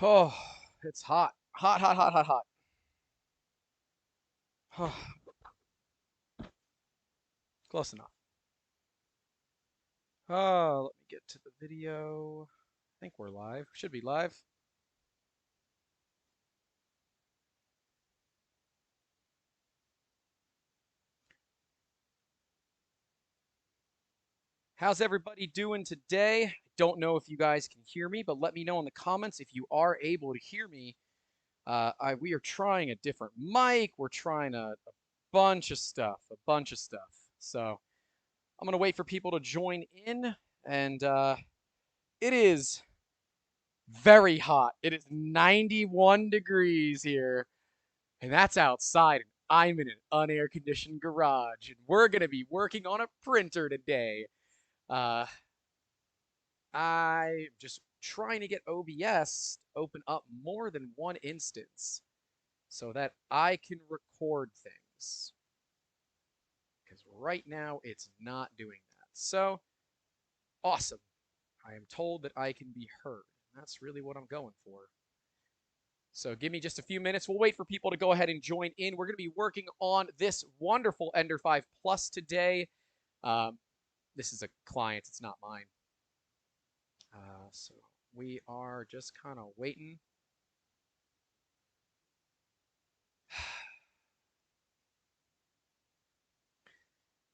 Oh, it's hot. Hot, hot, hot, hot, hot. Close enough. Oh, let me get to the video. I think we're live. Should be live. How's everybody doing today? Don't know if you guys can hear me, but let me know in the comments if you are able to hear me. We are trying a different mic. We're trying a bunch of stuff, So I'm gonna wait for people to join in, and it is very hot. It is 91 degrees here, and that's outside. And I'm in an unair conditioned garage, and we're gonna be working on a printer today. Uh, I'm just trying to get OBS to open up more than one instance so that I can record things. Because right now it's not doing that. So, awesome. I am told that I can be heard. That's really what I'm going for. So give me just a few minutes. We'll wait for people to go ahead and join in. We're going to be working on this wonderful Ender 5 Plus today. This is a client. It's not mine. So we are just kind of waiting.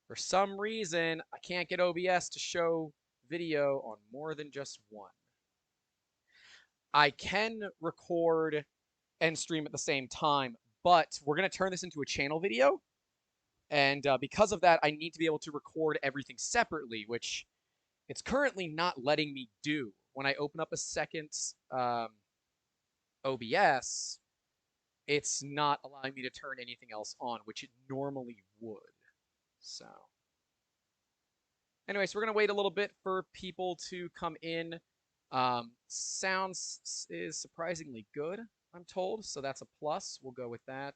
For some reason, I can't get OBS to show video on more than just one. I can record and stream at the same time, but we're going to turn this into a channel video. And because of that, I need to be able to record everything separately, which it's currently not letting me do. When I open up a second OBS, it's not allowing me to turn anything else on, which it normally would. So, anyways, we're going to wait a little bit for people to come in. Sounds is surprisingly good, I'm told, so that's a plus. We'll go with that.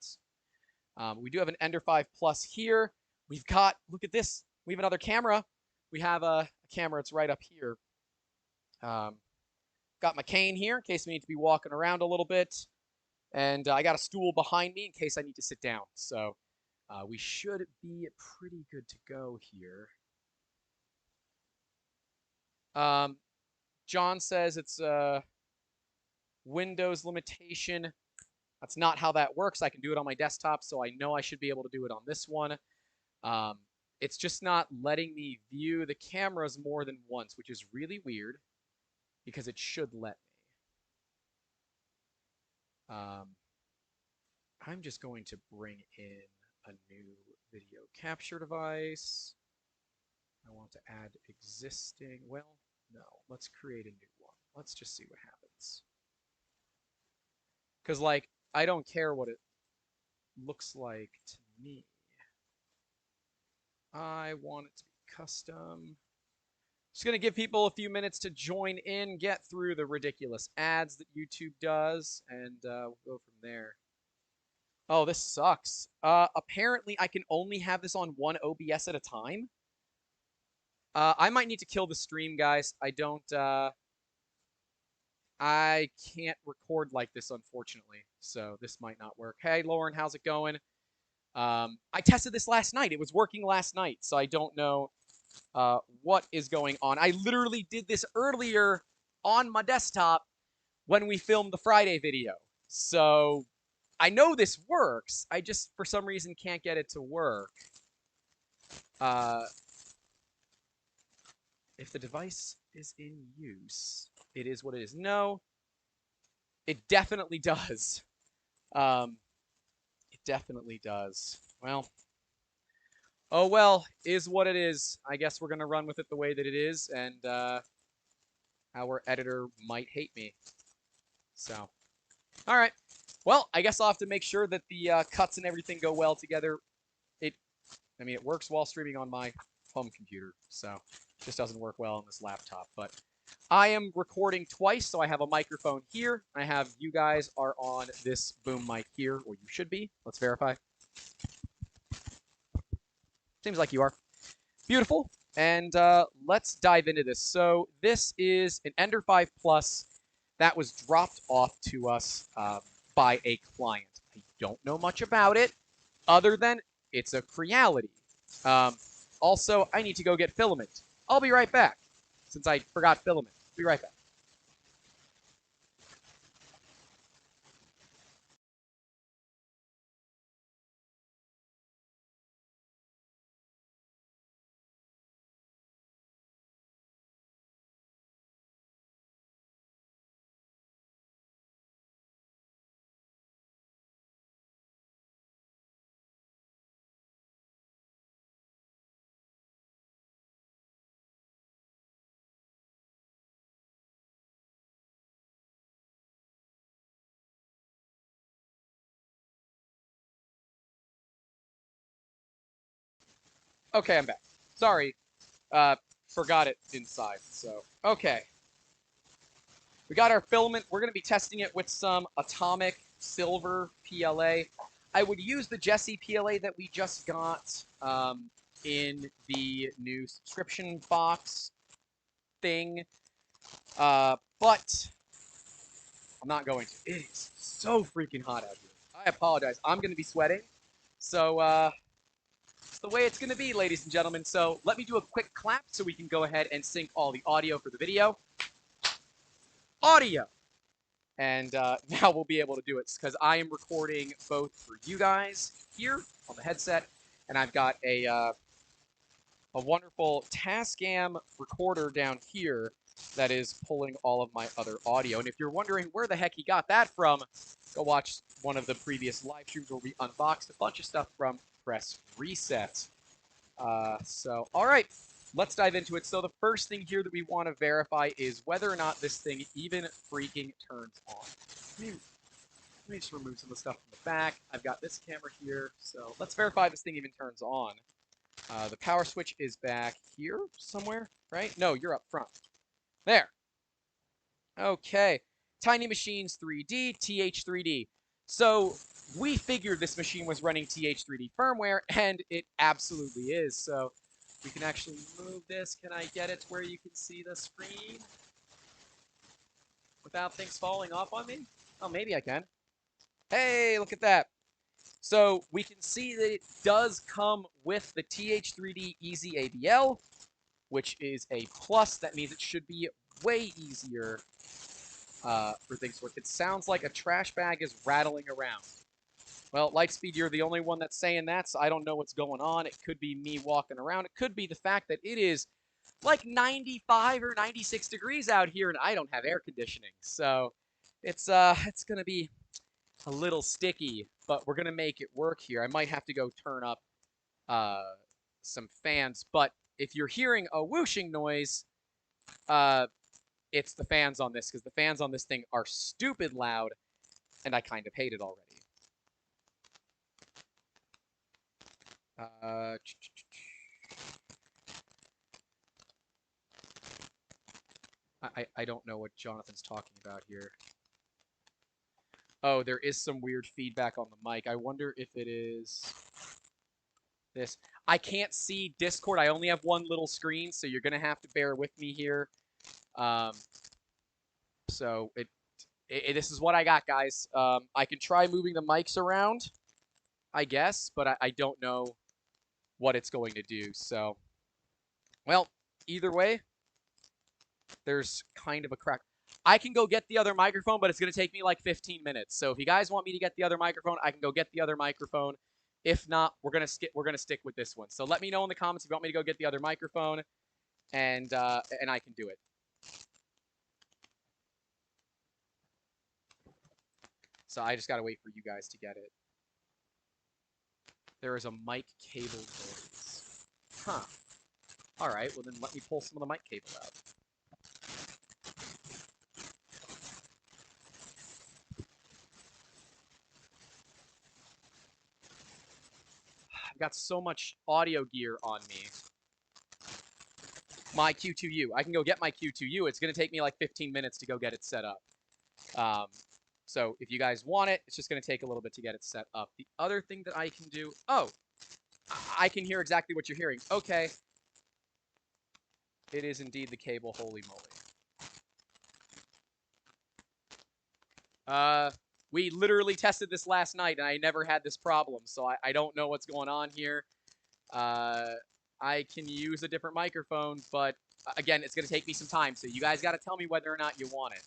We do have an Ender 5 Plus here. We've got, look at this, we have another camera. We have a camera, it's right up here. Got my cane here in case we need to be walking around a little bit. And I got a stool behind me in case I need to sit down. So we should be pretty good to go here. John says it's a Windows limitation. That's not how that works. I can do it on my desktop, so I know I should be able to do it on this one. It's just not letting me view the cameras more than once, which is really weird because it should let me. I'm just going to bring in a new video capture device. I want to add existing. Well, no, let's create a new one. Let's just see what happens. Because, like, I don't care what it looks like to me. I want it to be custom. Just going to give people a few minutes to join in, get through the ridiculous ads that YouTube does, and we'll go from there. Oh, this sucks. Apparently, I can only have this on one OBS at a time. I might need to kill the stream, guys. I can't record like this, unfortunately, so this might not work. Hey, Lauren, how's it going? I tested this last night. It was working last night, so I don't know what is going on. I literally did this earlier on my desktop when we filmed the Friday video. So I know this works. I just, for some reason, can't get it to work. If the device is in use, it is what it is. No, it definitely does. It definitely does. Well, oh well, is what it is. I guess we're going to run with it the way that it is, and our editor might hate me. So, all right. Well, I guess I'll have to make sure that the cuts and everything go well together. I mean, it works while streaming on my home computer, so it just doesn't work well on this laptop. But I am recording twice, so I have a microphone here. I have you guys are on this boom mic here, or you should be. Let's verify. Seems like you are. Beautiful. And let's dive into this. So this is an Ender 5 Plus that was dropped off to us by a client. I don't know much about it other than it's a Creality. Also, I need to go get filament. I'll be right back since I forgot filament. Be right back. Okay, I'm back. Sorry, uh, forgot it inside. So, okay. We got our filament. We're going to be testing it with some atomic silver PLA. I would use the Jesse PLA that we just got in the new subscription box thing, but I'm not going to. It is so freaking hot out here. I apologize. I'm going to be sweating, so it's the way it's going to be, ladies and gentlemen. So let me do a quick clap so we can go ahead and sync all the audio for the video. Audio! And now we'll be able to do it because I am recording both for you guys here on the headset, and I've got a wonderful Tascam recorder down here that is pulling all of my other audio. And if you're wondering where the heck he got that from, go watch one of the previous live streams where we unboxed a bunch of stuff from Press Reset. All right, let's dive into it. So the first thing here that we want to verify is whether or not this thing even freaking turns on. Let me just remove some of the stuff from the back. I've got this camera here, so let's verify this thing even turns on. The power switch is back here somewhere, right? No, you're up front. There. Okay. Tiny Machines 3D, TH3D. So we figured this machine was running TH3D firmware, and it absolutely is. So we can actually move this. Can I get it to where you can see the screen without things falling off on me? Oh, maybe I can. Hey, look at that. So we can see that it does come with the TH3D Easy ABL, which is a plus. That means it should be way easier for things to work. It sounds like a trash bag is rattling around. Well, Lightspeed, you're the only one that's saying that, so I don't know what's going on. It could be me walking around. It could be the fact that it is like 95 or 96 degrees out here, and I don't have air conditioning. So it's going to be a little sticky, but we're going to make it work here. I might have to go turn up some fans, but if you're hearing a whooshing noise, it's the fans on this, because the fans on this thing are stupid loud, and I kind of hate it already. I don't know what Jonathan's talking about here. Oh, there is some weird feedback on the mic. I wonder if it is this. I can't see Discord. I only have one little screen, so you're going to have to bear with me here. So this is what I got, guys. I can try moving the mics around, I guess, but I don't know what it's going to do. So, well, either way, there's kind of a crack. I can go get the other microphone, but it's going to take me like 15 minutes. So if you guys want me to get the other microphone, I can go get the other microphone. If not, we're gonna stick with this one. So let me know in the comments if you want me to go get the other microphone, and I can do it. So I just gotta wait for you guys to get it. There is a mic cable noise. Huh. All right. Well then, let me pull some of the mic cable out. I've got so much audio gear on me. My Q2U. I can go get my Q2U. It's going to take me like 15 minutes to go get it set up. So if you guys want it, it's just going to take a little bit to get it set up. The other thing that I can do... Oh! I can hear exactly what you're hearing. Okay. It is indeed the cable. Holy moly. We literally tested this last night, and I never had this problem, so I don't know what's going on here. I can use a different microphone, but again, it's going to take me some time, so you guys got to tell me whether or not you want it.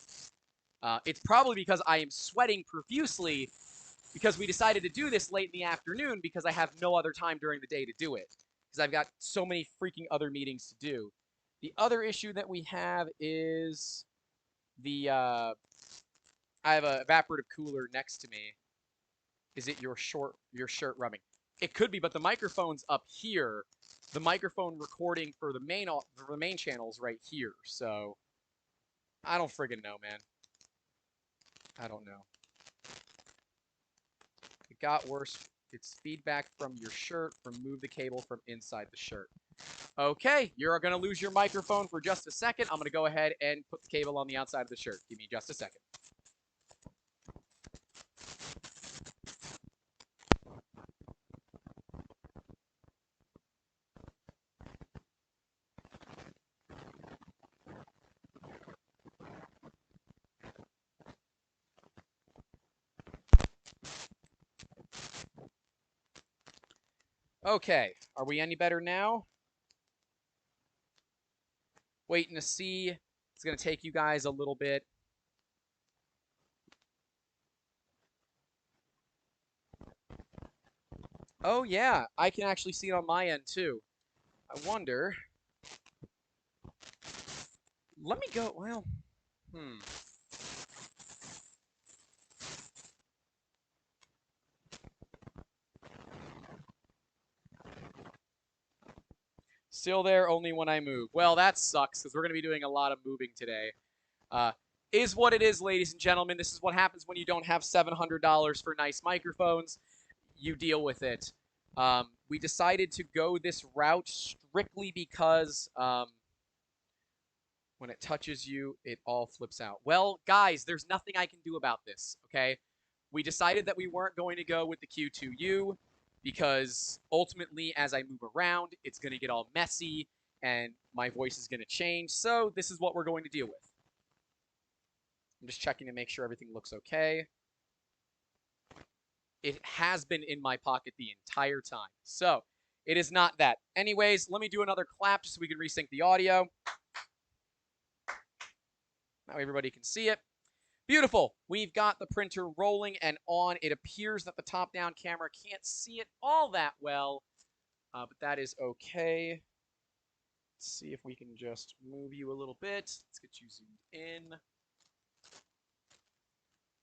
It's probably because I am sweating profusely because we decided to do this late in the afternoon because I have no other time during the day to do it because I've got so many freaking other meetings to do. The other issue that we have is the I have an evaporative cooler next to me. Is it your shirt rubbing? It could be, but the microphone's up here. The microphone recording for the main channel's right here. So I don't friggin' know, man. I don't know. It got worse. It's feedback from your shirt. Remove the cable from inside the shirt. Okay, you're going to lose your microphone for just a second. I'm going to go ahead and put the cable on the outside of the shirt. Give me just a second. Okay, are we any better now? Waiting to see. It's going to take you guys a little bit. Oh, yeah, I can actually see it on my end, too. I wonder. Let me go. Well, Still there only when I move. Well, that sucks because we're going to be doing a lot of moving today. Is what it is, ladies and gentlemen. This is what happens when you don't have $700 for nice microphones. You deal with it. We decided to go this route strictly because when it touches you, it all flips out. Well, guys, there's nothing I can do about this, okay? We decided that we weren't going to go with the Q2U because ultimately, as I move around, it's going to get all messy and my voice is going to change. So this is what we're going to deal with. I'm just checking to make sure everything looks okay. It has been in my pocket the entire time. So it is not that. Anyways, let me do another clap just so we can resync the audio. Now everybody can see it. Beautiful. We've got the printer rolling and on. It appears that the top-down camera can't see it all that well, but that is okay. Let's see if we can just move you a little bit. Let's get you zoomed in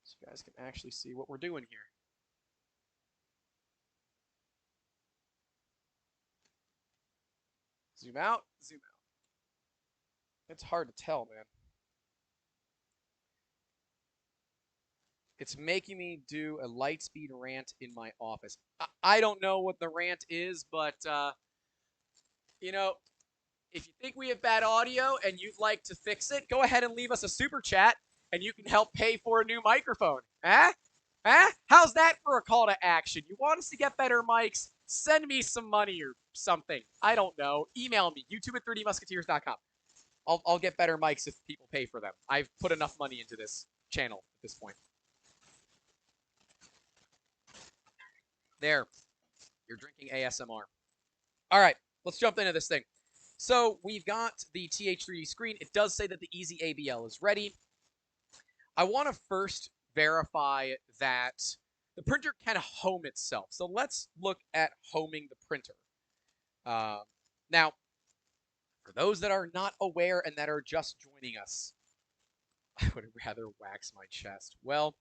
so you guys can actually see what we're doing here. Zoom out, zoom out. It's hard to tell, man. It's making me do a Lightspeed rant in my office. I don't know what the rant is, but, you know, if you think we have bad audio and you'd like to fix it, go ahead and leave us a super chat, and you can help pay for a new microphone. Huh? Huh? How's that for a call to action? You want us to get better mics? Send me some money or something. I don't know. Email me, youtube@3dmusketeers.com. I'll get better mics if people pay for them. I've put enough money into this channel at this point. There. You're drinking ASMR. All right, let's jump into this thing. So we've got the TH3D screen. It does say that the Easy ABL is ready. I want to first verify that the printer can home itself. So let's look at homing the printer. Now, for those that are not aware and that are just joining us, I would rather wax my chest. Well,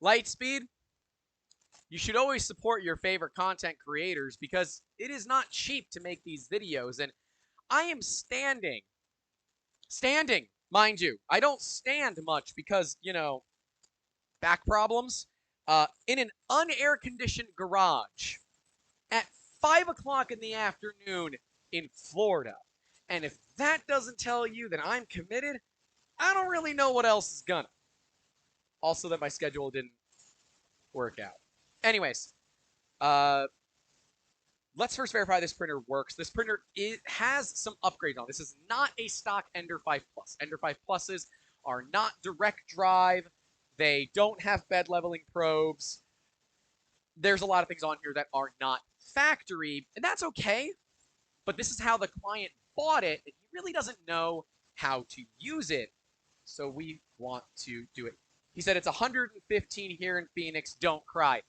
Lightspeed, you should always support your favorite content creators because it is not cheap to make these videos. And I am standing, mind you. I don't stand much because, you know, back problems. In an unair-conditioned garage at 5 o'clock in the afternoon in Florida. And if that doesn't tell you that I'm committed, I don't really know what else is gonna. Also that my schedule didn't work out. Anyways, let's first verify this printer works. This printer has some upgrades on. This is not a stock Ender 5 Plus. Ender 5 Pluses are not direct drive. They don't have bed leveling probes. There's a lot of things on here that are not factory, and that's okay. But this is how the client bought it, and he really doesn't know how to use it. So we want to do it. He said it's 115 here in Phoenix. Don't cry.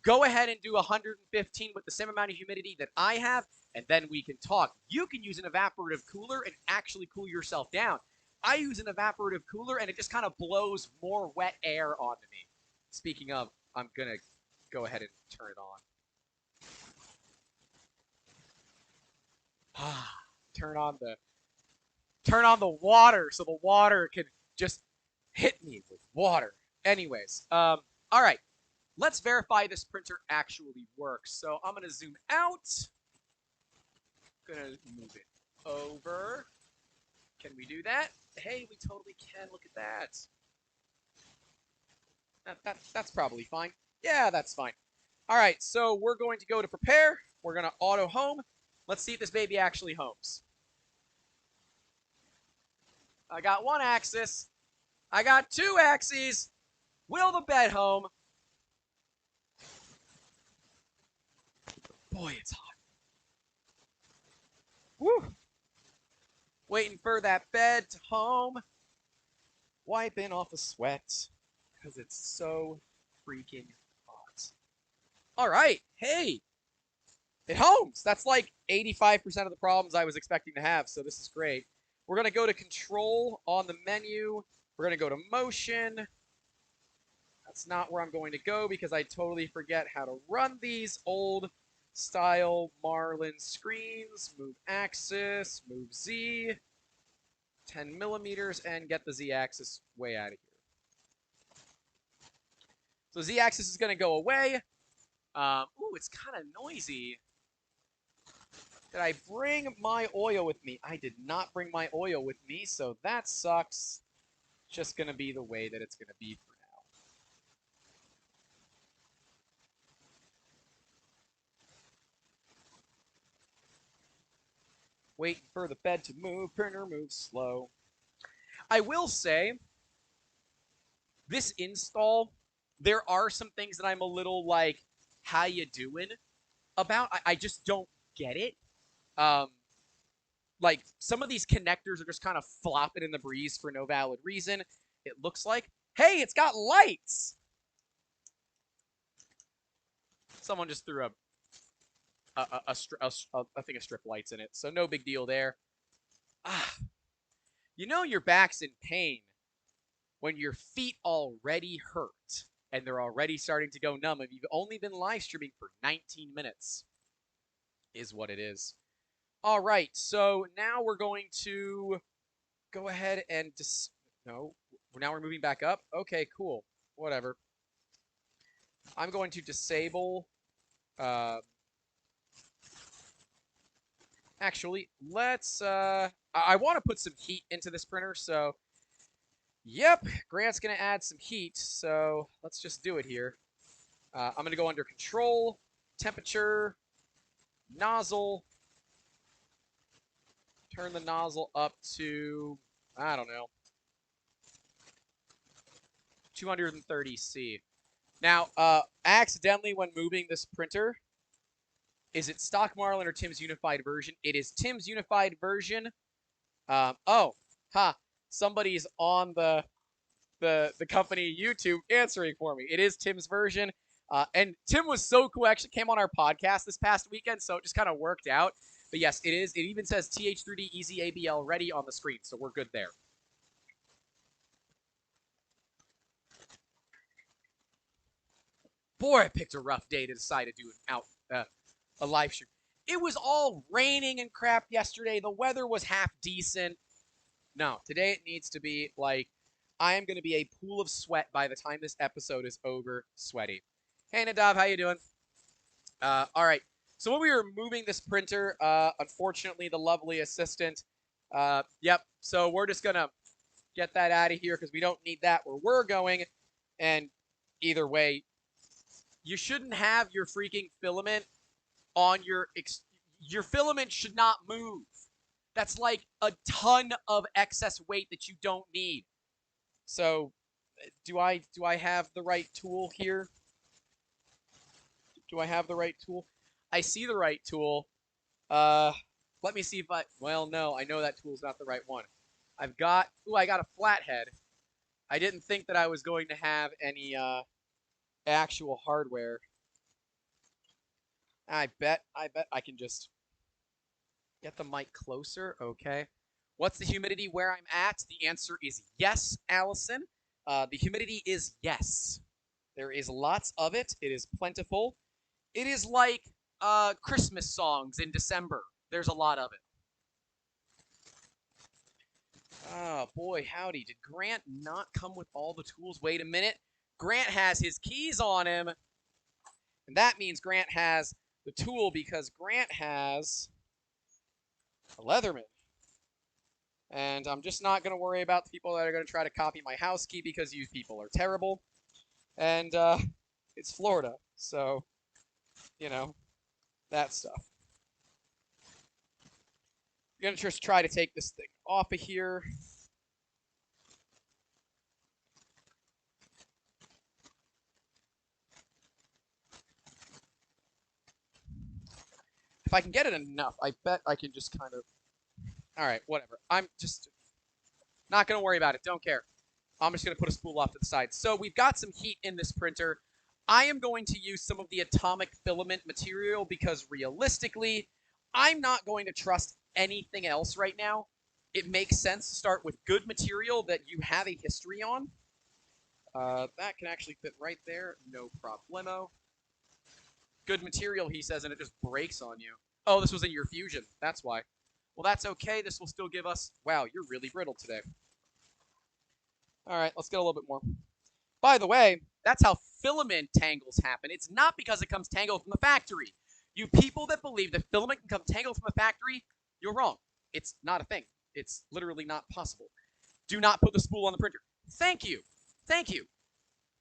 Go ahead and do 115 with the same amount of humidity that I have, and then we can talk. You can use an evaporative cooler and actually cool yourself down. I use an evaporative cooler, and it just kind of blows more wet air onto me. Speaking of, I'm going to go ahead and turn it on. turn on the water so the water can just hit me with water. Anyways, all right. Let's verify this printer actually works. So I'm going to zoom out. Going to move it over. Can we do that? Hey, we totally can. Look at that. That's probably fine. Yeah, that's fine. All right, so we're going to go to prepare. We're going to auto home. Let's see if this baby actually homes. I got one axis. I got two axes. Will the bed home? Boy, it's hot. Woo! Waiting for that bed to home. Wiping off a sweat because it's so freaking hot. All right, hey, it homes. That's like 85% of the problems I was expecting to have, so this is great. We're going to go to control on the menu. We're going to go to motion. That's not where I'm going to go because I totally forget how to run these old style Marlin screens. Move axis, move Z, 10 millimeters, and get the Z axis way out of here. So Z axis is going to go away. Ooh, it's kind of noisy. Did I bring my oil with me? I did not bring my oil with me, so that sucks. Just going to be the way that it's going to be for now. Waiting for the bed to move. Printer moves slow. I will say, this install, there are some things that I'm a little like, how you doing about. I just don't get it. Like, some of these connectors are just kind of flopping in the breeze for no valid reason. It looks like, hey, it's got lights. Someone just threw a thing of strip lights in it, so no big deal there. You know your back's in pain when your feet already hurt and they're already starting to go numb if you've only been live streaming for 19 minutes is what it is. All right, so now we're going to go ahead and no, now we're moving back up. Okay, cool. Whatever. I'm going to disable actually, let's I want to put some heat into this printer, so yep, Grant's going to add some heat, so let's just do it here. I'm going to go under control, temperature, nozzle, turn the nozzle up to, I don't know, 230 C. Now, accidentally when moving this printer, is it stock Marlin or Tim's unified version? It is Tim's unified version. Somebody's on the company YouTube answering for me. It is Tim's version. And Tim was so cool. Actually came on our podcast this past weekend, so it just kind of worked out. But yes, it is. It even says TH3D Easy ABL ready on the screen, so we're good there. Boy, I picked a rough day to decide to do a live stream. It was all raining and crap yesterday. The weather was half decent. No, today it needs to be like, I am going to be a pool of sweat by the time this episode is over, sweaty. Hey, Nadav, how you doing? All right. So when we were moving this printer, unfortunately, the lovely assistant, yep. So we're just going to get that out of here because we don't need that where we're going. And either way, you shouldn't have your freaking filament on your filament should not move. That's like a ton of excess weight that you don't need. So Do I have the right tool here? Do I have the right tool? I see the right tool. Uh, Let me see if I. Well, no, I know that tool's not the right one. I've got. Ooh, I got a flathead. I didn't think that I was going to have any actual hardware. I bet I can just get the mic closer. Okay. What's the humidity where I'm at? The answer is yes, Allison. The humidity is yes. There is lots of it. It is plentiful. It is like Christmas songs in December. There's a lot of it. Oh, boy, howdy. Did Grant not come with all the tools? Wait a minute. Grant has his keys on him. And that means Grant has the tool because Grant has a Leatherman. And I'm just not going to worry about the people that are going to try to copy my house key because you people are terrible. And it's Florida, so, you know, that stuff. I'm going to just try to take this thing off of here. If I can get it enough, I bet I can just kind of... All right, whatever. I'm just not going to worry about it. Don't care. I'm just going to put a spool off to the side. So we've got some heat in this printer. I am going to use some of the atomic filament material because realistically, I'm not going to trust anything else right now. It makes sense to start with good material that you have a history on. That can actually fit right there. No problemo. Good material, he says, and it just breaks on you. Oh, this was in your fusion. That's why. Well, that's okay. This will still give us... Wow, you're really brittle today. All right, let's get a little bit more. By the way, that's how filament tangles happen. It's not because it comes tangled from the factory. You people that believe that filament can come tangled from the factory, you're wrong. It's not a thing. It's literally not possible. Do not put the spool on the printer. Thank you. Thank you.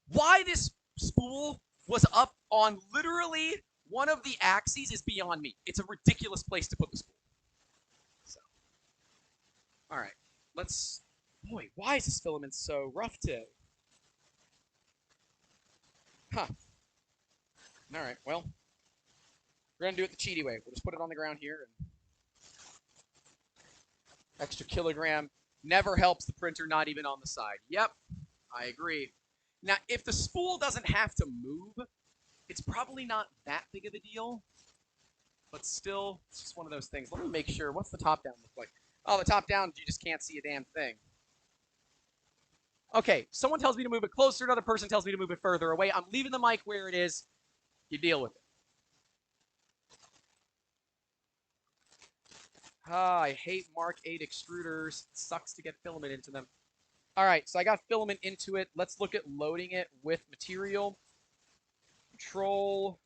Why this spool was up on literally one of the axes is beyond me. It's a ridiculous place to put the spool. So, all right. Let's... Boy, why is this filament so rough today? Huh. All right, well, we're going to do it the cheaty way. We'll just put it on the ground here. And extra kilogram never helps the printer, not even on the side. Yep, I agree. Now, if the spool doesn't have to move, it's probably not that big of a deal. But still, it's just one of those things. Let me make sure. What's the top down look like? Oh, the top down, you just can't see a damn thing. Okay, someone tells me to move it closer. Another person tells me to move it further away. I'm leaving the mic where it is. You deal with it. I hate Mark 8 extruders. It sucks to get filament into them. All right, so I got filament into it. Let's look at loading it with material. Control.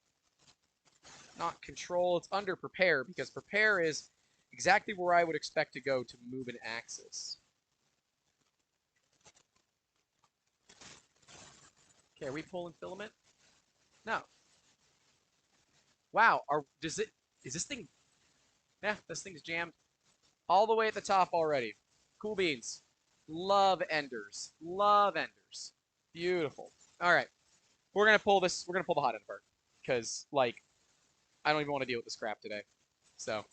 Not control. It's under prepare because prepare is exactly where I would expect to go to move an axis. Okay, are we pulling filament? No. Wow, is this thing... Yeah, this thing's jammed all the way at the top already. Cool beans. Love enders. Love enders. Beautiful. All right. We're going to pull this. We're going to pull the hot end apart because, like, I don't even want to deal with this crap today. So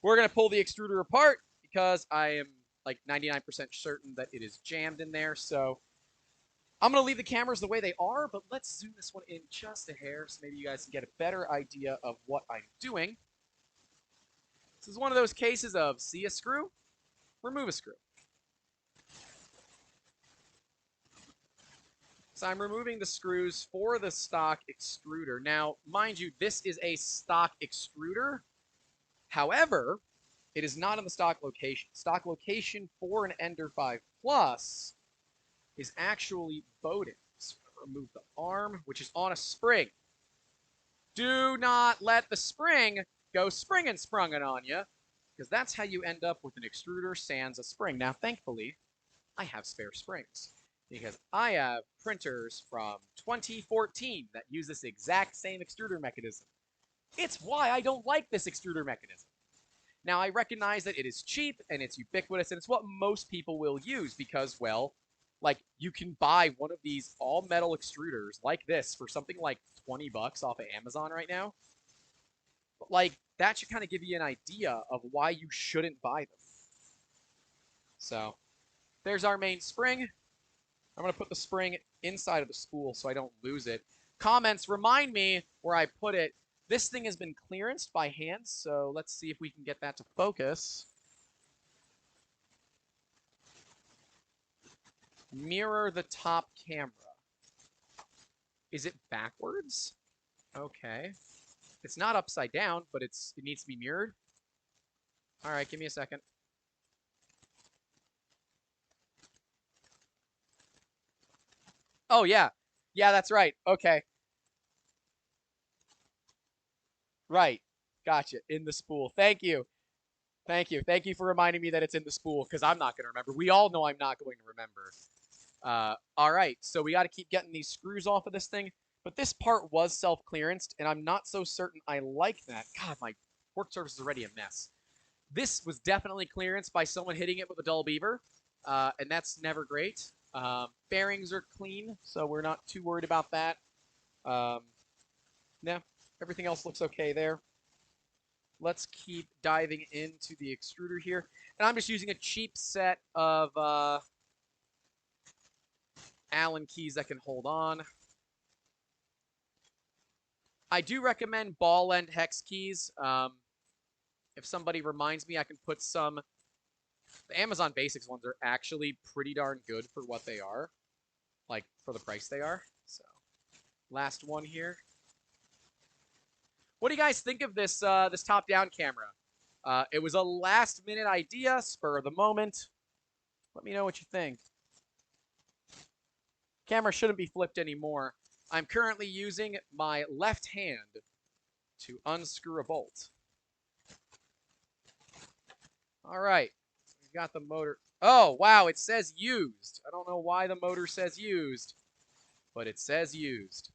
we're going to pull the extruder apart because I am, like, 99% certain that it is jammed in there. So I'm going to leave the cameras the way they are, but let's zoom this one in just a hair so maybe you guys can get a better idea of what I'm doing. This is one of those cases of see a screw, remove a screw. So I'm removing the screws for the stock extruder. Now, mind you, this is a stock extruder. However, it is not in the stock location. Stock location for an Ender 5 Plus is actually bowden. So remove the arm, which is on a spring. Do not let the spring go springing sprunging on you, because that's how you end up with an extruder sans a spring. Now, thankfully, I have spare springs, because I have printers from 2014 that use this exact same extruder mechanism. It's why I don't like this extruder mechanism. Now, I recognize that it is cheap, and it's ubiquitous, and it's what most people will use, because, well, Like, you can buy one of these all metal extruders like this for something like 20 bucks off of Amazon right now. But like, that should kind of give you an idea of why you shouldn't buy them. So there's our main spring. I'm going to put the spring inside of the spool so I don't lose it. Comments, remind me where I put it. This thing has been clearanced by hand, so let's see if we can get that to focus. Mirror the top camera. Is it backwards? Okay. It's not upside down, but it needs to be mirrored. All right, give me a second. Oh, yeah. Yeah, that's right. Okay. Right. Gotcha. In the spool. Thank you. Thank you. Thank you for reminding me that it's in the spool, because I'm not going to remember. We all know I'm not going to remember. All right, so we got to keep getting these screws off of this thing. But this part was self-clearanced, and I'm not so certain I like that. God, my work surface is already a mess. This was definitely clearanced by someone hitting it with a dull beaver, and that's never great. Bearings are clean, so we're not too worried about that. Yeah, everything else looks okay there. Let's keep diving into the extruder here. And I'm just using a cheap set of Allen keys that can hold on. I do recommend ball end hex keys. If somebody reminds me, I can put some. The Amazon Basics ones are actually pretty darn good for what they are, like for the price they are. So, last one here. What do you guys think of this this top-down camera? It was a last-minute idea, spur of the moment. Let me know what you think. Camera shouldn't be flipped anymore. I'm currently using my left hand to unscrew a bolt. All right, we've got the motor. Oh, wow, it says used. I don't know why the motor says used, but it says used.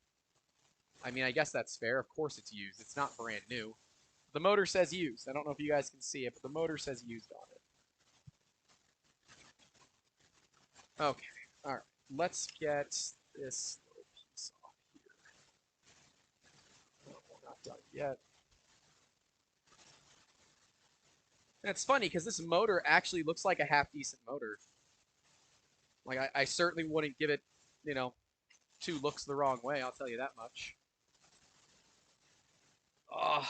I mean, I guess that's fair. Of course it's used. It's not brand new. The motor says used. I don't know if you guys can see it, but the motor says used on it. Okay, all right. Let's get this little piece off here. Oh, we're not done yet. And it's funny because this motor actually looks like a half-decent motor. Like, I certainly wouldn't give it, you know, 2 looks the wrong way, I'll tell you that much. Oh.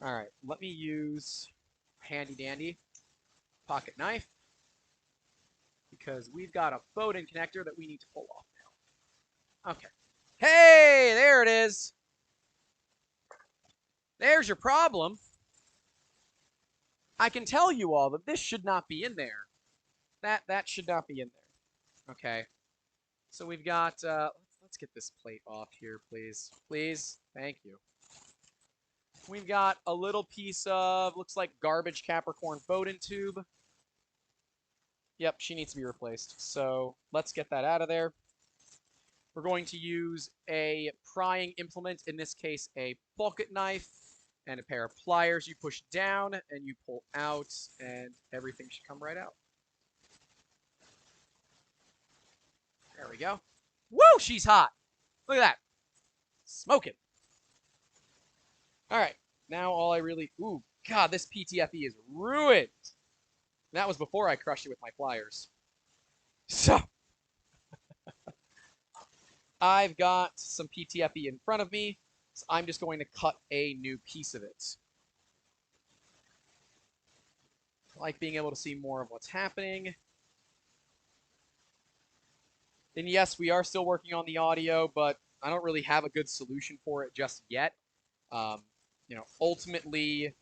All right, let me use handy-dandy pocket knife, because we've got a bowden connector that we need to pull off now. Okay. Hey, there it is. There's your problem. I can tell you all that this should not be in there. That should not be in there. Okay. So we've got, let's get this plate off here, please. Please. Thank you. We've got a little piece of, looks like garbage Capricorn bowden tube. Yep, she needs to be replaced. So let's get that out of there. We're going to use a prying implement, in this case a pocket knife, and a pair of pliers. You push down and you pull out, and everything should come right out. There we go. Woo, she's hot. Look at that. Smoking. All right, now all I really, ooh, God, this PTFE is ruined. That was before I crushed it with my pliers. So, I've got some PTFE in front of me, so I'm just going to cut a new piece of it. I like being able to see more of what's happening. And yes, we are still working on the audio, but I don't really have a good solution for it just yet. You know, ultimately,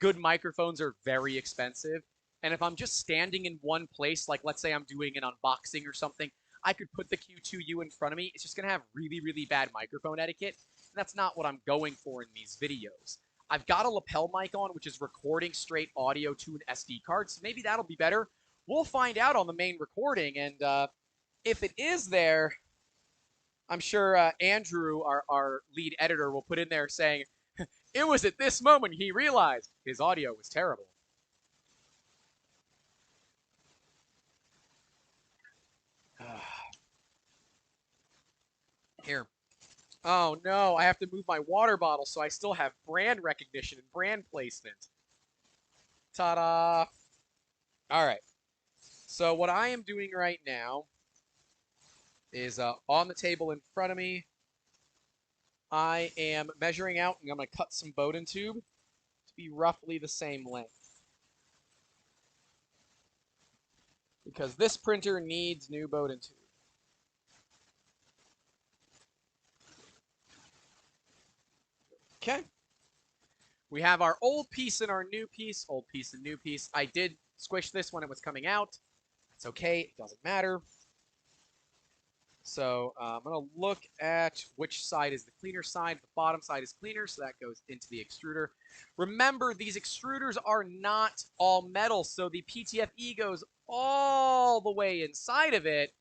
good microphones are very expensive. And if I'm just standing in one place, like let's say I'm doing an unboxing or something, I could put the Q2U in front of me. It's just going to have really, really bad microphone etiquette. And that's not what I'm going for in these videos. I've got a lapel mic on, which is recording straight audio to an SD card, so maybe that'll be better. We'll find out on the main recording, and if it is there, I'm sure Andrew, our lead editor, will put in there saying, it was at this moment he realized his audio was terrible. Oh no, I have to move my water bottle so I still have brand recognition and brand placement. Ta-da! All right. So what I am doing right now is on the table in front of me, I am measuring out and I'm going to cut some bowden tube to be roughly the same length. Because this printer needs new bowden tube. Okay. We have our old piece and our new piece, old piece and new piece. I did squish this when it was coming out. It's okay, it doesn't matter. So I'm going to look at which side is the cleaner side. The bottom side is cleaner, so that goes into the extruder. Remember, these extruders are not all metal, so the PTFE goes all the way inside of it,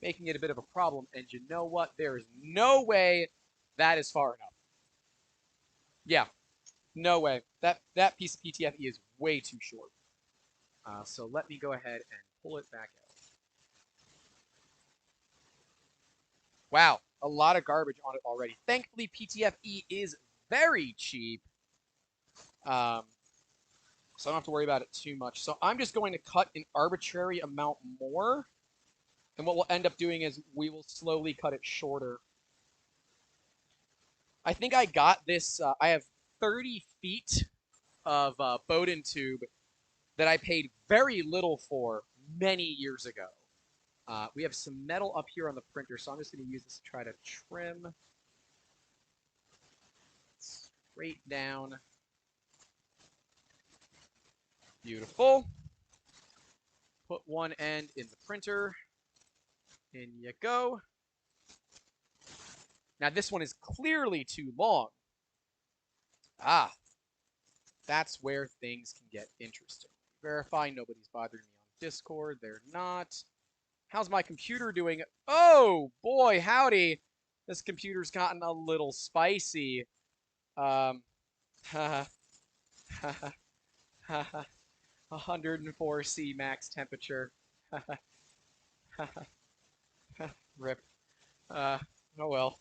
making it a bit of a problem. And you know what? There is no way that is far enough. Yeah, no way. That piece of PTFE is way too short. So let me go ahead and pull it back out. Wow, a lot of garbage on it already. Thankfully, PTFE is very cheap, so I don't have to worry about it too much. So I'm just going to cut an arbitrary amount more, and what we'll end up doing is we will slowly cut it shorter. I think I got this, I have 30 feet of bowden tube that I paid very little for many years ago. We have some metal up here on the printer, so I'm just going to use this to try to trim straight down. Beautiful. Put one end in the printer. In you go. Now this one is clearly too long. Ah, that's where things can get interesting. Verify nobody's bothering me on Discord. They're not. How's my computer doing? Oh, boy, howdy. This computer's gotten a little spicy. 104C max temperature. Rip. Oh well.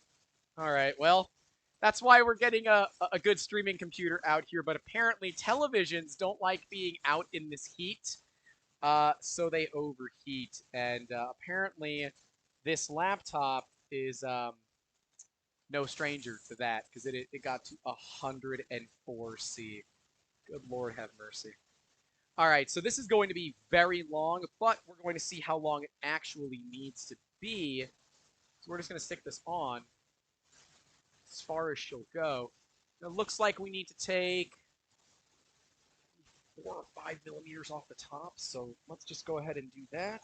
All right. Well, that's why we're getting a good streaming computer out here. But apparently, televisions don't like being out in this heat, so they overheat. And apparently, this laptop is no stranger to that because it got to 104C. Good Lord have mercy. All right, so this is going to be very long, but we're going to see how long it actually needs to be. So we're just going to stick this on as far as she'll go. It looks like we need to take 4 or 5 millimeters off the top, so let's just go ahead and do that.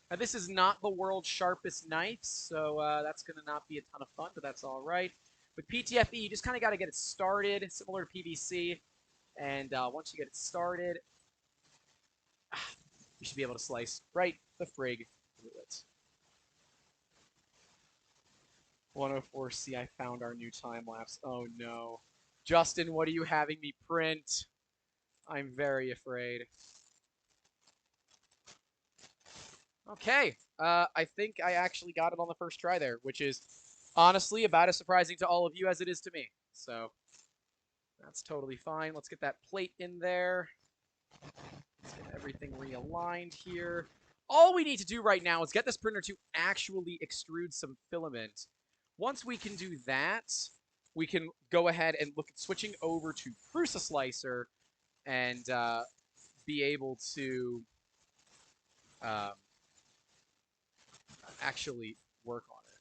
Now, this is not the world's sharpest knife, so that's going to not be a ton of fun, but that's all right. With PTFE, you just kind of got to get it started, similar to PVC, and once you get it started, you should be able to slice right the frig through it. 104C, I found our new time lapse. Oh no. Justin, what are you having me print? I'm very afraid. Okay, I think I actually got it on the first try there, which is honestly about as surprising to all of you as it is to me. So that's totally fine. Let's get that plate in there. Let's get everything realigned here. All we need to do right now is get this printer to actually extrude some filament. Once we can do that, we can go ahead and look at switching over to Prusa Slicer and be able to actually work on it.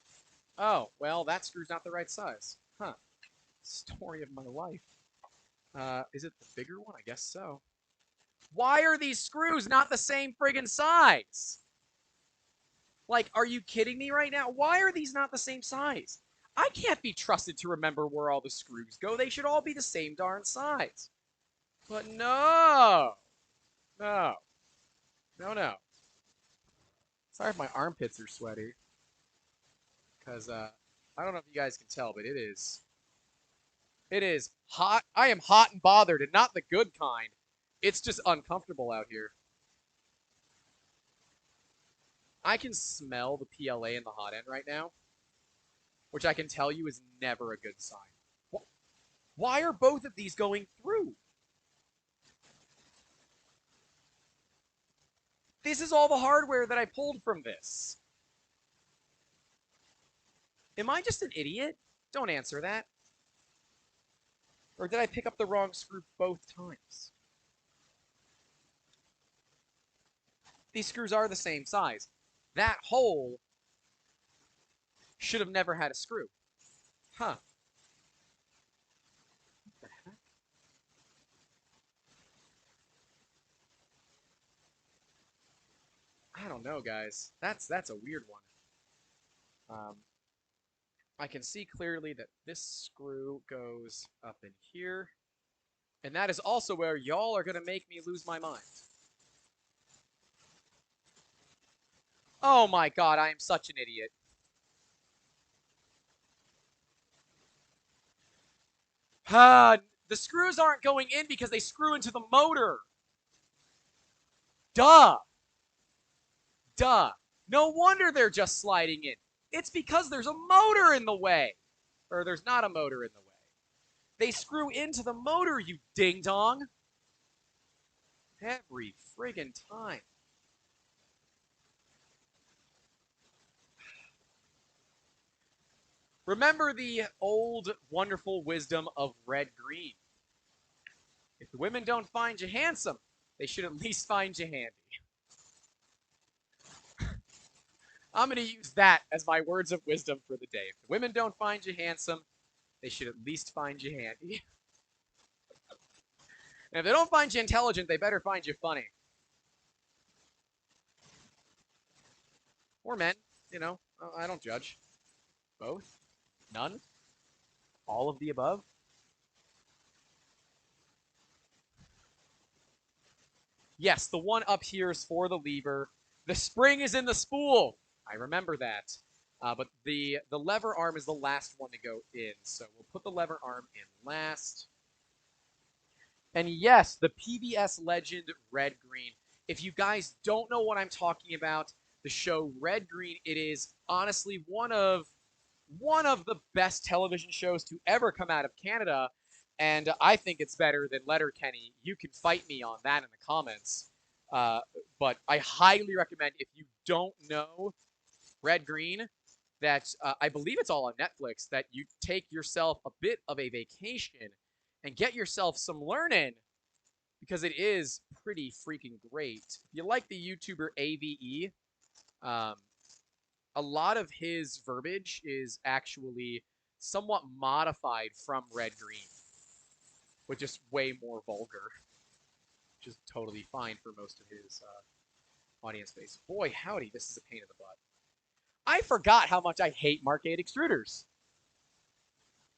Oh, well, that screw's not the right size. Huh. Story of my life. Is it the bigger one? I guess so. Why are these screws not the same friggin' size? Like, are you kidding me right now? Why are these not the same size? I can't be trusted to remember where all the screws go. They should all be the same darn size. But no. No. No, no. Sorry if my armpits are sweaty. Because, I don't know if you guys can tell, but it is hot. I am hot and bothered, and not the good kind. It's just uncomfortable out here. I can smell the PLA in the hot end right now. which I can tell you is never a good sign. Why are both of these going through? This is all the hardware that I pulled from this. Am I just an idiot? Don't answer that. Or did I pick up the wrong screw both times? These screws are the same size. That hole should have never had a screw. Huh. What the heck? I don't know, guys. That's a weird one. I can see clearly that this screw goes up in here. And that is also where y'all are going to make me lose my mind. Oh my god, I am such an idiot. The screws aren't going in because they screw into the motor. Duh. Duh. No wonder they're just sliding in. It's because there's a motor in the way. Or there's not a motor in the way. They screw into the motor, you ding-dong. Every friggin' time. Remember the old wonderful wisdom of red-green. If the women don't find you handsome, they should at least find you handy. I'm going to use that as my words of wisdom for the day. If the women don't find you handsome, they should at least find you handy. And if they don't find you intelligent, they better find you funny. Or men, you know, I don't judge. Both? None? All of the above? Yes, the one up here is for the lever. The spring is in the spool. I remember that. But the lever arm is the last one to go in. So we'll put the lever arm in last. And yes, the PBS Legend Red Green. If you guys don't know what I'm talking about, the show Red Green, it is honestly one of the best television shows to ever come out of Canada. And I think it's better than Letterkenny. You can fight me on that in the comments. But I highly recommend, if you don't know Red Green, that I believe it's all on Netflix, that you take yourself a bit of a vacation and get yourself some learning, because it is pretty freaking great. If you like the YouTuber AVE, a lot of his verbiage is actually somewhat modified from Red Green, which is way more vulgar, which is totally fine for most of his audience base. Boy, howdy, this is a pain in the butt. I forgot how much I hate Mark 8 extruders.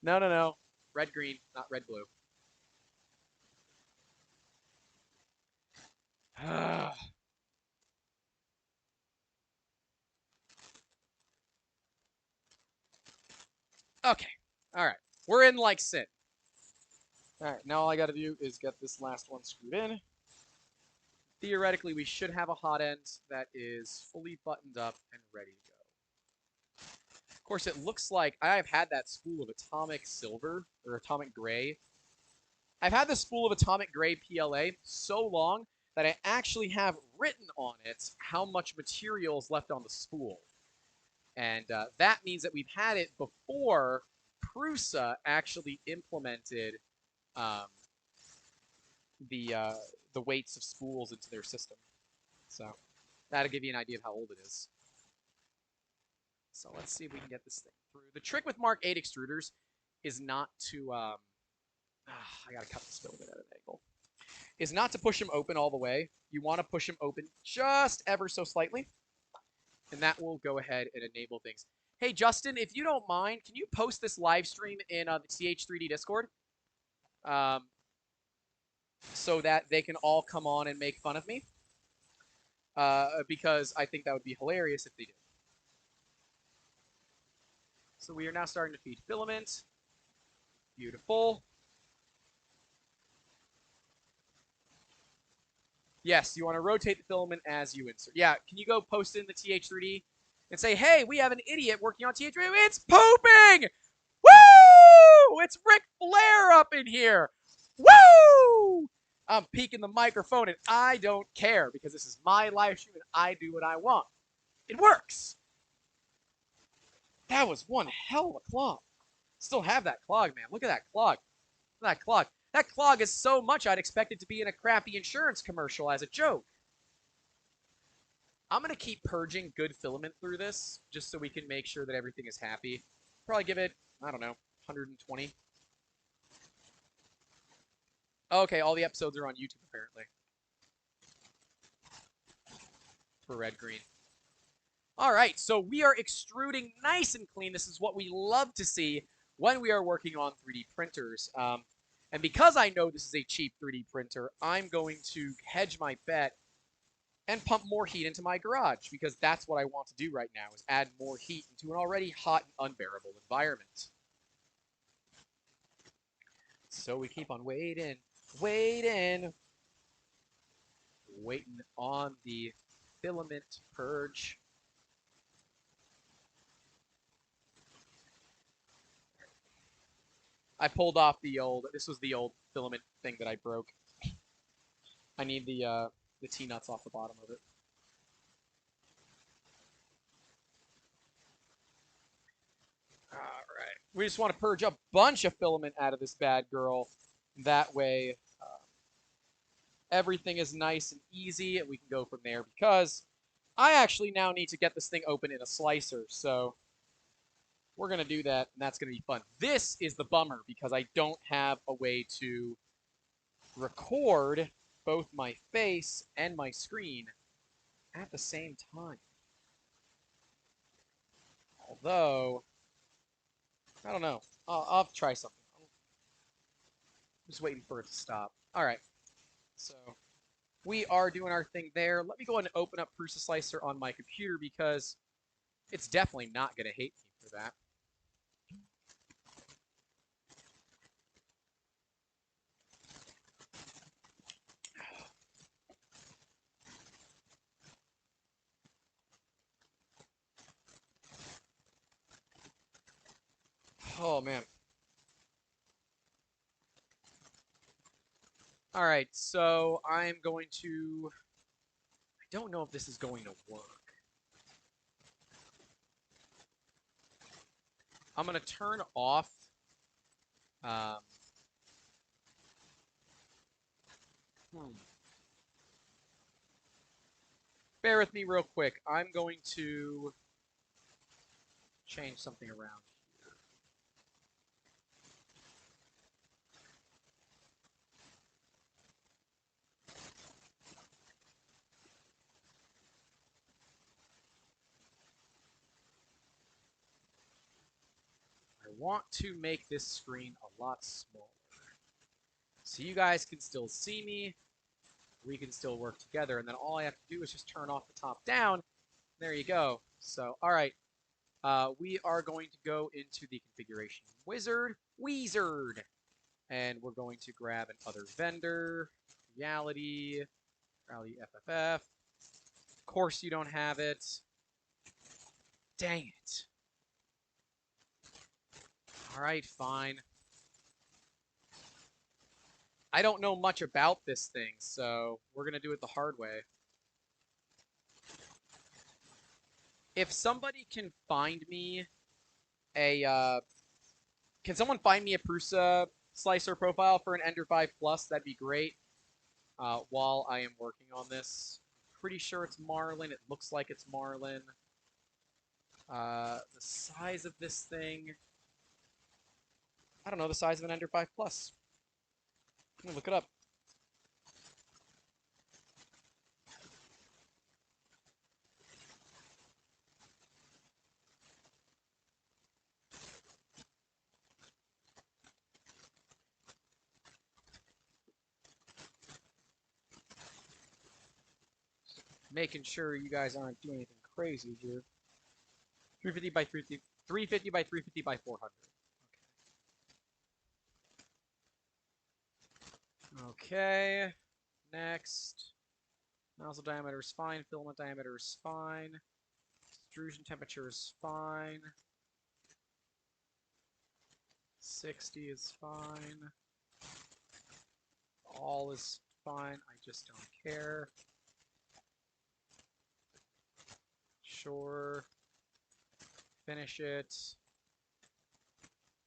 No. Red green, not red blue. Okay. All right. We're in like sin. All right. Now all I got to do is get this last one screwed in. Theoretically, we should have a hot end that is fully buttoned up and ready to go. Of course, it looks like I've had that spool of atomic silver or atomic gray. I've had this spool of atomic gray PLA so long that I actually have written on it how much material is left on the spool. And that means that we've had it before Prusa actually implemented the weights of spools into their system. So that'll give you an idea of how old it is. So let's see if we can get this thing through. The trick with Mark 8 extruders is not to I gotta cut this filament at an angle. Is not to push them open all the way. You want to push them open just ever so slightly, and that will go ahead and enable things. Hey, Justin, if you don't mind, can you post this live stream in the TH3D Discord? So that they can all come on and make fun of me. Because I think that would be hilarious if they did. So we are now starting to feed filament. Beautiful. Yes, you want to rotate the filament as you insert. Yeah, can you go post it in the TH3D and say, hey, we have an idiot working on TH. It's pooping! Woo! It's Ric Flair up in here. Woo! I'm peeking the microphone, and I don't care because this is my live stream and I do what I want. It works. That was one hell of a clog. Still have that clog, man. Look at that clog. Look at that clog. That clog is so much I'd expect it to be in a crappy insurance commercial as a joke. I'm going to keep purging good filament through this just so we can make sure that everything is happy. Probably give it, I don't know, 120. Okay, all the episodes are on YouTube, apparently. For red, green. All right, so we are extruding nice and clean. This is what we love to see when we are working on 3D printers. And because I know this is a cheap 3D printer, I'm going to hedge my bet and pump more heat into my garage because that's what I want to do right now is add more heat into an already hot and unbearable environment. So we keep on waiting on the filament purge. I pulled off this was the old filament thing that I broke. I need the T-nuts off the bottom of it. All right. We just want to purge a bunch of filament out of this bad girl. That way, everything is nice and easy, and we can go from there because I actually now need to get this thing open in a slicer. So we're going to do that, and that's going to be fun. This is the bummer because I don't have a way to record both my face and my screen at the same time. Although, I don't know. I'll try something. I'm just waiting for it to stop. All right. So we are doing our thing there. Let me go ahead and open up Prusa Slicer on my computer because it's definitely not going to hate me for that. Oh, man. All right, so I'm going to... I don't know if this is going to work. I'm going to turn off... Bear with me real quick. I'm going to change something around. I want to make this screen a lot smaller. So you guys can still see me. We can still work together. And then all I have to do is just turn off the top down. There you go. So, all right. We are going to go into the configuration wizard. And we're going to grab another vendor. Creality FFF. Of course you don't have it. Dang it. All right, fine. I don't know much about this thing, so we're going to do it the hard way. If somebody can find me can someone find me a Prusa Slicer profile for an Ender 5 Plus? That'd be great. While I am working on this. Pretty sure it's Marlin. It looks like it's Marlin. The size of this thing... I don't know the size of an Ender 5 Plus. I'm gonna look it up. Making sure you guys aren't doing anything crazy here. 350 by 350, 350 by 350 by 400. Okay. Next. Nozzle diameter is fine. Filament diameter is fine. Extrusion temperature is fine. 60 is fine. All is fine. I just don't care. Sure. Finish it.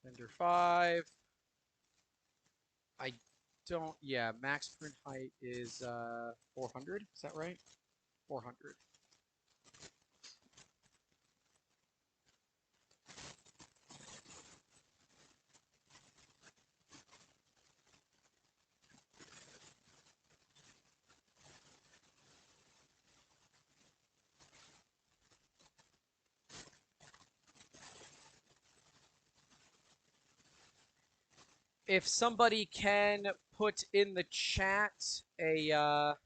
Render 5. I don't, yeah, max print height is 400. Is that right? 400. If somebody can put in the chat a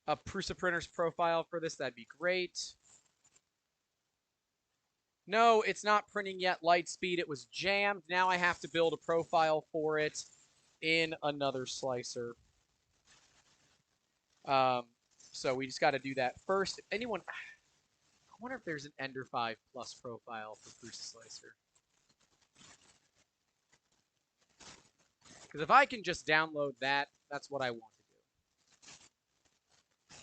Prusa Printer's profile for this, that'd be great. No, it's not printing yet, Lightspeed. It was jammed. Now I have to build a profile for it in another slicer. So we just got to do that first. If anyone, I wonder if there's an Ender 5 Plus profile for Prusa Slicer. Because if I can just download that, that's what I want to do.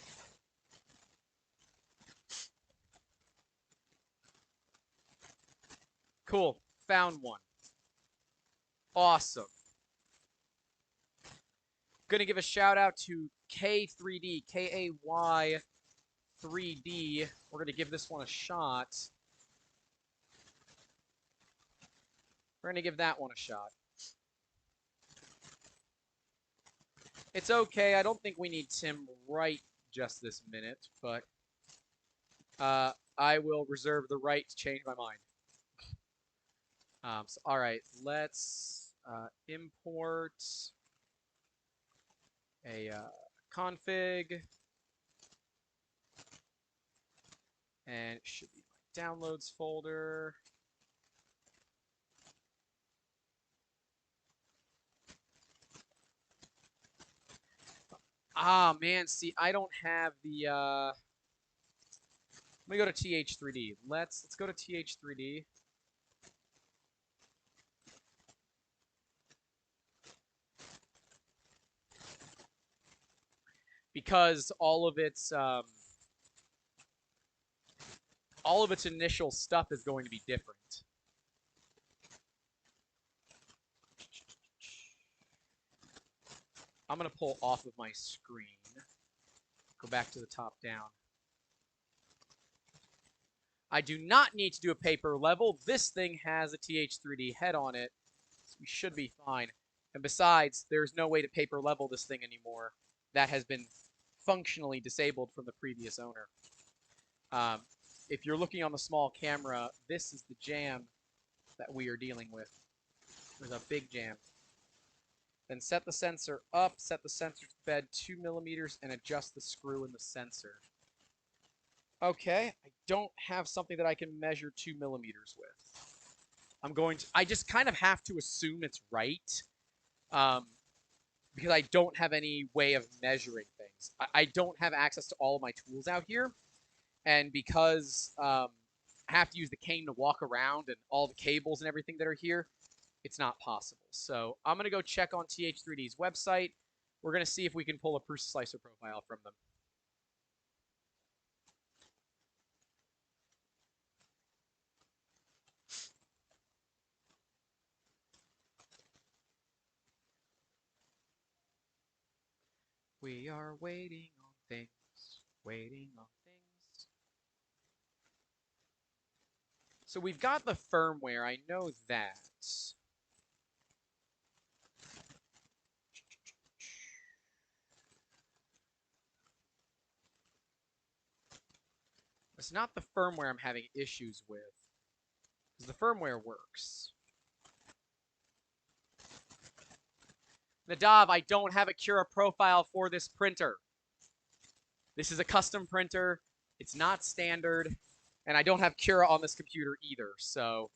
Cool. Found one. Awesome. Gonna give a shout out to K3D, K-A-Y 3D. We're gonna give this one a shot. We're gonna give that one a shot. It's okay. I don't think we need Tim right just this minute, but I will reserve the right to change my mind. So, all right, let's import a config, and it should be my downloads folder. Ah, man, see, I don't have the, let me go to TH3D. Let's go to TH3D. Because all of its initial stuff is going to be different. I'm going to pull off of my screen. Go back to the top down. I do not need to do a paper level. This thing has a TH3D head on it, so we should be fine. And besides, there's no way to paper level this thing anymore. That has been functionally disabled from the previous owner. If you're looking on the small camera, this is the jam that we are dealing with. There's a big jam. Then set the sensor up, set the sensor to bed 2 millimeters, and adjust the screw in the sensor. Okay, I don't have something that I can measure 2 millimeters with. I just kind of have to assume it's right, because I don't have any way of measuring things. I don't have access to all of my tools out here, and because I have to use the cane to walk around and all the cables and everything that are here, it's not possible. So I'm going to go check on TH3D's website. We're going to see if we can pull a Prusa Slicer profile from them. We are waiting on things, waiting on things. So we've got the firmware, I know that. It's not the firmware I'm having issues with, because the firmware works. Nadav, I don't have a Cura profile for this printer. This is a custom printer. It's not standard. And I don't have Cura on this computer either, so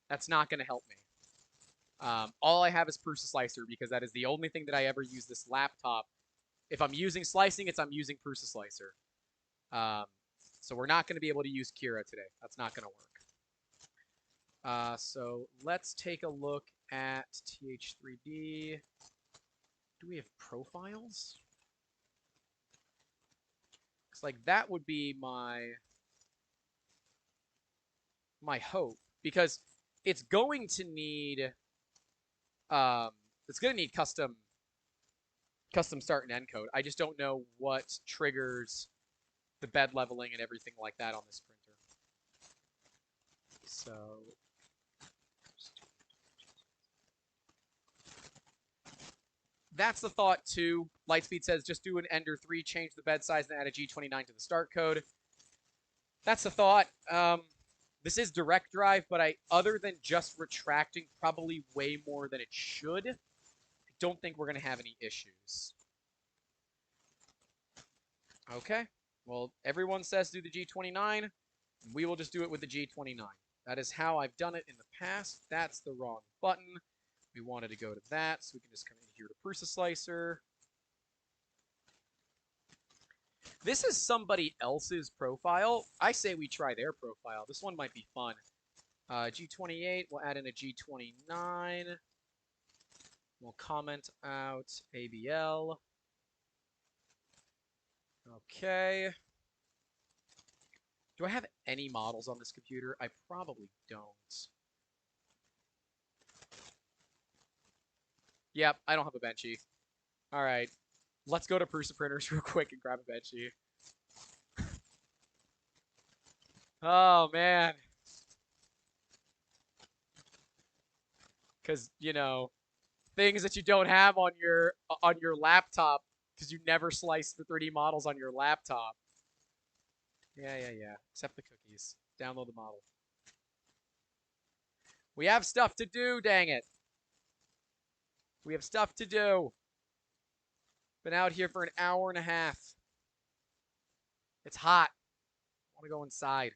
that's not going to help me. All I have is Prusa Slicer, because that is the only thing that I ever use this laptop. If I'm using slicing, I'm using Prusa Slicer. So we're not going to be able to use Kira today. That's not going to work. So let's take a look at TH3D. Do we have profiles? Looks like that would be my hope, because it's going to need custom start and end code. I just don't know what triggers the bed leveling and everything like that on this printer. So that's the thought too. Lightspeed says just do an Ender 3, change the bed size, and add a G29 to the start code. That's the thought. This is direct drive, but other than just retracting probably way more than it should, I don't think we're going to have any issues. Okay. Well, everyone says do the G29. We will just do it with the G29. That is how I've done it in the past. That's the wrong button. We wanted to go to that, so we can just come in here to Prusa Slicer. This is somebody else's profile. I say we try their profile. This one might be fun. G28, we'll add in a G29. We'll comment out ABL. Okay. Do I have any models on this computer? I probably don't. Yep, I don't have a Benchy. All right. Let's go to Prusa Printers real quick and grab a Benchy. Oh, man. Because, you know, things that you don't have on your laptop because you never slice the 3D models on your laptop. Yeah. Accept the cookies. Download the model. We have stuff to do, dang it. We have stuff to do. Been out here for an hour and a half. It's hot. I want to go inside.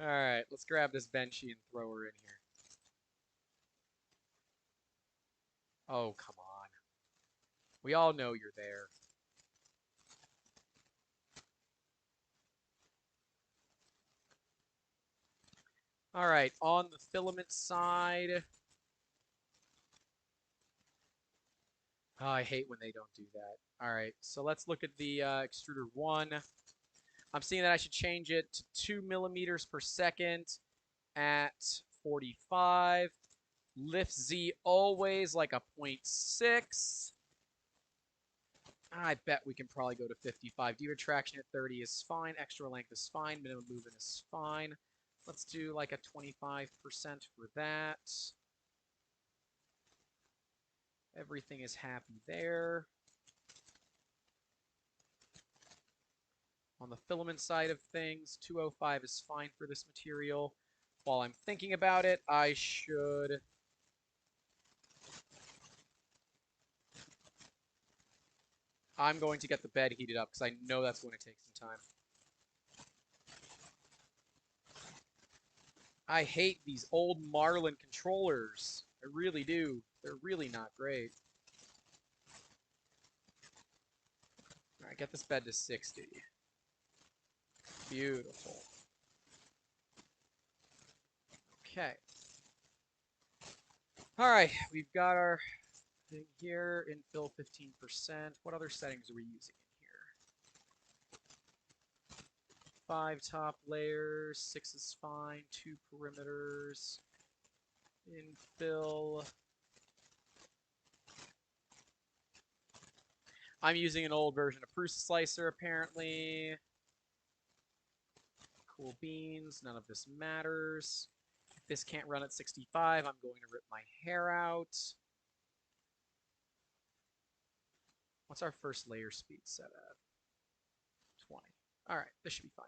All right, let's grab this Benchy and throw her in here. Oh, come on. We all know you're there. All right, on the filament side. Oh, I hate when they don't do that. All right, so let's look at the Extruder 1. I'm seeing that I should change it to 2 millimeters per second at 45. Lift Z always like a 0.6. I bet we can probably go to 55. Deretraction at 30 is fine. Extra length is fine. Minimum movement is fine. Let's do like a 25% for that. Everything is happy there. On the filament side of things, 205 is fine for this material. While I'm thinking about it, I'm going to get the bed heated up because I know that's going to take some time. I hate these old Marlin controllers. I really do. They're really not great. All right, get this bed to 60. Beautiful. Okay. All right, we've got our thing here. Infill 15%. What other settings are we using in here? 5 top layers, 6 is fine, 2 perimeters. Infill. I'm using an old version of Prusa Slicer, apparently. Cool beans. None of this matters. If this can't run at 65, I'm going to rip my hair out. What's our first layer speed set at? 20. All right, this should be fine.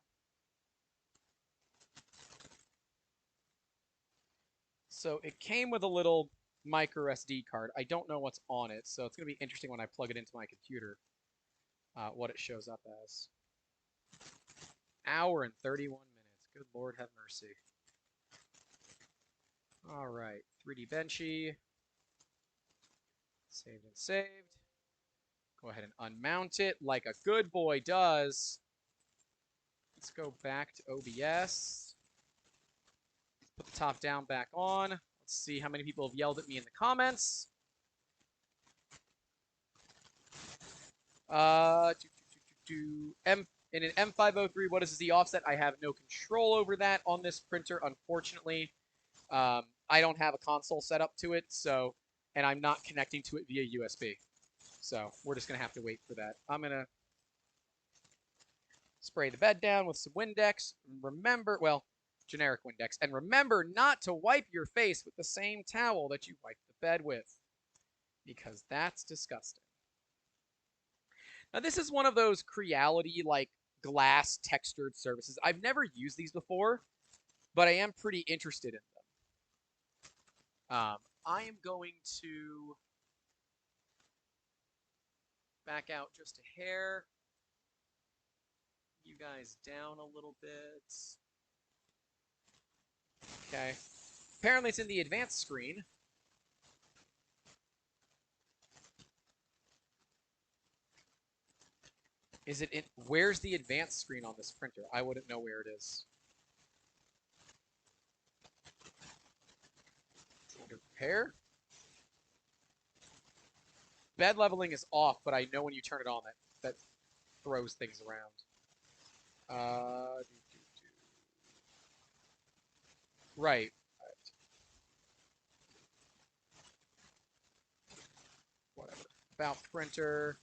So it came with a little micro SD card. I don't know what's on it, so it's going to be interesting when I plug it into my computer, what it shows up as. Hour and 31 minutes. Good Lord have mercy. All right, 3D Benchy. Saved and saved. Go ahead and unmount it like a good boy does. Let's go back to OBS. Put the top down back on. Let's see how many people have yelled at me in the comments. In an M503, what is the offset? I have no control over that on this printer, unfortunately. I don't have a console set up to it, so, and I'm not connecting to it via USB. So we're just going to have to wait for that. I'm going to spray the bed down with some Windex. Remember, well, generic Windex. And remember not to wipe your face with the same towel that you wipe the bed with, because that's disgusting. Now, this is one of those Creality, like, glass textured surfaces. I've never used these before, but I am pretty interested in them. I am going to back out just a hair. You guys down a little bit. Okay. Apparently it's in the advanced screen. Is it in... Where's the advanced screen on this printer? I wouldn't know where it is. Repair? Bed leveling is off, but I know when you turn it on, that throws things around. Right. Whatever. About printer.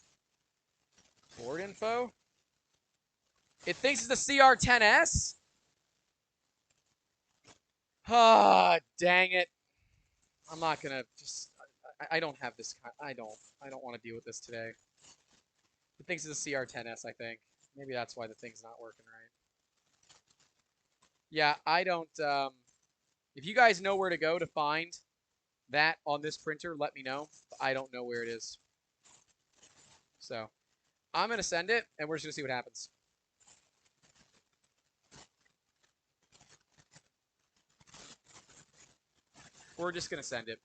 Board info. It thinks it's the CR10S? Ah, dang it. I'm not gonna just... I don't have this... I don't want to deal with this today. It thinks it's a CR10S, I think. Maybe that's why the thing's not working right. Yeah, I don't... if you guys know where to go to find that on this printer, let me know. I don't know where it is. So, I'm going to send it, and we're just going to see what happens. We're just going to send it.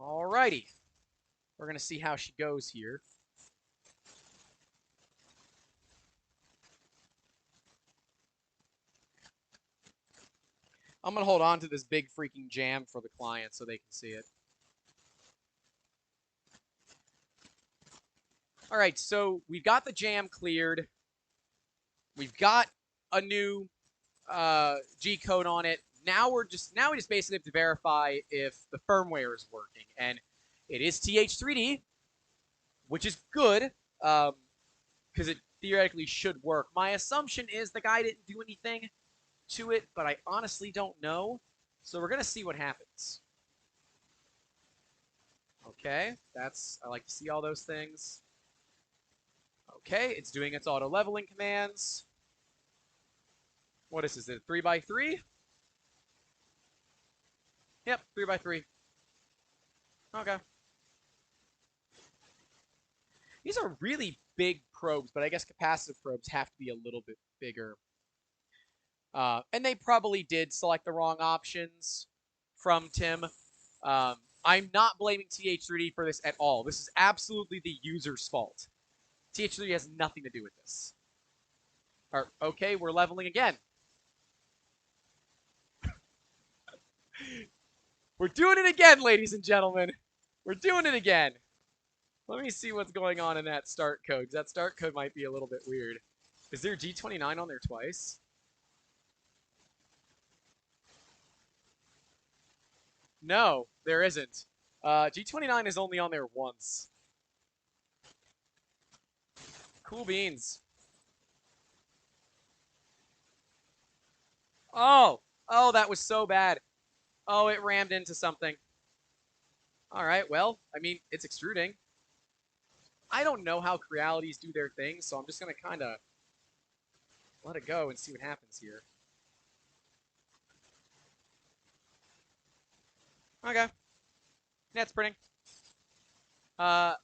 Alrighty. We're going to see how she goes here. I'm going to hold on to this big freaking jam for the client so they can see it. All right, so we've got the jam cleared. We've got a new G code on it. Now we just basically have to verify if the firmware is working, and it is TH3D, which is good because it theoretically should work. My assumption is the guy didn't do anything to it, but I honestly don't know. So we're gonna see what happens. Okay, I like to see all those things. Okay, it's doing its auto leveling commands. What is this? Is it 3x3? Yep, 3x3. Okay. These are really big probes, but I guess capacitive probes have to be a little bit bigger. And they probably did select the wrong options from Tim. I'm not blaming TH3D for this at all. This is absolutely the user's fault. TH3D has nothing to do with this. Okay, we're leveling again. We're doing it again, ladies and gentlemen. We're doing it again. Let me see what's going on in that start code, because that start code might be a little bit weird. Is there G29 on there twice? No, there isn't. G29 is only on there once. Cool beans. Oh, that was so bad. Oh, it rammed into something. All right, well, I mean, it's extruding. I don't know how Crealities do their thing, so I'm just going to kind of let it go and see what happens here. Okay. Yeah, it's printing. Actually,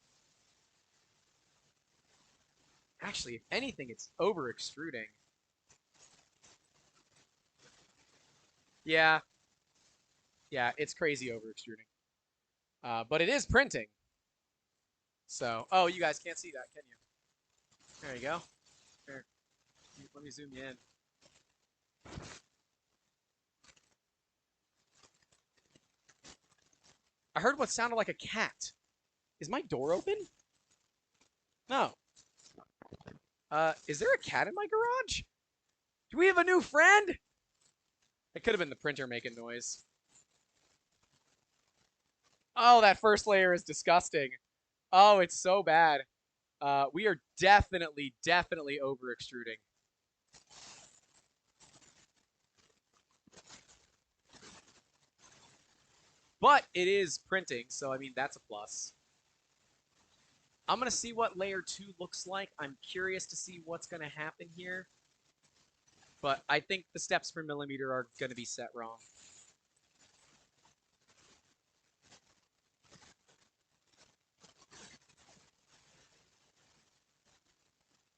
if anything, it's over extruding. Yeah. Yeah, it's crazy over extruding. But it is printing. So, oh, you guys can't see that, can you? There you go. Here, let me zoom you in. I heard what sounded like a cat. Is my door open? No. Is there a cat in my garage? Do we have a new friend? It could have been the printer making noise. Oh, that first layer is disgusting. Oh, it's so bad. We are definitely over extruding. But it is printing, so I mean, that's a plus. I'm going to see what layer 2 looks like. I'm curious to see what's going to happen here. But I think the steps per millimeter are going to be set wrong.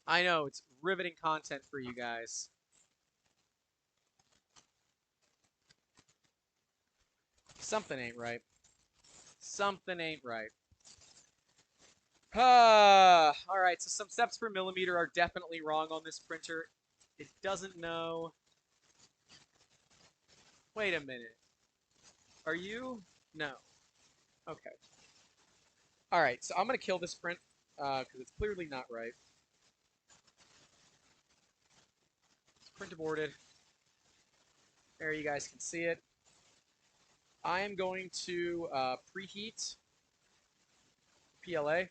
I know, it's riveting content for you guys. Something ain't right. Something ain't right. All right, so some steps per millimeter are definitely wrong on this printer. It doesn't know. Wait a minute. Are you? No. Okay. All right, so I'm going to kill this print because it's clearly not right. It's print aborted. There, you guys can see it. I am going to preheat PLA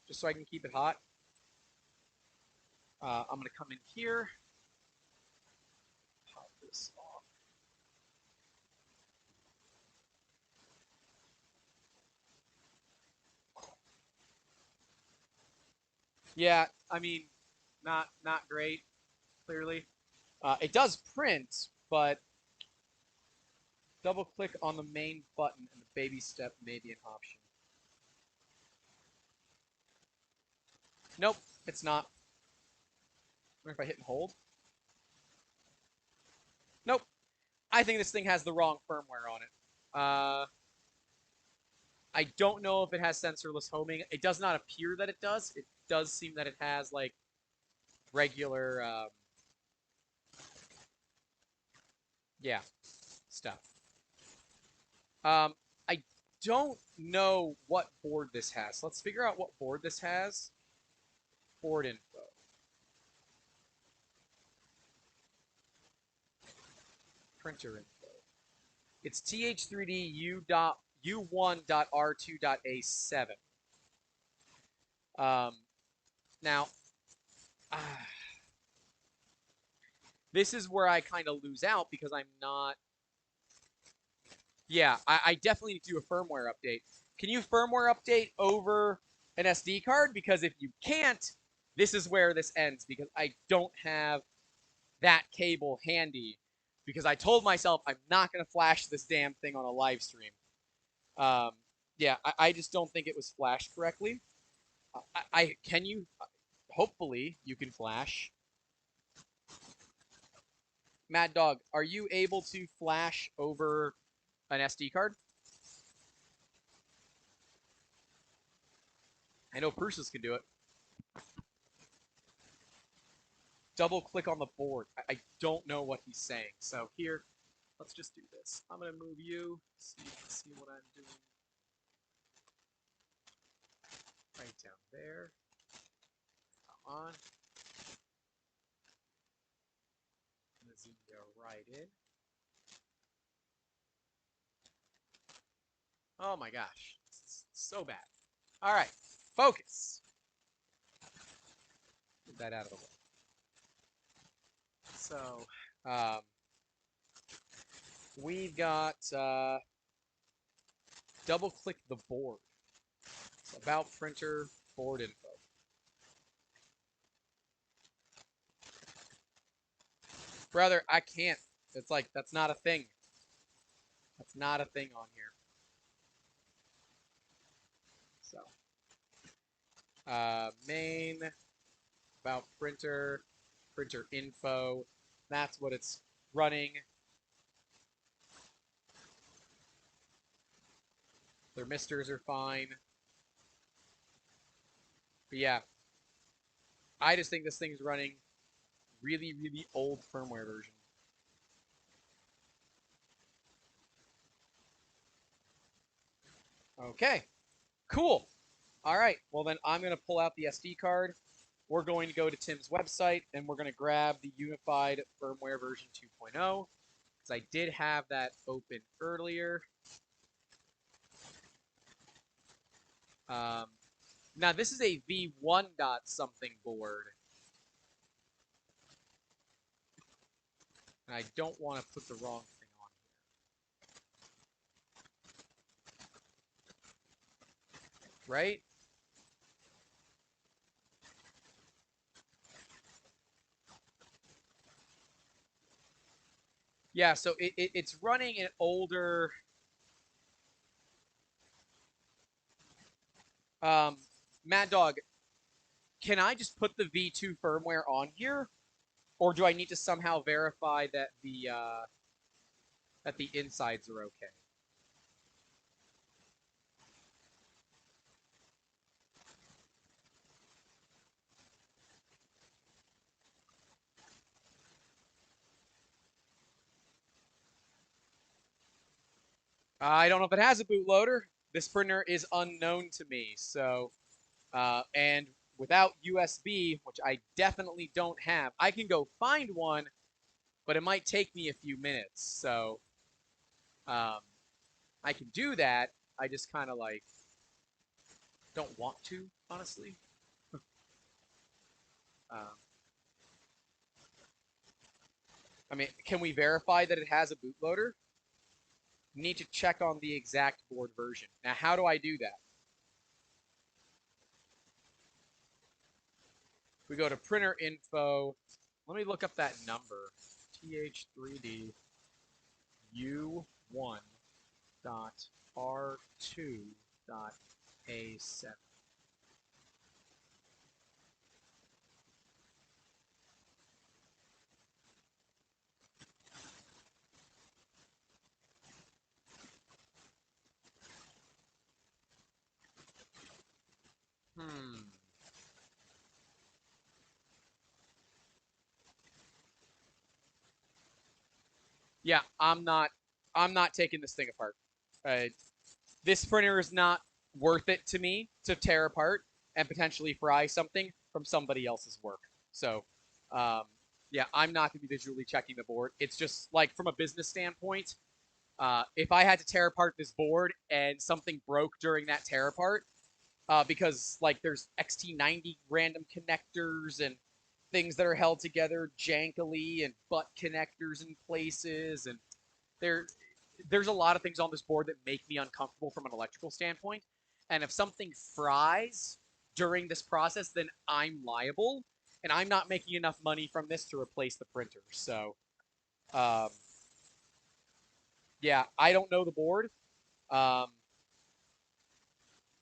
just so I can keep it hot. I'm going to come in here. Pop this off. Yeah, I mean, not great, clearly. It does print, but double click on the main button and the baby step may be an option. Nope, it's not. I wonder if I hit and hold. Nope. I think this thing has the wrong firmware on it. I don't know if it has sensorless homing. It does not appear that it does. It does seem that it has like regular, yeah, stuff. I don't know what board this has. Let's figure out what board this has. Board info. Printer info. It's th3du.u1.r2.a7. Now, uh, this is where I kind of lose out because I'm not. Yeah, I definitely need to do a firmware update. Can you firmware update over an SD card? Because if you can't, this is where this ends because I don't have that cable handy because I told myself I'm not going to flash this damn thing on a live stream. Yeah, I just don't think it was flashed correctly. Can you? Hopefully, you can flash. Mad Dog, are you able to flash over an SD card? I know Persis can do it. Double click on the board. I don't know what he's saying. So here, let's just do this. I'm going to move you so you can see what I'm doing. Right down there. Come on. I'm going to zoom you right in. Oh my gosh. This is so bad. All right. Focus. Get that out of the way. So, we've got double click the board. So about printer board info. Brother, I can't. It's like, that's not a thing. That's not a thing on here. So, main, about printer, printer info. That's what it's running. Thermistors are fine. But yeah, I just think this thing's running really, really old firmware version. Okay, cool. All right, well then I'm going to pull out the SD card. We're going to go to Tim's website, and we're going to grab the Unified Firmware version 2.0, because I did have that open earlier. Now, this is a V1 dot something board. And I don't want to put the wrong thing on here. Right? Yeah, so it's running an older... Mad Dog, can I just put the V2 firmware on here? Or do I need to somehow verify that the insides are okay? I don't know if it has a bootloader. This printer is unknown to me, so and without USB, which I definitely don't have, I can go find one, but it might take me a few minutes. So I can do that. I just kind of like don't want to, honestly. Um, I mean, can we verify that it has a bootloader? Need to check on the exact board version. Now, how do I do that? We go to printer info. Let me look up that number. TH3D U1.R2.A7. Hmm. Yeah, I'm not taking this thing apart. This printer is not worth it to me to tear apart and potentially fry something from somebody else's work. So, um, yeah, I'm not going to be visually checking the board. It's just like from a business standpoint, if I had to tear apart this board and something broke during that tear apart, because like there's XT90 random connectors and things that are held together jankily and butt connectors in places, and there there's a lot of things on this board that make me uncomfortable from an electrical standpoint. And if something fries during this process, then I'm liable, and I'm not making enough money from this to replace the printer. So, um, yeah, I don't know the board. Um,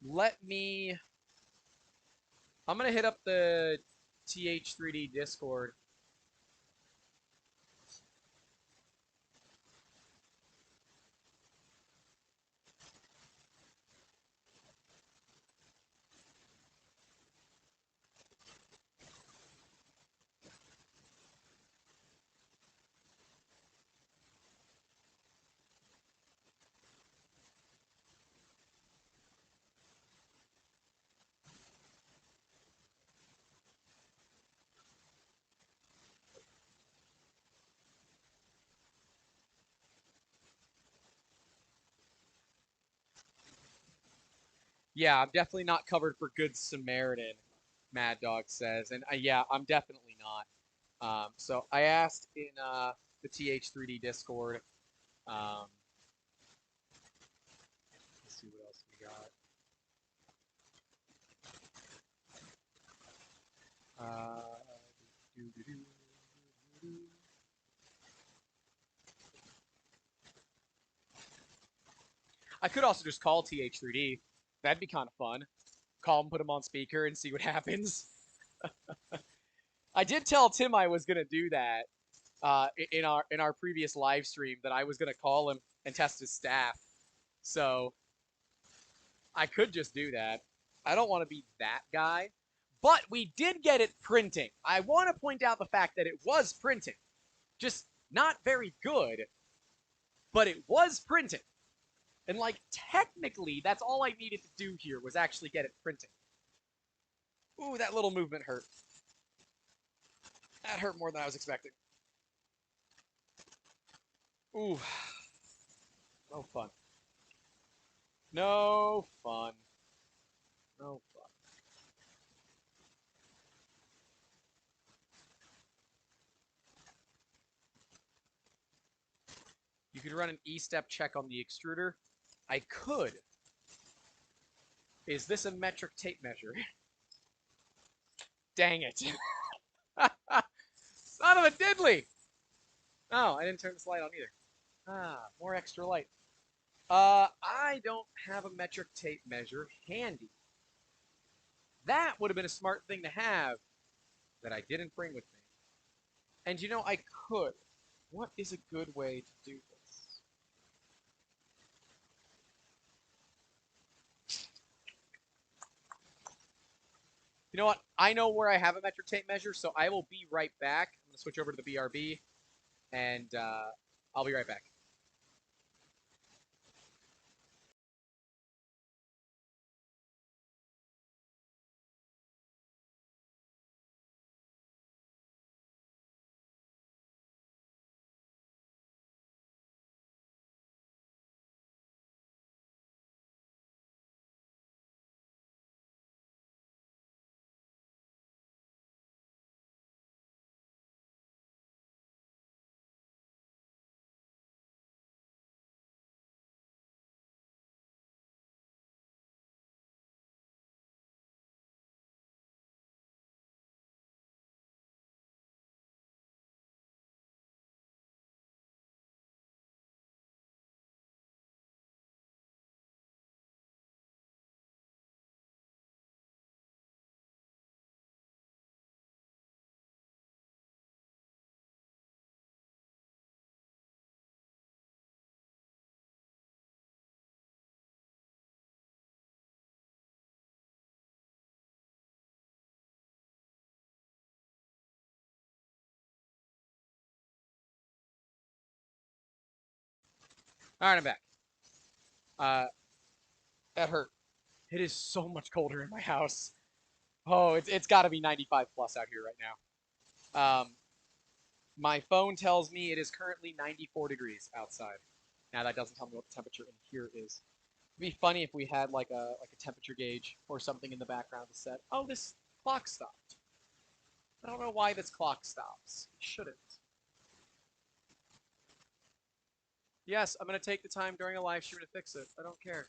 let me. I'm gonna hit up the TH3D Discord. Yeah, I'm definitely not covered for Good Samaritan, Mad Dog says. And yeah, I'm definitely not. So I asked in the TH3D Discord. Um, let's see what else we got. Doo -doo -doo -doo. I could also just call TH3D. That'd be kind of fun. Call him, put him on speaker, and see what happens. I did tell Tim I was gonna do that in our previous live stream, that I was gonna call him and test his staff. So I could just do that. I don't want to be that guy. But we did get it printing. I want to point out the fact that it was printing. Just not very good, but it was printing. And, like, technically, that's all I needed to do here was actually get it printing. Ooh, that little movement hurt. That hurt more than I was expecting. Ooh. No fun. No fun. No fun. You could run an E-step check on the extruder. I could. Is this a metric tape measure? Dang it. Son of a diddly! Oh, I didn't turn this light on either. Ah, more extra light. I don't have a metric tape measure handy. That would have been a smart thing to have that I didn't bring with me. And you know, I could. What is a good way to do this? You know what? I know where I have a metric tape measure, so I will be right back. I'm going to switch over to the BRB, and I'll be right back. All right, I'm back. That hurt. It is so much colder in my house. Oh, it's got to be 95 plus out here right now. My phone tells me it is currently 94 degrees outside. Now that doesn't tell me what the temperature in here is. It'd be funny if we had like a temperature gauge or something in the background that said, "Oh, this clock stopped." I don't know why this clock stops. It shouldn't. Yes, I'm gonna take the time during a live stream to fix it. I don't care.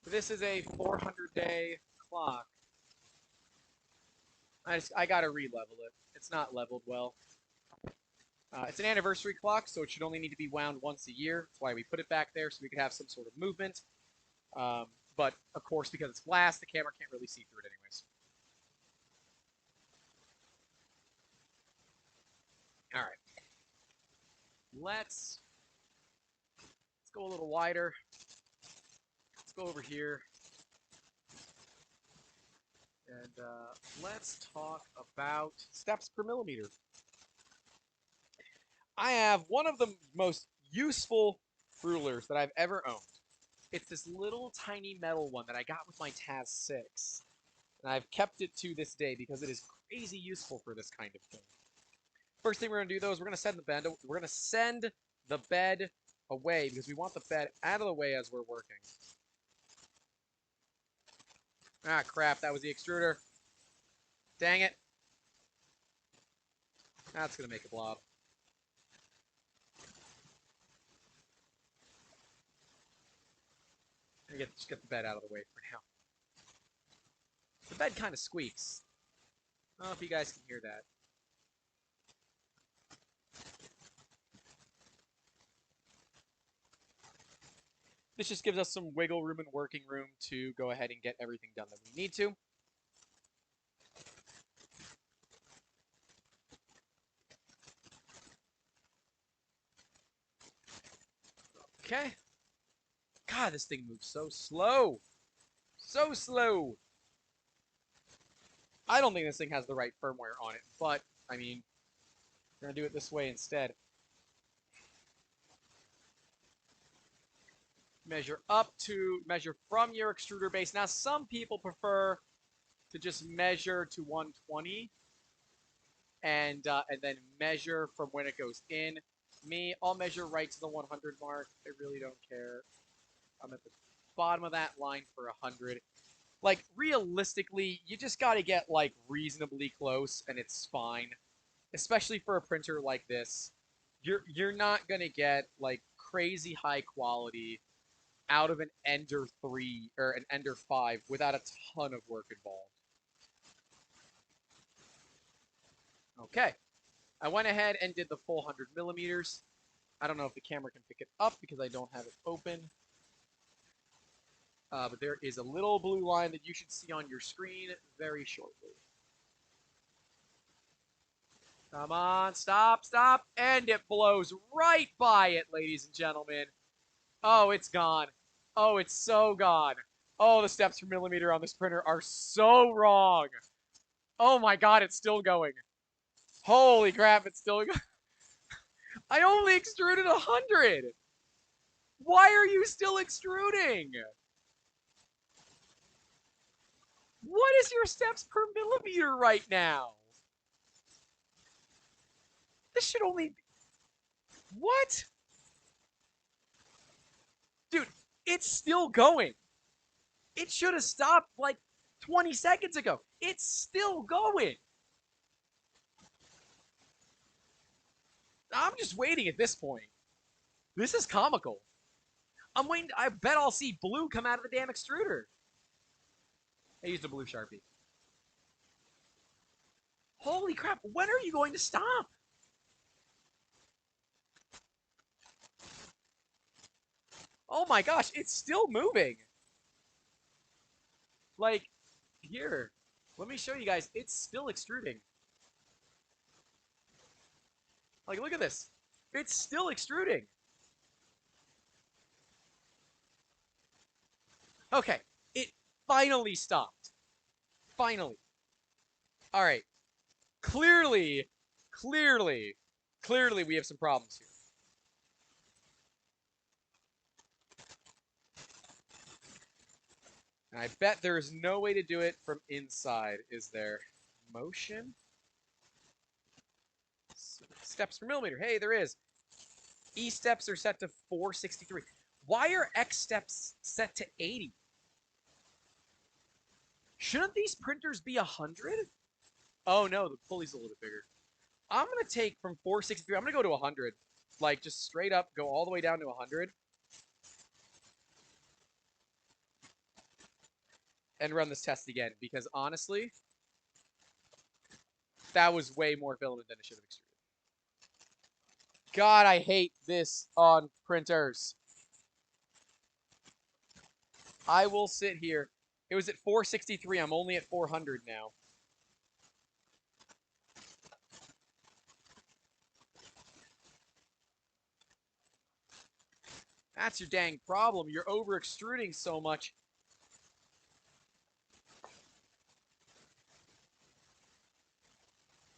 This is a 400-day clock. I gotta re-level it. It's not leveled well. It's an anniversary clock, so it should only need to be wound once a year. That's why we put it back there, so we could have some sort of movement. But, of course, because it's glass, the camera can't really see through it anyways. All right. Let's go a little wider. Let's go over here. And let's talk about steps per millimeter. I have one of the most useful rulers that I've ever owned. It's this little tiny metal one that I got with my TAS 6. And I've kept it to this day because it is crazy useful for this kind of thing. First thing we're going to do, though, is we're going to send the bed away because we want the bed out of the way as we're working. Ah, crap. That was the extruder. Dang it. That's going to make a blob. Just get the bed out of the way for now. The bed kind of squeaks. I don't know if you guys can hear that. This just gives us some wiggle room and working room to go ahead and get everything done that we need to. Okay. God, this thing moves so slow. So slow. I don't think this thing has the right firmware on it, but, I mean, we're going to do it this way instead. Measure from your extruder base. Now, some people prefer to just measure to 120 and then measure from when it goes in. Me, I'll measure right to the 100 mark. I really don't care. I'm at the bottom of that line for 100. Like, realistically, you just got to get, like, reasonably close, and it's fine. Especially for a printer like this. You're not going to get, like, crazy high quality out of an Ender 3 or an Ender 5 without a ton of work involved. Okay. I went ahead and did the full 100 millimeters. I don't know if the camera can pick it up because I don't have it open. But there is a little blue line that you should see on your screen very shortly. Come on, stop, stop, and it blows right by it, ladies and gentlemen. Oh, it's gone. Oh, it's so gone. Oh, the steps per millimeter on this printer are so wrong. Oh my god, it's still going. Holy crap, it's still going. I only extruded 100. Why are you still extruding? What is your steps per millimeter right now? This should only be... What? Dude, it's still going. It should have stopped like 20 seconds ago. It's still going. I'm just waiting at this point. This is comical. I'm waiting. I bet I'll see blue come out of the damn extruder. I used a blue Sharpie. Holy crap. When are you going to stop? Oh my gosh, it's still moving. Like, here. Let me show you guys. It's still extruding. Like, look at this. It's still extruding. Okay, it finally stopped. Finally. All right. Clearly, we have some problems here. And I bet there's no way to do it from inside, is there? Motion? Steps per millimeter. Hey, there is. E steps are set to 463. Why are X steps set to 80? Shouldn't these printers be 100? Oh no, the pulley's a little bit bigger. I'm going to take from 463, I'm going to go to 100. Like, just straight up, go all the way down to 100. And run this test again, because honestly, that was way more filament than it should have extruded. God, I hate this on printers. I will sit here. It was at 463. I'm only at 400 now. That's your dang problem. You're over extruding so much.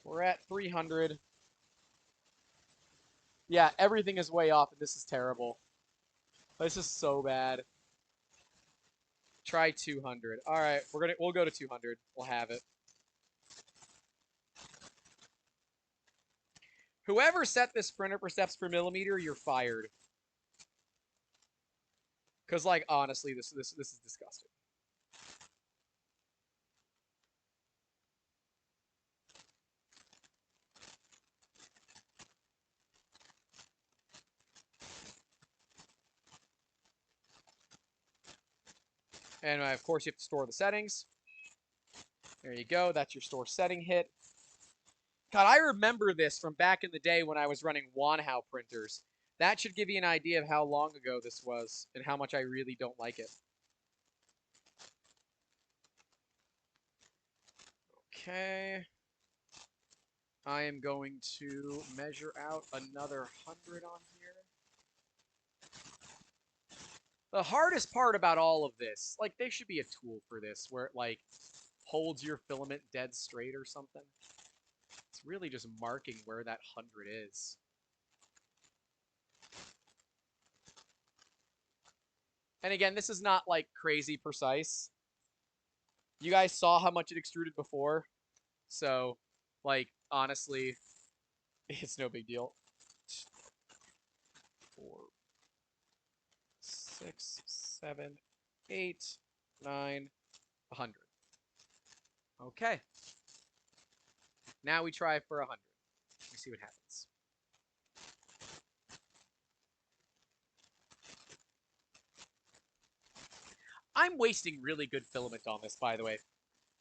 We're at 300. Yeah, everything is way off, and this is terrible. This is so bad. Try 200. All right, we'll go to 200. We'll have it. Whoever set this printer for steps per millimeter, you're fired. Cause like honestly, this is disgusting. And of course, you have to store the settings. There you go. That's your store setting hit. God, I remember this from back in the day when I was running Wanhao printers. That should give you an idea of how long ago this was and how much I really don't like it. Okay. I am going to measure out another 100 on here. The hardest part about all of this, like, there should be a tool for this where it, like, holds your filament dead straight or something. It's really just marking where that 100 is. And again, this is not, like, crazy precise. You guys saw how much it extruded before. So, like, honestly, it's no big deal. 4, 6, 7, 8, 9, 100. Okay. Now we try for 100. Let me see what happens. I'm wasting really good filament on this, by the way.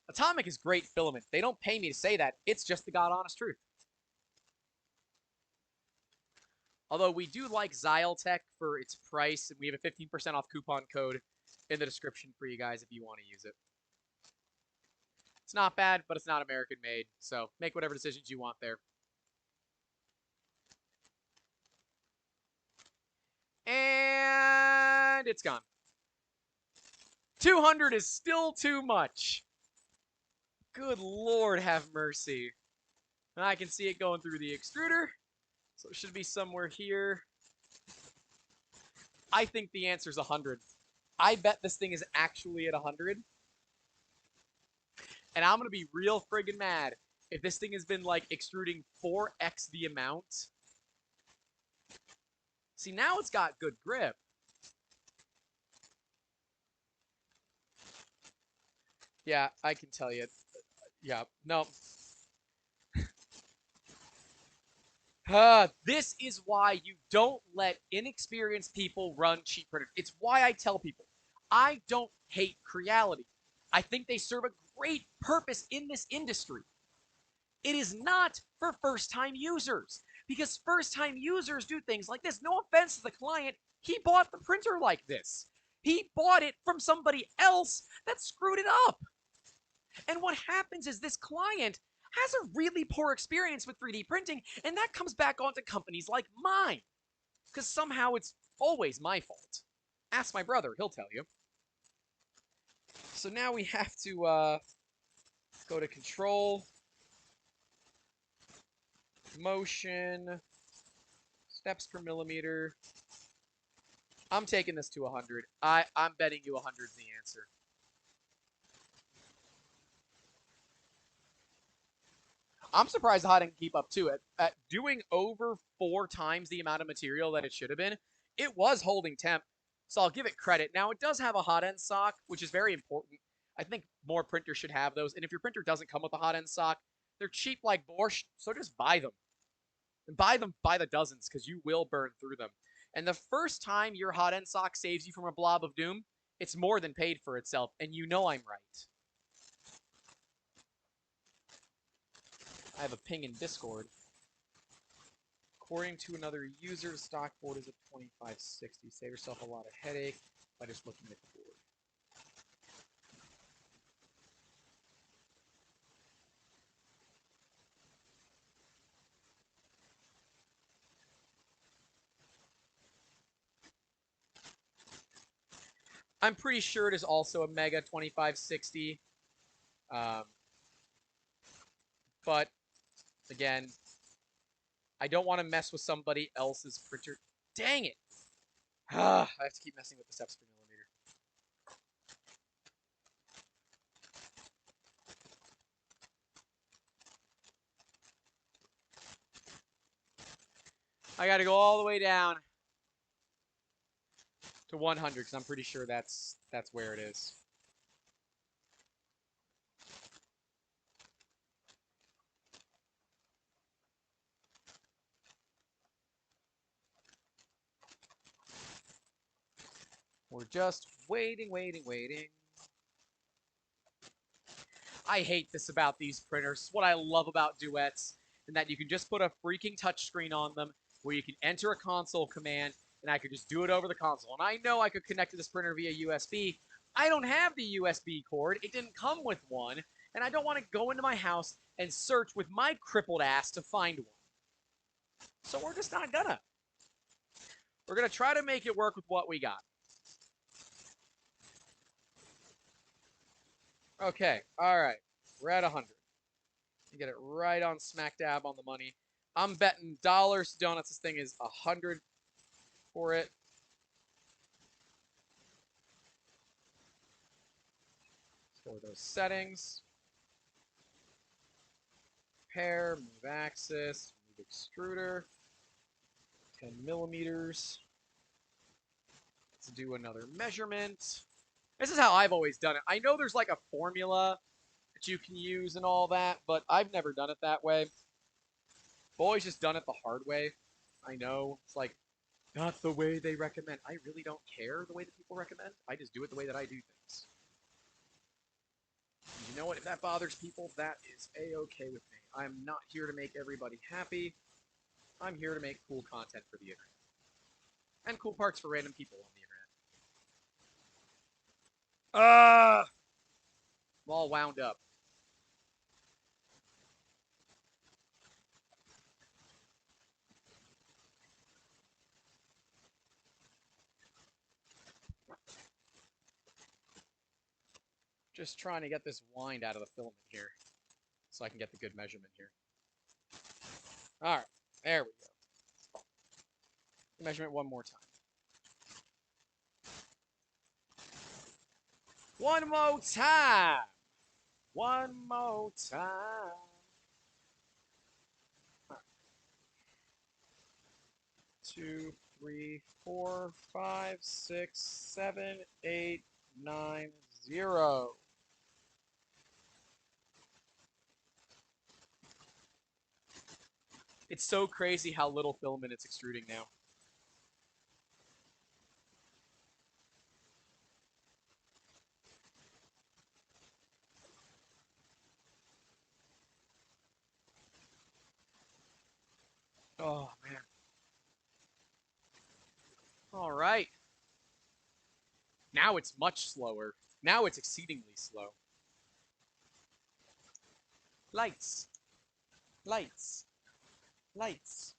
Atomic is great filament. They don't pay me to say that. It's just the god honest truth. Although we do like Zyletech for its price, and we have a 15% off coupon code in the description for you guys if you want to use it. It's not bad, but it's not American made, so make whatever decisions you want there. And it's gone. 200 is still too much. Good Lord, have mercy. And I can see it going through the extruder, so it should be somewhere here. I think the answer is 100. I bet this thing is actually at 100. And I'm going to be real friggin' mad if this thing has been, like, extruding 4x the amount. See, now it's got good grip. Yeah, I can tell you. Yeah, no. This is why you don't let inexperienced people run cheap printers. It's why I tell people, I don't hate Creality. I think they serve a great purpose in this industry. It is not for first-time users, because first-time users do things like this. No offense to the client, he bought the printer like this. He bought it from somebody else that screwed it up. And what happens is this client has a really poor experience with 3D printing, and that comes back onto companies like mine. Because somehow it's always my fault. Ask my brother, he'll tell you. So now we have to go to control, motion, steps per millimeter. I'm taking this to 100. I'm betting you 100 is the answer. I'm surprised the hot end can keep up to it. At doing over 4 times the amount of material that it should have been, it was holding temp, so I'll give it credit. Now, it does have a hot end sock, which is very important. I think more printers should have those, and if your printer doesn't come with a hot end sock, they're cheap like borscht, so just buy them. And buy them by the dozens, because you will burn through them. And the first time your hot end sock saves you from a blob of doom, it's more than paid for itself, and you know I'm right. I have a ping in Discord. According to another user, the stock board is at 2560. Save yourself a lot of headache by just looking at the board. I'm pretty sure it is also a Mega 2560. But, again, I don't want to mess with somebody else's printer. Dang it! I have to keep messing with the steps per millimeter. I got to go all the way down to 100 because I'm pretty sure that's where it is. We're just waiting. I hate this about these printers. What I love about Duets, and that you can just put a freaking touchscreen on them where you can enter a console command, and I could just do it over the console. And I know I could connect to this printer via USB. I don't have the USB cord. It didn't come with one, and I don't want to go into my house and search with my crippled ass to find one. So we're just not gonna. We're gonna try to make it work with what we got. Okay, all right. We're at 100. You get it right on smack dab on the money. I'm betting dollars to donuts this thing is 100 for it. Store those settings. Pair, move axis, move extruder. 10 millimeters. Let's do another measurement. This is how I've always done it. I know there's like a formula that you can use and all that, but I've never done it that way. I've always just done it the hard way. I know it's like not the way they recommend. I really don't care the way that people recommend. I just do it the way that I do things. And you know what? If that bothers people, that is a-okay with me. I'm not here to make everybody happy. I'm here to make cool content for the internet. And cool parts for random people on the internet. I'm all wound up. Just trying to get this wind out of the filament here so I can get the good measurement here. All right, there we go. Measurement one more time. One more time. One more time. Right. 2, 3, 4, 5, 6, 7, 8, 9, 0. It's so crazy how little filament it's extruding now. Oh, man. All right. Now it's much slower. Now it's exceedingly slow. Lights. Lights. Lights.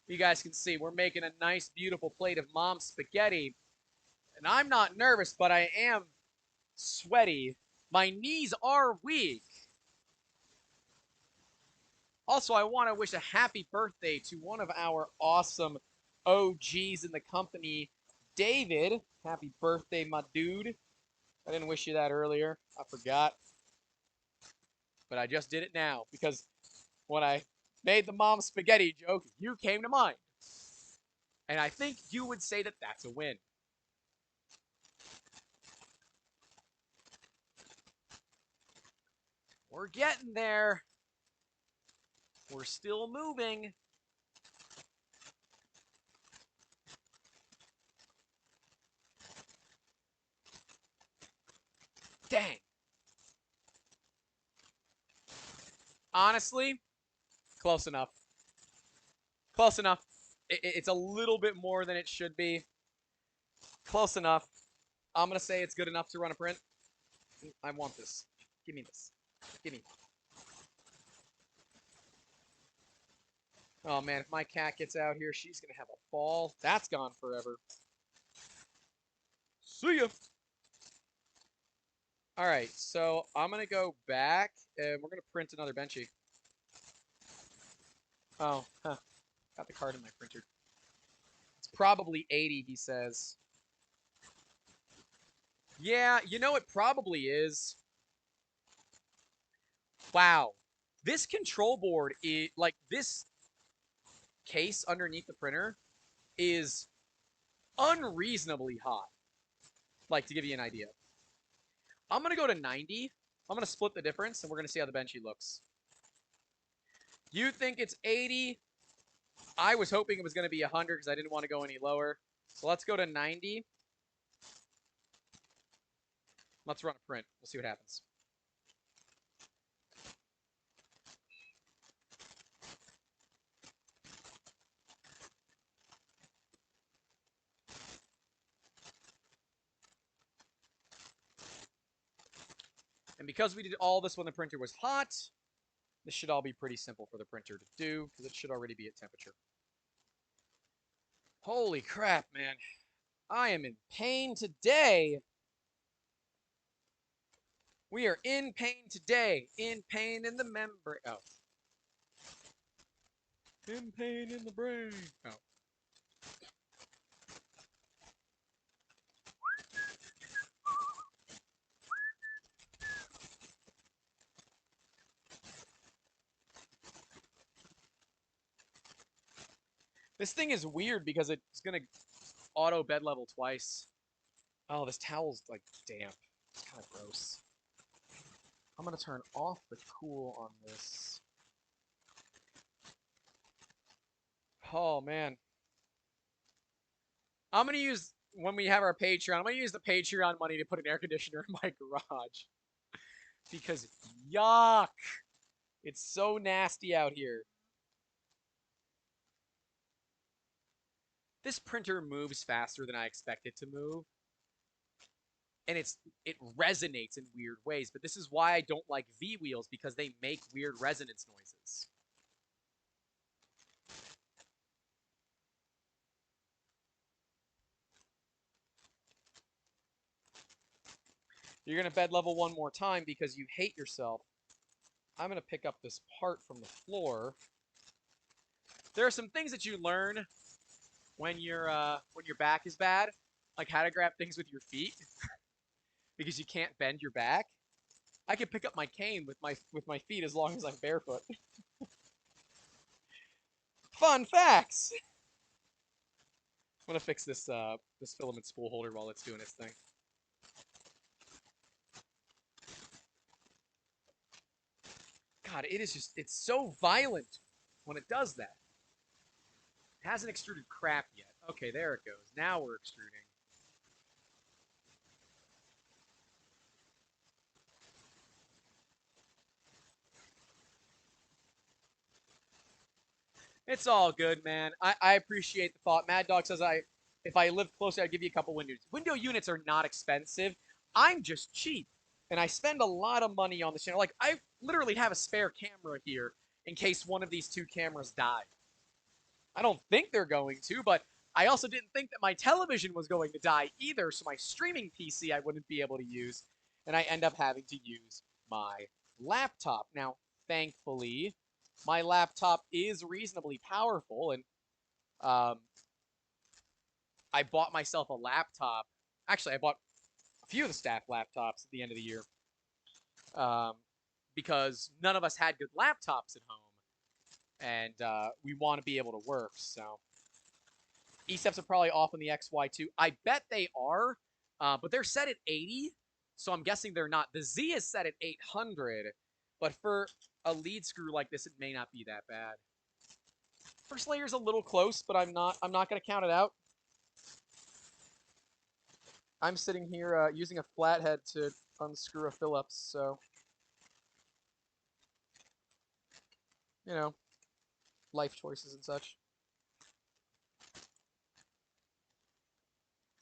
You guys can see we're making a nice, beautiful plate of mom's spaghetti. And I'm not nervous, but I am sweaty. My knees are weak. Also, I want to wish a happy birthday to one of our awesome OGs in the company, David. Happy birthday, my dude. I didn't wish you that earlier. I forgot. But I just did it now because when I made the mom spaghetti joke, you came to mind. And I think you would say that that's a win. We're getting there. We're still moving. Dang. Honestly, close enough. Close enough. It's a little bit more than it should be. Close enough. I'm going to say it's good enough to run a print. I want this. Give me this. Give me. Oh, man, if my cat gets out here, she's going to have a ball. That's gone forever. See ya. All right, so I'm going to go back, and we're going to print another benchy. Oh, huh. Got the card in my printer. It's probably 80, he says. Yeah, you know it probably is. Wow. This control board is like this case underneath the printer is unreasonably hot. Like to give you an idea. I'm going to go to 90. I'm going to split the difference and we're going to see how the benchy looks. You think it's 80? I was hoping it was going to be 100 because I didn't want to go any lower. So let's go to 90. Let's run a print. We'll see what happens. And because we did all this when the printer was hot, this should all be pretty simple for the printer to do because it should already be at temperature. Holy crap, man. I am in pain today. We are in pain today. In pain in the membrane. Oh. In pain in the brain. Oh. This thing is weird because it's gonna auto bed level twice. Oh, this towel's like damp. It's kind of gross. I'm gonna turn off the cool on this. Oh man. I'm gonna use when we have our Patreon, I'm gonna use the Patreon money to put an air conditioner in my garage. Because yuck. It's so nasty out here. This printer moves faster than I expect it to move. And it resonates in weird ways, but this is why I don't like V wheels because they make weird resonance noises. You're gonna bed level one more time because you hate yourself. I'm gonna pick up this part from the floor. There are some things that you learn when your back is bad, like how to grab things with your feet because you can't bend your back. I can pick up my cane with my feet as long as I'm barefoot. Fun facts. I'm gonna fix this filament spool holder while it's doing its thing. God, it's so violent when it does that. It hasn't extruded crap yet. Okay, there it goes. Now we're extruding. It's all good, man. I appreciate the thought. Mad Dog says if I lived closer, I'd give you a couple windows. Window units are not expensive. I'm just cheap. And I spend a lot of money on this channel. Like, I literally have a spare camera here in case one of these two cameras die. I don't think they're going to, but I also didn't think that my television was going to die either, so my streaming PC I wouldn't be able to use, and I end up having to use my laptop. Now, thankfully, my laptop is reasonably powerful, and um, I bought myself a laptop. Actually, I bought a few of the staff laptops at the end of the year um, because none of us had good laptops at home, and we want to be able to work, so E-steps are probably off on the XY2. I bet they are, but they're set at 80, so I'm guessing they're not. The Z is set at 800, but for a lead screw like this, it may not be that bad. First layer's a little close, but I'm not going to count it out. I'm sitting here using a flathead to unscrew a Phillips, so you know, life choices and such.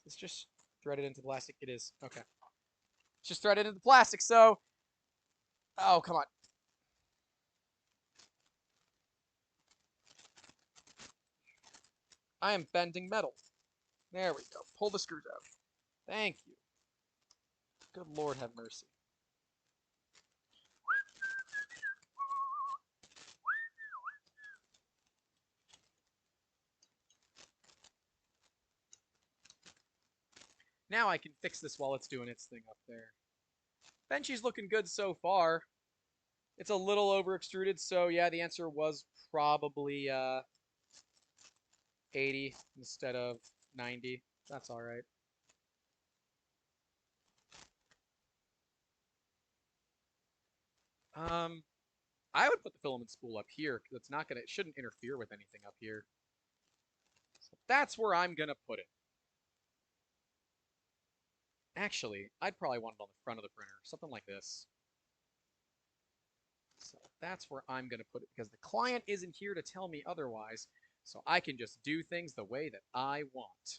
It's just threaded into plastic. It is. Okay. It's just threaded into plastic, so... Oh, come on. I am bending metal. There we go. Pull the screws out. Thank you. Good Lord have mercy. Now I can fix this while it's doing its thing up there. Benchy's looking good so far. It's a little over extruded, so yeah, the answer was probably 80 instead of 90. That's all right. I would put the filament spool up here because it shouldn't interfere with anything up here. So that's where I'm gonna put it. Actually, I'd probably want it on the front of the printer, something like this. So that's where I'm going to put it because the client isn't here to tell me otherwise, so I can just do things the way that I want.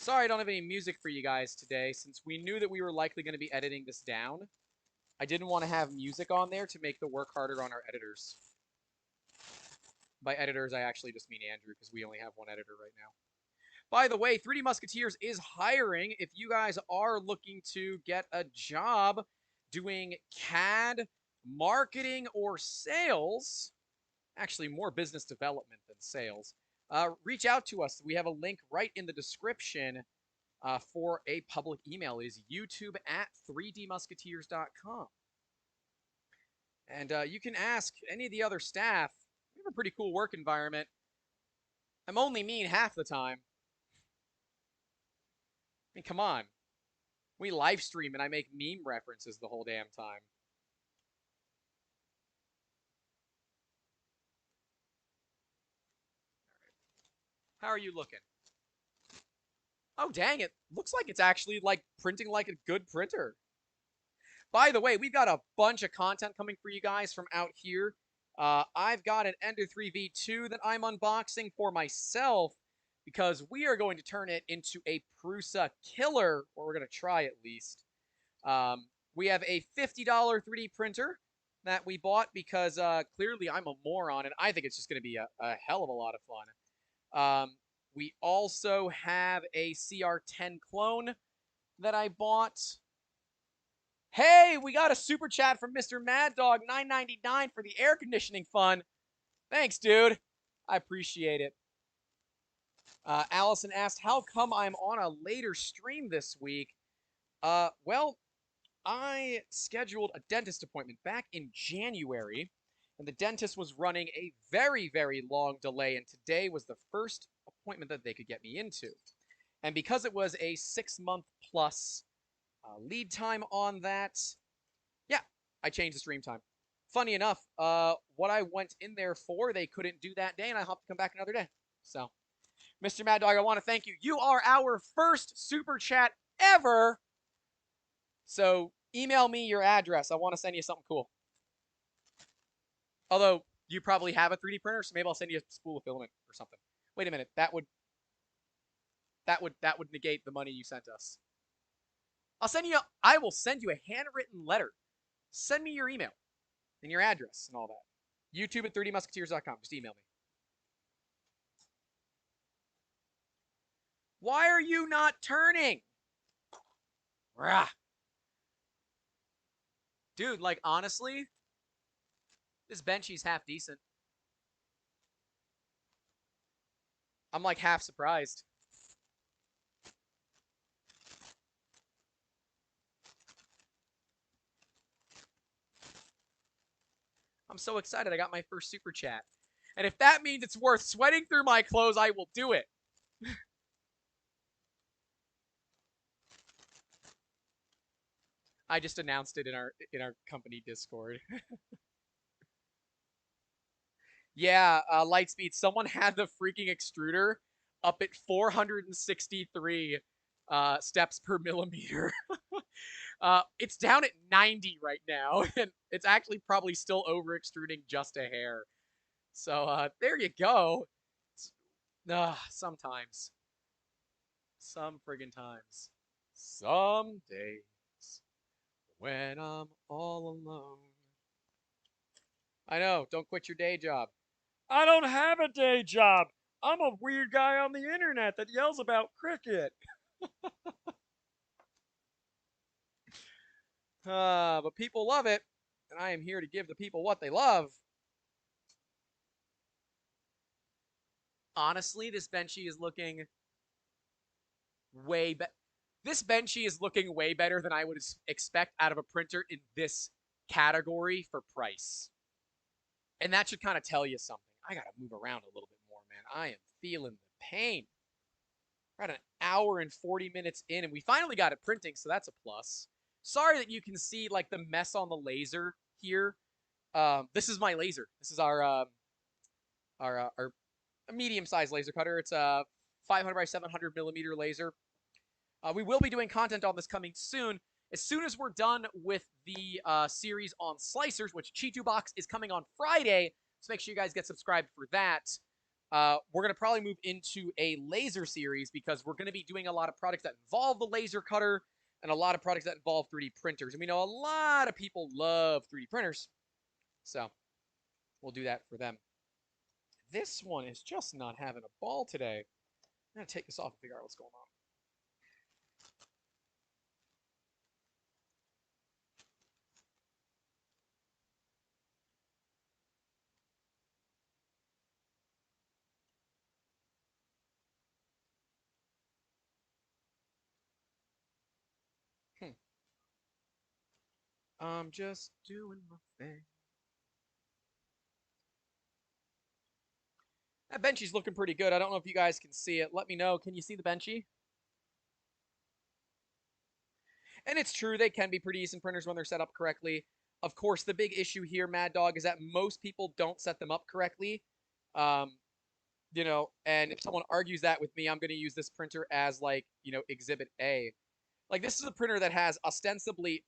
Sorry I don't have any music for you guys today, since we knew that we were likely going to be editing this down. I didn't want to have music on there to make the work harder on our editors. By editors, I actually just mean Andrew, because we only have one editor right now. By the way, 3D Musketeers is hiring. If you guys are looking to get a job doing CAD, marketing, or sales, actually more business development than sales, reach out to us. We have a link right in the description for a public email. It is youtube@3dmusketeers.com. And you can ask any of the other staff. We have a pretty cool work environment. I'm only mean half the time. I mean, come on. We live stream and I make meme references the whole damn time. How are you looking? Oh, dang it. Looks like it's actually like printing like a good printer. By the way, we've got a bunch of content coming for you guys from out here. I've got an Ender 3 V2 that I'm unboxing for myself because we are going to turn it into a Prusa killer, or we're going to try at least. We have a $50 3D printer that we bought because clearly I'm a moron and I think it's just going to be a hell of a lot of fun. We also have a CR10 clone that I bought. Hey, we got a super chat from Mr. Mad Dog, $9.99 for the air conditioning fund. Thanks, dude. I appreciate it. Allison asked, how come I'm on a later stream this week? Well, I scheduled a dentist appointment back in January, and the dentist was running a very, very long delay, and today was the first appointment that they could get me into. And because it was a 6-month plus lead time on that, yeah, I changed the stream time. Funny enough, what I went in there for, they couldn't do that day, and I have to come back another day. So, Mr. Mad Dog, I want to thank you. You are our first super chat ever. So, email me your address. I want to send you something cool. Although, you probably have a 3D printer, so maybe I'll send you a spool of filament or something. Wait a minute, that would negate the money you sent us. I will send you a handwritten letter. Send me your email and your address and all that. YouTube@3dmusketeers.com. Just email me. Why are you not turning? Rah. Dude, like, honestly, this Benchy's half decent. I'm, like, half surprised. I'm so excited I got my first super chat. And if that means it's worth sweating through my clothes, I will do it. I just announced it in our company Discord. Yeah, Lightspeed, someone had the freaking extruder up at 463 steps per millimeter. It's down at 90 right now, and it's actually probably still over extruding just a hair. So there you go. Sometimes. Some friggin' times. Some days when I'm all alone. I know, don't quit your day job. I don't have a day job. I'm a weird guy on the internet that yells about cricket. But people love it, and I am here to give the people what they love. Honestly, this Benchy is looking way better. This Benchy is looking way better than I would expect out of a printer in this category for price. And that should kind of tell you something. I gotta move around a little bit more, man. I am feeling the pain. We're at an hour and 40 minutes in, and we finally got it printing, so that's a plus. Sorry that you can see like the mess on the laser here. This is my laser. This is our medium-sized laser cutter. It's a 500 by 700 millimeter laser. We will be doing content on this coming soon. As soon as we're done with the series on slicers, which Chitu Box is coming on Friday, so make sure you guys get subscribed for that. We're going to probably move into a laser series because we're going to be doing a lot of products that involve the laser cutter. and a lot of products that involve 3D printers. And we know a lot of people love 3D printers, so we'll do that for them. This one is just not having a ball today. I'm going to take this off and figure out what's going on. I'm just doing my thing. That benchy's looking pretty good. I don't know if you guys can see it. Let me know. Can you see the benchy? And it's true, they can be pretty decent printers when they're set up correctly. Of course, the big issue here, Mad Dog, is that most people don't set them up correctly. Um, you know, and if someone argues that with me, I'm going to use this printer as like, you know, Exhibit A. Like, this is a printer that has ostensibly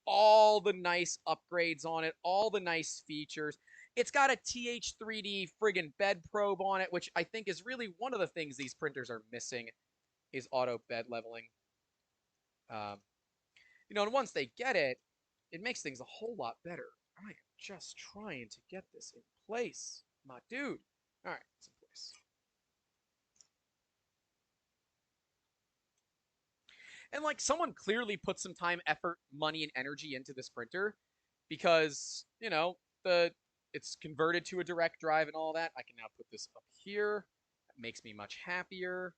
all the nice upgrades on it, all the nice features. It's got a TH3D friggin' bed probe on it, which I think is really one of the things these printers are missing is auto bed leveling. Um, you know, and once they get it, it makes things a whole lot better. I am just trying to get this in place, my dude. All right, it's in place. And like someone clearly put some time, effort, money, and energy into this printer because, you know, it's converted to a direct drive and all that. I can now put this up here. That makes me much happier.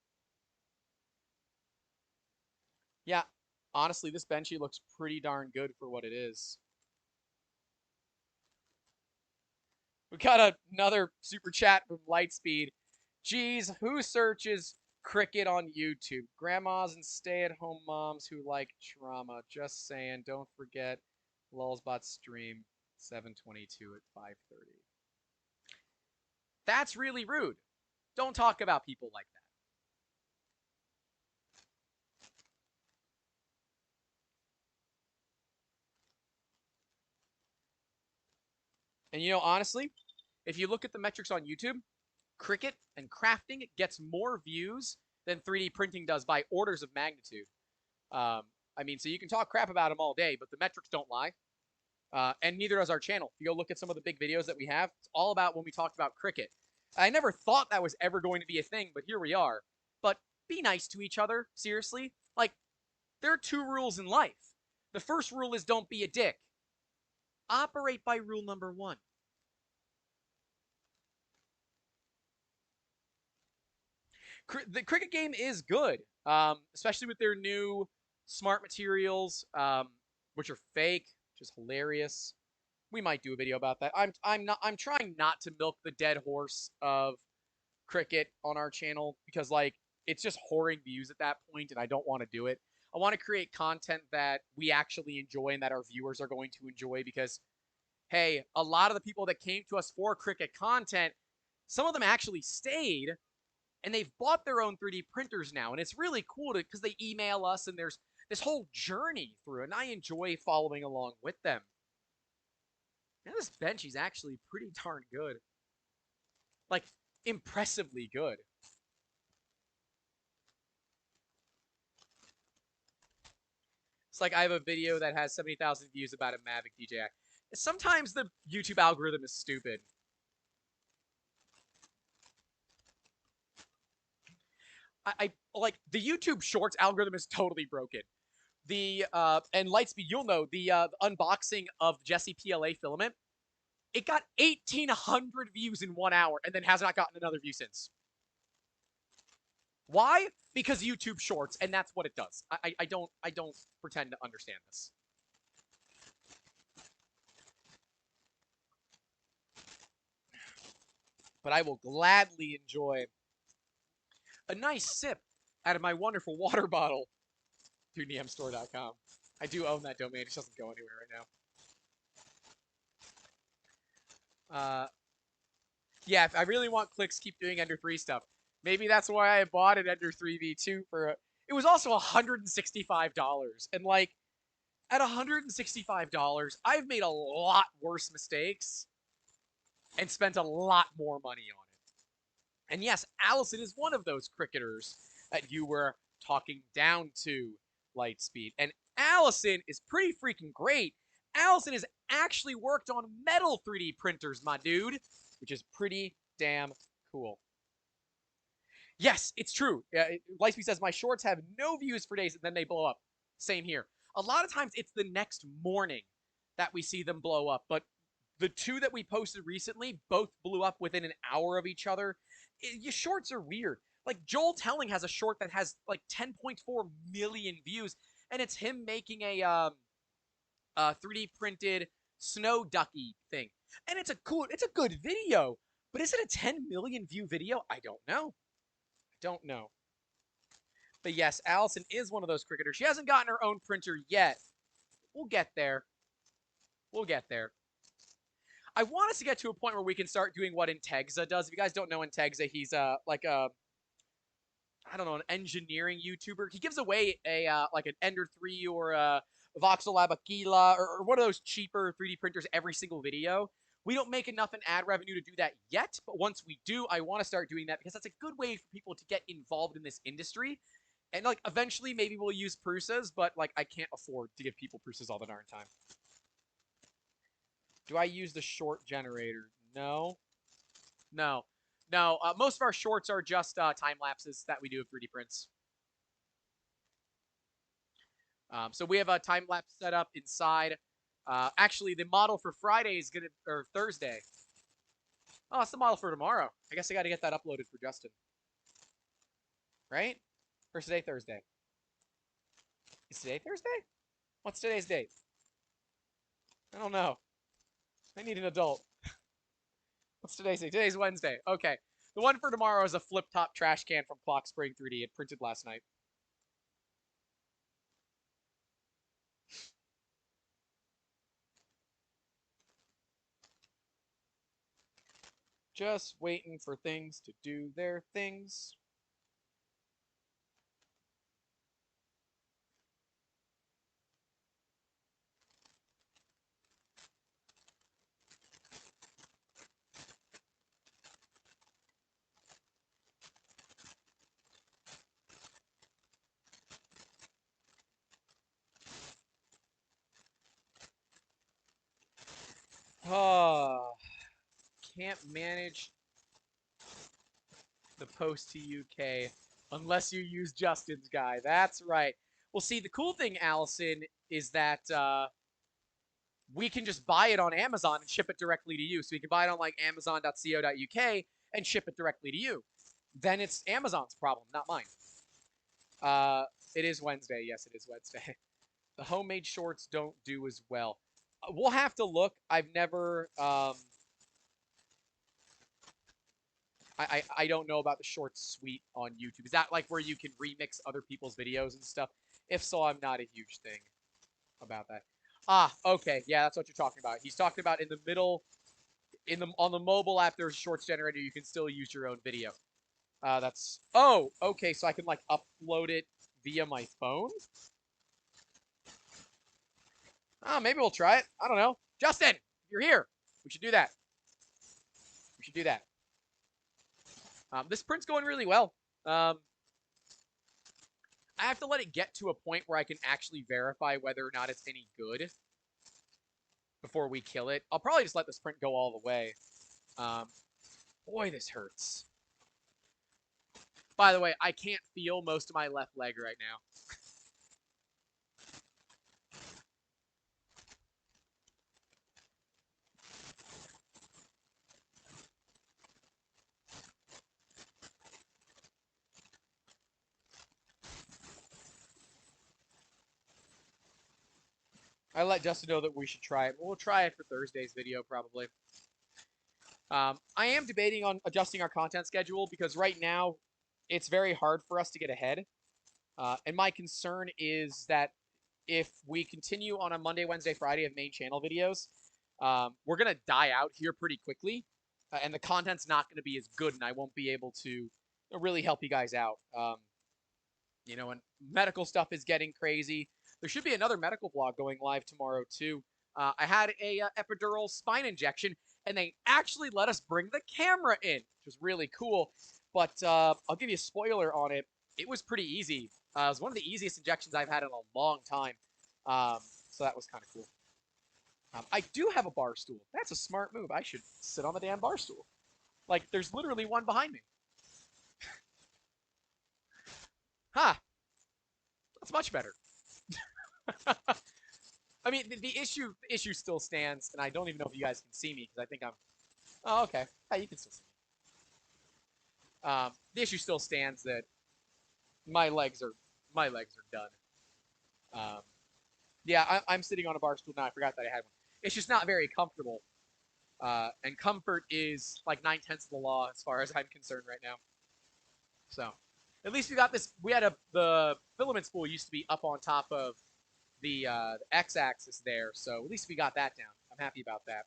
Yeah, honestly, this benchy looks pretty darn good for what it is. We got another super chat from Lightspeed. Geez, who searches cricket on YouTube? Grandmas and stay-at-home moms who like trauma. Just saying. Don't forget Lulzbot stream 722 at 5:30. That's really rude. Don't talk about people like that. And you know, honestly, if you look at the metrics on YouTube, Cricut and crafting gets more views than 3D printing does by orders of magnitude. I mean, so you can talk crap about them all day, but the metrics don't lie. And neither does our channel. If you go look at some of the big videos that we have, it's all about when we talked about Cricut. I never thought that was ever going to be a thing, but here we are. But be nice to each other, seriously. Like, there are two rules in life. The first rule is don't be a dick. Operate by rule number one. The Cricut game is good, especially with their new smart materials, which are fake, which is hilarious. We might do a video about that. I'm trying not to milk the dead horse of Cricut on our channel because like it's just whoring views at that point, and I don't want to do it. I want to create content that we actually enjoy and that our viewers are going to enjoy because hey, a lot of the people that came to us for Cricut content, some of them actually stayed and they've bought their own 3D printers now, and it's really cool because they email us and there's this whole journey through, and I enjoy following along with them. Now this bench is actually pretty darn good, like impressively good. It's like I have a video that has 70,000 views about a Mavic DJI. Sometimes the YouTube algorithm is stupid. I like the YouTube Shorts algorithm is totally broken. The and Lightspeed, you'll know the unboxing of Jesse PLA filament. It got 1,800 views in 1 hour and then has not gotten another view since. Why? Because YouTube Shorts, and that's what it does. I don't pretend to understand this. But I will gladly enjoy a nice sip out of my wonderful water bottle through neamstore.com. I do own that domain. It just doesn't go anywhere right now. Yeah, if I really want clicks, keep doing Ender 3 stuff. Maybe that's why I bought an Ender 3 V2 for it was also $165. And like at $165, I've made a lot worse mistakes and spent a lot more money on it. And yes, Allison is one of those cricketers that you were talking down to, Lightspeed. And Allison is pretty freaking great. Allison has actually worked on metal 3D printers, my dude, which is pretty damn cool. Yes, it's true. Lightspeed says, my shorts have no views for days and then they blow up. Same here. A lot of times it's the next morning that we see them blow up, but the two that we posted recently both blew up within an hour of each other. Your shorts are weird. Like Joel Telling has a short that has like 10.4 million views, and it's him making a 3D printed snow ducky thing, and it's a good video. But is it a 10 million view video? I don't know. I don't know. But yes, Allison is one of those cricketers. She hasn't gotten her own printer yet. We'll get there. We'll get there. I want us to get to a point where we can start doing what Integza does. If you guys don't know Integza, he's like a I don't know, an engineering YouTuber. He gives away a like an Ender 3 or a Voxel Lab Aquila or one of those cheaper 3D printers every single video. We don't make enough in ad revenue to do that yet, but once we do, I want to start doing that because that's a good way for people to get involved in this industry. And like eventually maybe we'll use Prusas, but like I can't afford to give people Prusas all the darn time. Do I use the short generator? No. No. No, most of our shorts are just time lapses that we do of 3D prints. So we have a time lapse set up inside. Actually, the model for Friday is gonna or Thursday. Oh, it's the model for tomorrow. I guess I got to get that uploaded for Justin. Right? Or is today Thursday? Is today Thursday? What's today's date? I don't know. I need an adult. What's today's date? Today's Wednesday. Okay. The one for tomorrow is a flip-top trash can from Clock Spring 3D. It printed last night. Just waiting for things to do their things. Oh, can't manage the post to UK unless you use Justin's guy. That's right. Well, see, the cool thing, Allison, is that we can just buy it on Amazon and ship it directly to you. So you can buy it on like amazon.co.uk and ship it directly to you. Then it's Amazon's problem, not mine. It is Wednesday. Yes, it is Wednesday. The homemade shorts don't do as well. We'll have to look. I've never. I don't know about the shorts suite on YouTube. Is that like where you can remix other people's videos and stuff? If so, I'm not a huge thing about that. Ah, okay, yeah, that's what you're talking about. He's talking about in the middle, on the mobile app. There's a shorts generator. You can still use your own video. That's okay. So I can like upload it via my phone. Oh, maybe we'll try it. I don't know. Justin, if you're here, we should do that. We should do that. This print's going really well. I have to let it get to a point where I can actually verify whether or not it's any good before we kill it. I'll probably just let this print go all the way. Boy, this hurts. By the way, I can't feel most of my left leg right now. I let Justin know that we should try it. We'll try it for Thursday's video, probably. I am debating on adjusting our content schedule because right now it's very hard for us to get ahead. And my concern is that if we continue on a Monday, Wednesday, Friday of main channel videos, we're going to die out here pretty quickly. And the content's not going to be as good, and I won't be able to really help you guys out. You know, and medical stuff is getting crazy. There should be another medical vlog going live tomorrow, too. I had a epidural spine injection, and they actually let us bring the camera in, which was really cool. But I'll give you a spoiler on it. It was pretty easy. It was one of the easiest injections I've had in a long time. Um, so that was kind of cool. I do have a bar stool. That's a smart move. I should sit on the damn bar stool. Like, there's literally one behind me. Ha! Huh, that's much better. I mean, the issue still stands, and I don't even know if you guys can see me because I think I'm. Oh, okay. Yeah, you can still see me. The issue still stands that my legs are done. Um, yeah, I'm sitting on a bar stool now. I forgot that I had one. It's just not very comfortable, and comfort is like 9/10 of the law as far as I'm concerned right now. So, at least we got this. We had the filament spool used to be up on top of the x-axis there, so at least we got that down. I'm happy about that.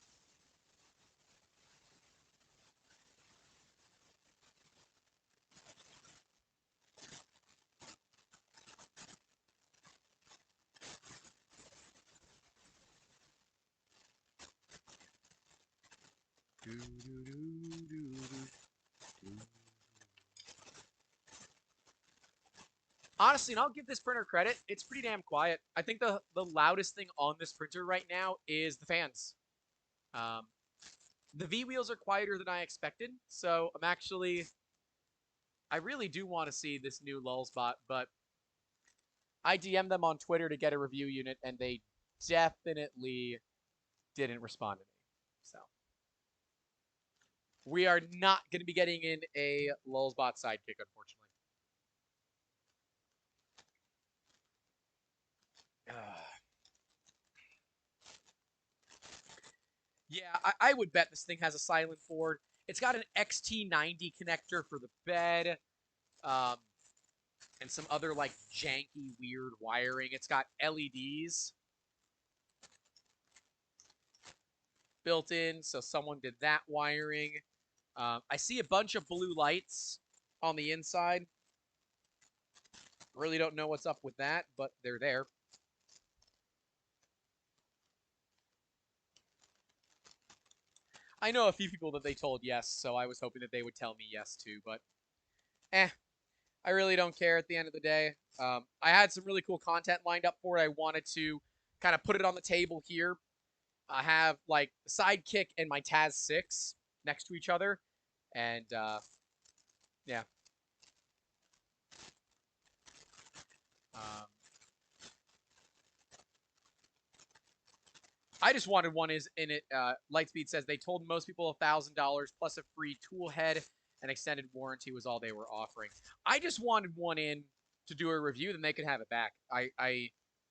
Honestly, and I'll give this printer credit, it's pretty damn quiet. I think the loudest thing on this printer right now is the fans. Um, the V wheels are quieter than I expected, so I really do want to see this new Lulzbot, but I DM'd them on Twitter to get a review unit, and they definitely didn't respond to me. So we are not going to be getting in a Lulzbot sidekick, unfortunately. Yeah, I would bet this thing has a silent board. It's got an XT90 connector for the bed, um, and some other like janky, weird wiring. It's got LEDs built in, so someone did that wiring. I see a bunch of blue lights on the inside. Really don't know what's up with that, but they're there. I know a few people that they told yes, so I was hoping that they would tell me yes too, but eh, I really don't care at the end of the day. I had some really cool content lined up for it. I wanted to kind of put it on the table here. I have like Sidekick and my Taz 6 next to each other, and yeah. Um, I just wanted one is in it. Lightspeed says they told most people $1,000 plus a free tool head and extended warranty was all they were offering. I just wanted one in to do a review, then they could have it back. I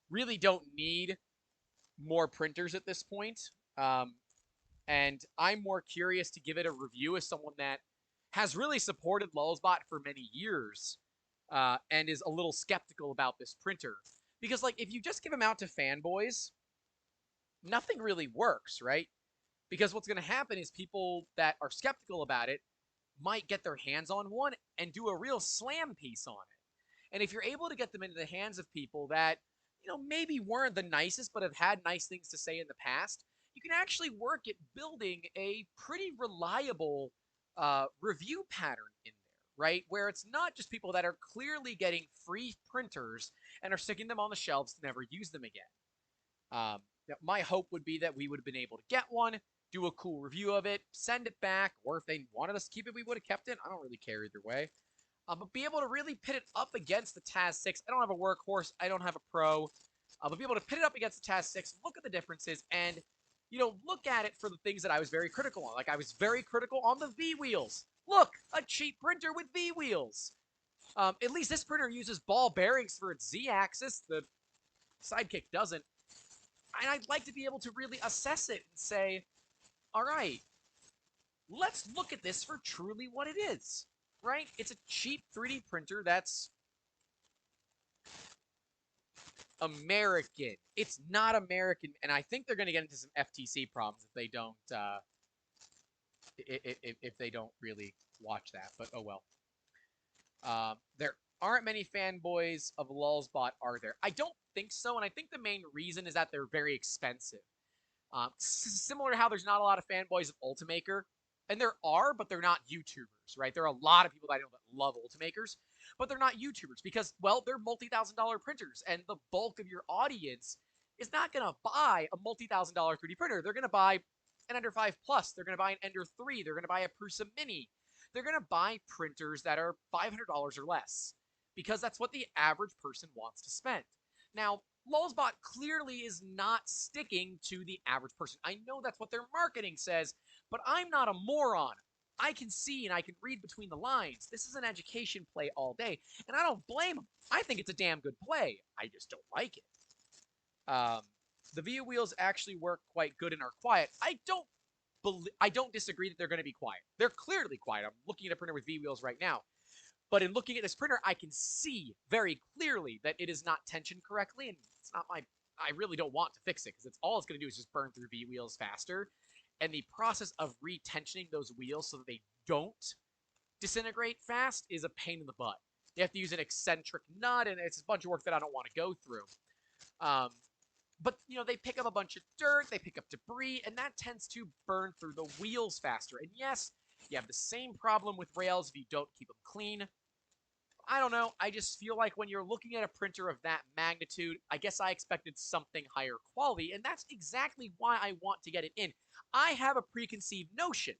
really don't need more printers at this point. Um, and I'm more curious to give it a review as someone that has really supported Lulzbot for many years and is a little skeptical about this printer. Because, like, if you just give them out to fanboys, nothing really works, right? Because what's going to happen is people that are skeptical about it might get their hands on one and do a real slam piece on it. And if you're able to get them into the hands of people that, maybe weren't the nicest but have had nice things to say in the past, you can actually work at building a pretty reliable review pattern in there, right? Where it's not just people that are clearly getting free printers and are sticking them on the shelves to never use them again. My hope would be that we would have been able to get one, do a cool review of it, send it back, or if they wanted us to keep it, we would have kept it. I don't really care either way. But be able to really pit it up against the Taz 6. I don't have a workhorse. I don't have a pro. But be able to pit it up against the Taz 6, look at the differences, and, look at it for the things that I was very critical on. Like, I was very critical on the V wheels. Look, a cheap printer with V wheels. At least this printer uses ball bearings for its Z-axis. The Sidekick doesn't. And I'd like to be able to really assess it and say, all right, let's look at this for truly what it is, right? It's a cheap 3D printer that's American. It's not American, and I think they're going to get into some FTC problems if they don't if they don't really watch that. But oh well. There aren't many fanboys of Lulzbot, are there? I don't think so, and I think the main reason is that they're very expensive. Similar to how there's not a lot of fanboys of Ultimaker, and there are, but they're not YouTubers, right? There are a lot of people that I know that love Ultimakers, but they're not YouTubers because, well, they're multi-$1,000 printers, and the bulk of your audience is not going to buy a multi-$1,000 3D printer. They're going to buy an Ender 5 Plus. They're going to buy an Ender 3. They're going to buy a Prusa Mini. They're going to buy printers that are $500 or less because that's what the average person wants to spend. Now, Lulzbot clearly is not sticking to the average person. I know that's what their marketing says, but I'm not a moron. I can see and I can read between the lines. This is an education play all day, and I don't blame them. I think it's a damn good play. I just don't like it. The VIA wheels actually work quite good and are quiet. I don't disagree that they're going to be quiet. They're clearly quiet. I'm looking at a printer with V wheels right now. But in looking at this printer, I can see very clearly that it is not tensioned correctly, and it's not my. I really don't want to fix it because it's going to do is just burn through V wheels faster. And the process of retensioning those wheels so that they don't disintegrate fast is a pain in the butt. You have to use an eccentric nut, and it's a bunch of work that I don't want to go through. But they pick up a bunch of dirt, they pick up debris, and that tends to burn through the wheels faster. And yes, you have the same problem with rails if you don't keep them clean. I don't know. I just feel like when you're looking at a printer of that magnitude, I guess I expected something higher quality, and that's exactly why I want to get it in. I have a preconceived notion,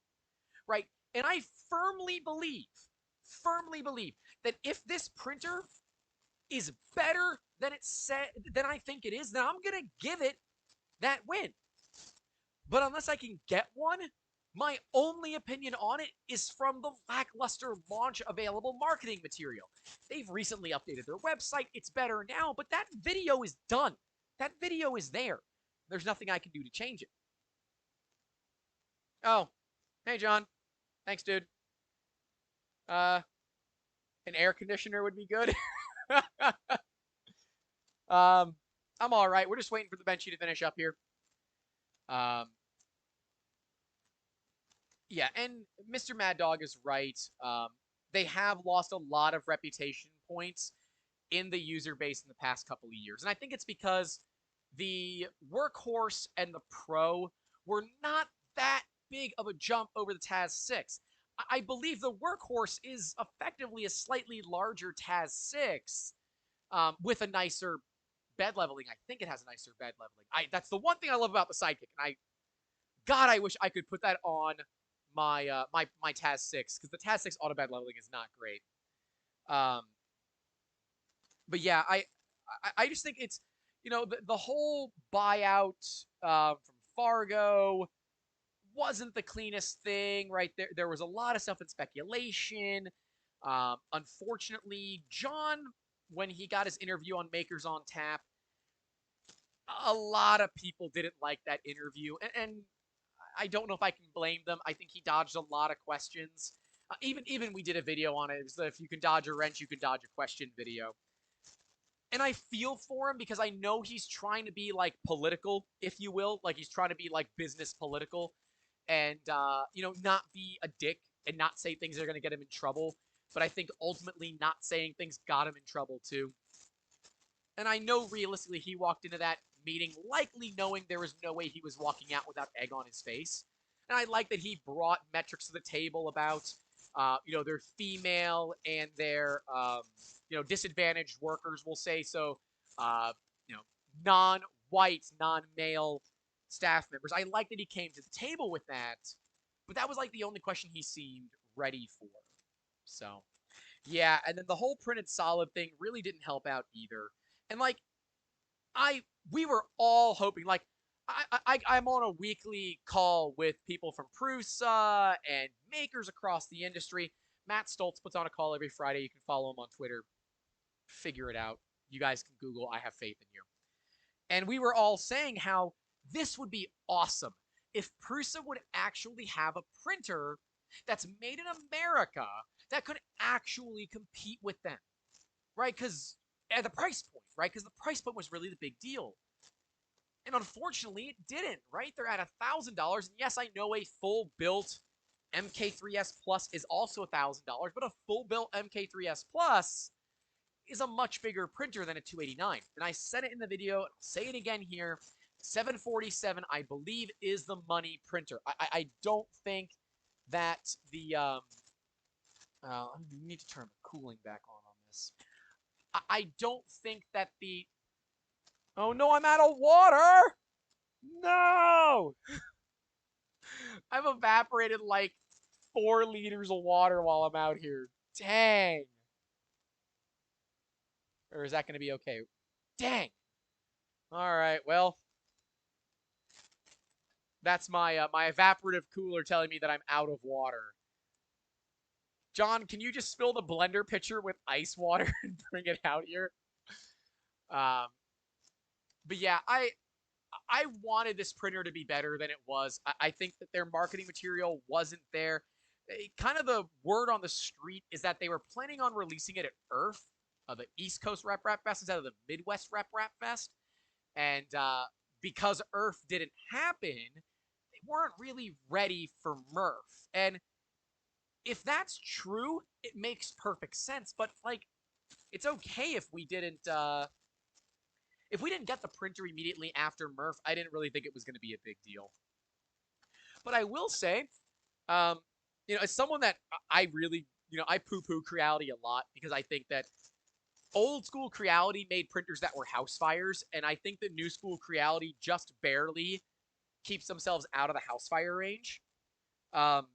right? And I firmly believe that if this printer is better than I think it is, then I'm gonna give it that win. But unless I can get one, my only opinion on it is from the lackluster launch available marketing material. They've recently updated their website. It's better now, but that video is done. That video is there. There's nothing I can do to change it. Oh, hey, John. Thanks, dude. An air conditioner would be good. I'm all right. We're just waiting for the Benchy to finish up here. Yeah, and Mr. Mad Dog is right. They have lost a lot of reputation points in the user base in the past couple of years. And I think it's because the Workhorse and the Pro were not that big of a jump over the Taz 6. I believe the Workhorse is effectively a slightly larger Taz 6 with a nicer bed leveling. I think it has a nicer bed leveling. That's the one thing I love about the Sidekick. And I wish I could put that on my Taz 6 because the Taz 6 auto bed leveling is not great. But yeah, I just think it's the whole buyout from Fargo wasn't the cleanest thing, right? There was a lot of stuff in speculation. Unfortunately, John, when he got his interview on Makers on Tap, a lot of people didn't like that interview, and I don't know if I can blame them. I think he dodged a lot of questions. Even we did a video on it. It was the if you can dodge a wrench, you can dodge a question video. And I feel for him because I know he's trying to be like political, if you will. Like he's trying to be like business political and, not be a dick and not say things that are going to get him in trouble. But I think ultimately not saying things got him in trouble too. And I know realistically he walked into that meeting likely knowing there was no way he was walking out without egg on his face. And I like that he brought metrics to the table about, their female and their, disadvantaged workers, we'll say. So, non-white, non-male staff members. I like that he came to the table with that, but that was like the only question he seemed ready for. So, yeah, and then the whole printed solid thing really didn't help out either. And like, we were all hoping, like, I'm on a weekly call with people from Prusa and makers across the industry. Matt Stoltz puts on a call every Friday. You can follow him on Twitter. Figure it out. You guys can Google. I have faith in you. And we were all saying how this would be awesome if Prusa would actually have a printer that's made in America that could actually compete with them, right? Because at the price point, right? Because the price point was really the big deal. And unfortunately, it didn't, right? They're at $1,000. And yes, I know a full built MK3S Plus is also $1,000, but a full built MK3S Plus is a much bigger printer than a 289. And I said it in the video, I'll say it again here. 747, I believe, is the money printer. I don't think that the I need to turn the cooling back on this. I don't think that the Oh no, I'm out of water! No! I've evaporated like 4 liters of water while I'm out here. Dang. Or is that going to be okay? Dang. All right, well, that's my evaporative cooler telling me that I'm out of water. John, can you just fill the blender pitcher with ice water and bring it out here? Um, but yeah, I wanted this printer to be better than it was. I think that their marketing material wasn't there. Kind of the word on the street is that they were planning on releasing it at Earth, the East Coast Rap Fest instead of the Midwest Rap Fest. And because Earth didn't happen, they weren't really ready for Murph. And if that's true, it makes perfect sense. But like, it's okay if we didn't get the printer immediately after Murph. I didn't really think it was going to be a big deal. But I will say, um, as someone that I really, I poo-poo Creality a lot because I think that old school Creality made printers that were house fires, and I think that new school Creality just barely keeps themselves out of the house fire range. Um,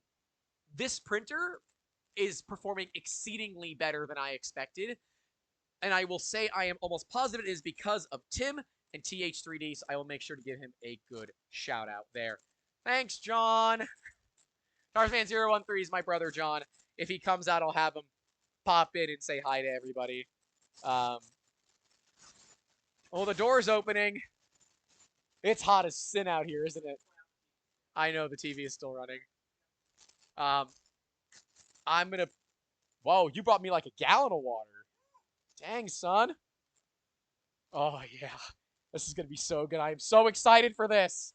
this printer is performing exceedingly better than I expected, and I will say I am almost positive it is because of Tim and TH3D, so I will make sure to give him a good shout out there. Thanks, John. Tarsman013 is my brother, John. If he comes out, I'll have him pop in and say hi to everybody. Oh, the door's opening. It's hot as sin out here, isn't it? I know the TV is still running. I'm gonna. Whoa, you brought me like a gallon of water. Dang, son. Oh yeah, this is gonna be so good. I am so excited for this.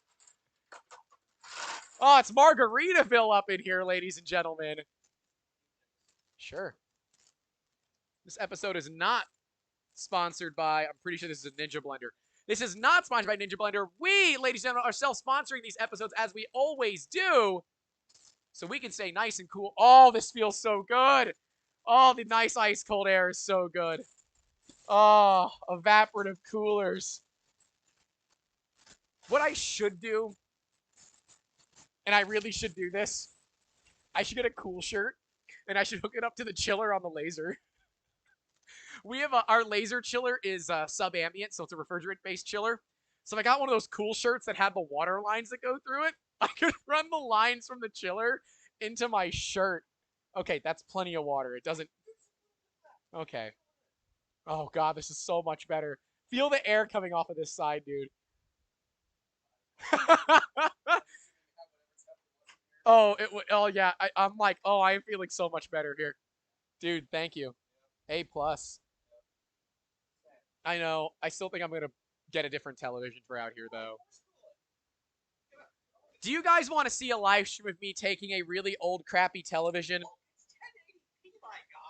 Oh, it's Margaritaville up in here, ladies and gentlemen. Sure. This episode is not sponsored by. I'm pretty sure this is a Ninja Blender. This is not sponsored by Ninja Blender. We, ladies and gentlemen, are self-sponsoring these episodes as we always do, so we can stay nice and cool. Oh, this feels so good. Oh, the nice ice cold air is so good. Oh, evaporative coolers. What I should do, and I really should do this, I should get a cool shirt, and I should hook it up to the chiller on the laser. We have our laser chiller is sub-ambient, so it's a refrigerant-based chiller. So if I got one of those cool shirts that had the water lines that go through it, I could run the lines from the chiller into my shirt. Okay, that's plenty of water. It doesn't... Okay. Oh, God, this is so much better. Feel the air coming off of this side, dude. Oh, yeah. I'm like, oh, I am feeling so much better here. Dude, thank you. A plus. I know. I still think I'm going to get a different television for out here, though. Do you guys want to see a live stream of me taking a really old, crappy television?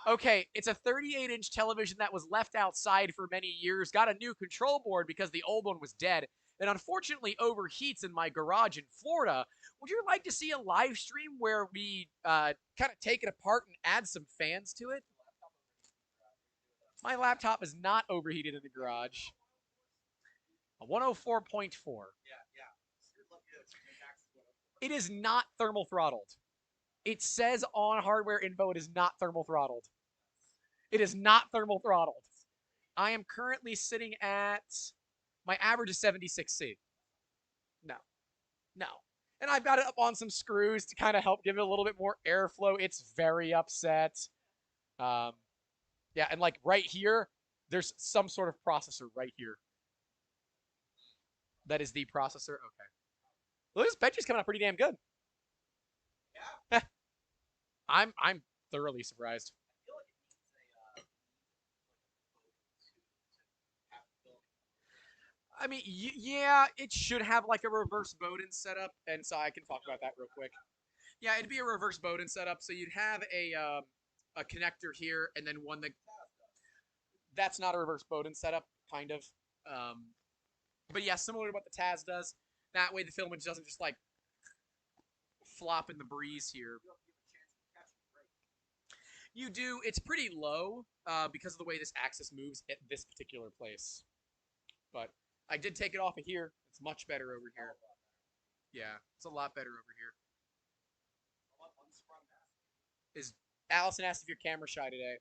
Okay, it's a 38-inch television that was left outside for many years, got a new control board because the old one was dead, and unfortunately overheats in my garage in Florida. Would you like to see a live stream where we kind of take it apart and add some fans to it? My laptop is not overheated in the garage. A 104.4. It is not thermal throttled. It says on hardware info it is not thermal throttled. It is not thermal throttled. I am currently sitting at my average is 76C. No, no. And I've got it up on some screws to kind of help give it a little bit more airflow. It's very upset. Yeah, and like right here, there's some sort of processor right here. That is the processor. Okay. Well, this bench is coming out pretty damn good. Yeah. I'm thoroughly surprised. I mean, yeah, it should have like a reverse bowden setup, and so I can talk about that real quick. Yeah, it'd be a reverse bowden setup, so you'd have a connector here, and then one that's not a reverse bowden setup, kind of. Um, but yeah, similar to what the Taz does. That way, the filament doesn't just like flop in the breeze here. You do. It's pretty low because of the way this axis moves at this particular place. But I did take it off of here. It's much better over here. Yeah, it's a lot better over here. Is Allison asked if you're camera shy today?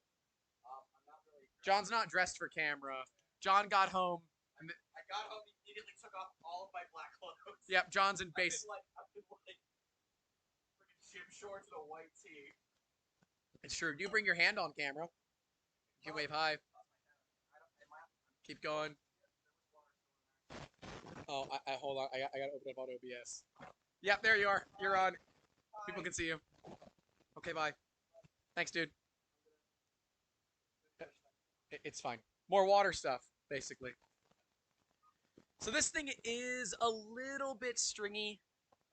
John's not dressed for camera. John got home. I got home, immediately took off all of my black clothes. Yep, John's in base. I've been like freaking gym shorts and a white tee. It's true. Do you bring your hand on camera? You can wave hi. Keep going. Oh, I hold on. I gotta open up on OBS. Yep, there you are. You're on. People can see you. Okay, bye. Thanks, dude. It's fine. More water stuff, basically. So this thing is a little bit stringy.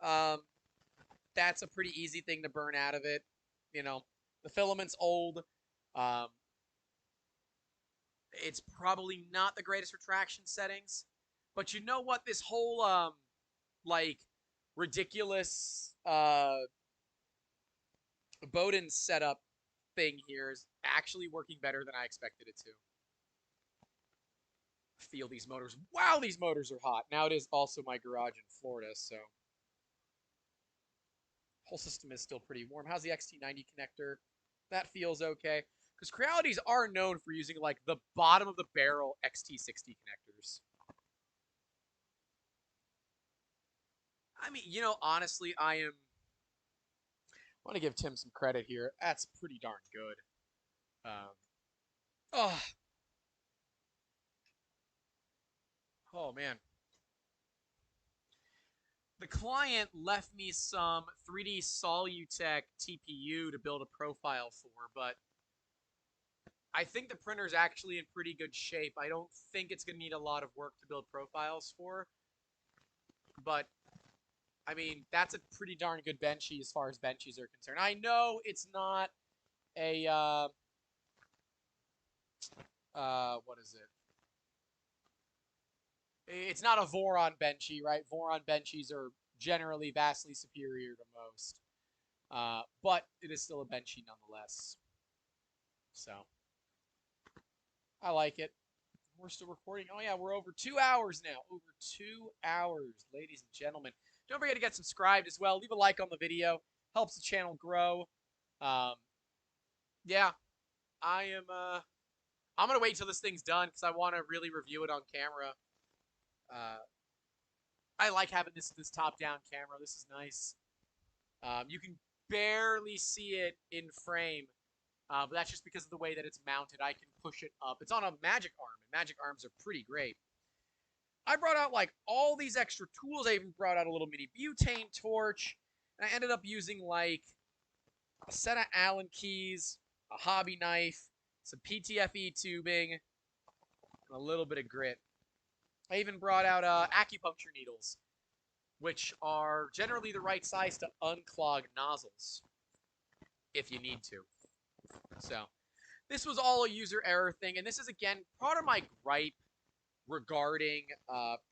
That's a pretty easy thing to burn out of it. You know, the filament's old. It's probably not the greatest retraction settings. But you know what? This whole, like, ridiculous, bowden setup thing here is actually working better than I expected it to. Feel these motors. Wow, these motors are hot. Now it is also my garage in Florida, so whole system is still pretty warm. How's the XT90 connector? That feels okay. Because Crealities are known for using like the bottom of the barrel XT60 connectors. I mean, you know, honestly, I want to give Tim some credit here. That's pretty darn good. Oh, oh man. The client left me some 3D Solutech TPU to build a profile for, but I think the printer's actually in pretty good shape. I don't think it's going to need a lot of work to build profiles for, but I mean, that's a pretty darn good benchy as far as benchies are concerned. I know it's not a, what is it? It's not a Voron benchy, right? Voron benchies are generally vastly superior to most. But it is still a benchy nonetheless. So, I like it. We're still recording. Oh yeah, we're over 2 hours now. Over 2 hours, ladies and gentlemen. Don't forget to get subscribed as well. Leave a like on the video. Helps the channel grow. Yeah, I'm gonna wait till this thing's done because I want to really review it on camera. I like having this top-down camera. This is nice. You can barely see it in frame, but that's just because of the way that it's mounted. I can push it up. It's on a magic arm, and magic arms are pretty great. I brought out like all these extra tools. I even brought out a little mini butane torch, and I ended up using like a set of Allen keys, a hobby knife, some PTFE tubing, and a little bit of grit. I even brought out acupuncture needles, which are generally the right size to unclog nozzles if you need to. So this was all a user error thing, and this is, again, part of my gripe regarding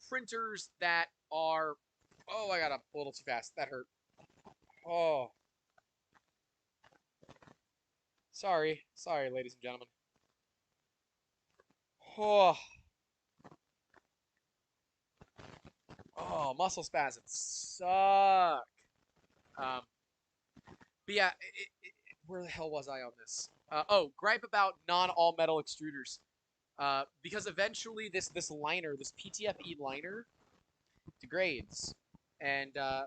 printers that are... Oh, I got up a little too fast. That hurt. Oh. Sorry, ladies and gentlemen. Oh. Oh, muscle spasms suck. But yeah, where the hell was I on this? Oh, gripe about non-all-metal extruders. Because eventually this liner, this PTFE liner, degrades. And I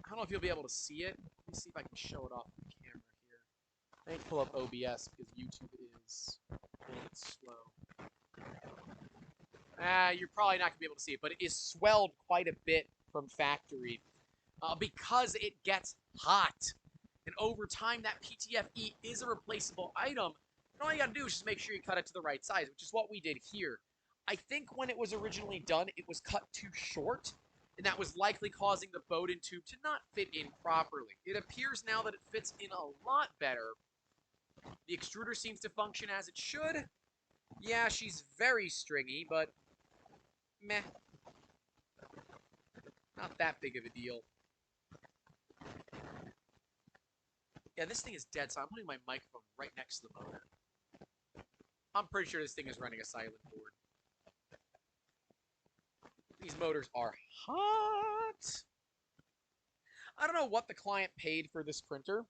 don't know if you'll be able to see it. Let me see if I can show it off the camera here. I need to pull up OBS because YouTube is a little bit slow. You're probably not going to be able to see it, but it is swelled quite a bit from factory because it gets hot. And over time, that PTFE is a replaceable item. And all you got to do is just make sure you cut it to the right size, which is what we did here. I think when it was originally done, it was cut too short, and that was likely causing the bowden tube to not fit in properly. It appears now that it fits in a lot better. The extruder seems to function as it should. Yeah, she's very stringy, but meh. Not that big of a deal. Yeah, this thing is dead, so I'm putting my microphone right next to the motor. I'm pretty sure this thing is running a silent board. These motors are hot. I don't know what the client paid for this printer.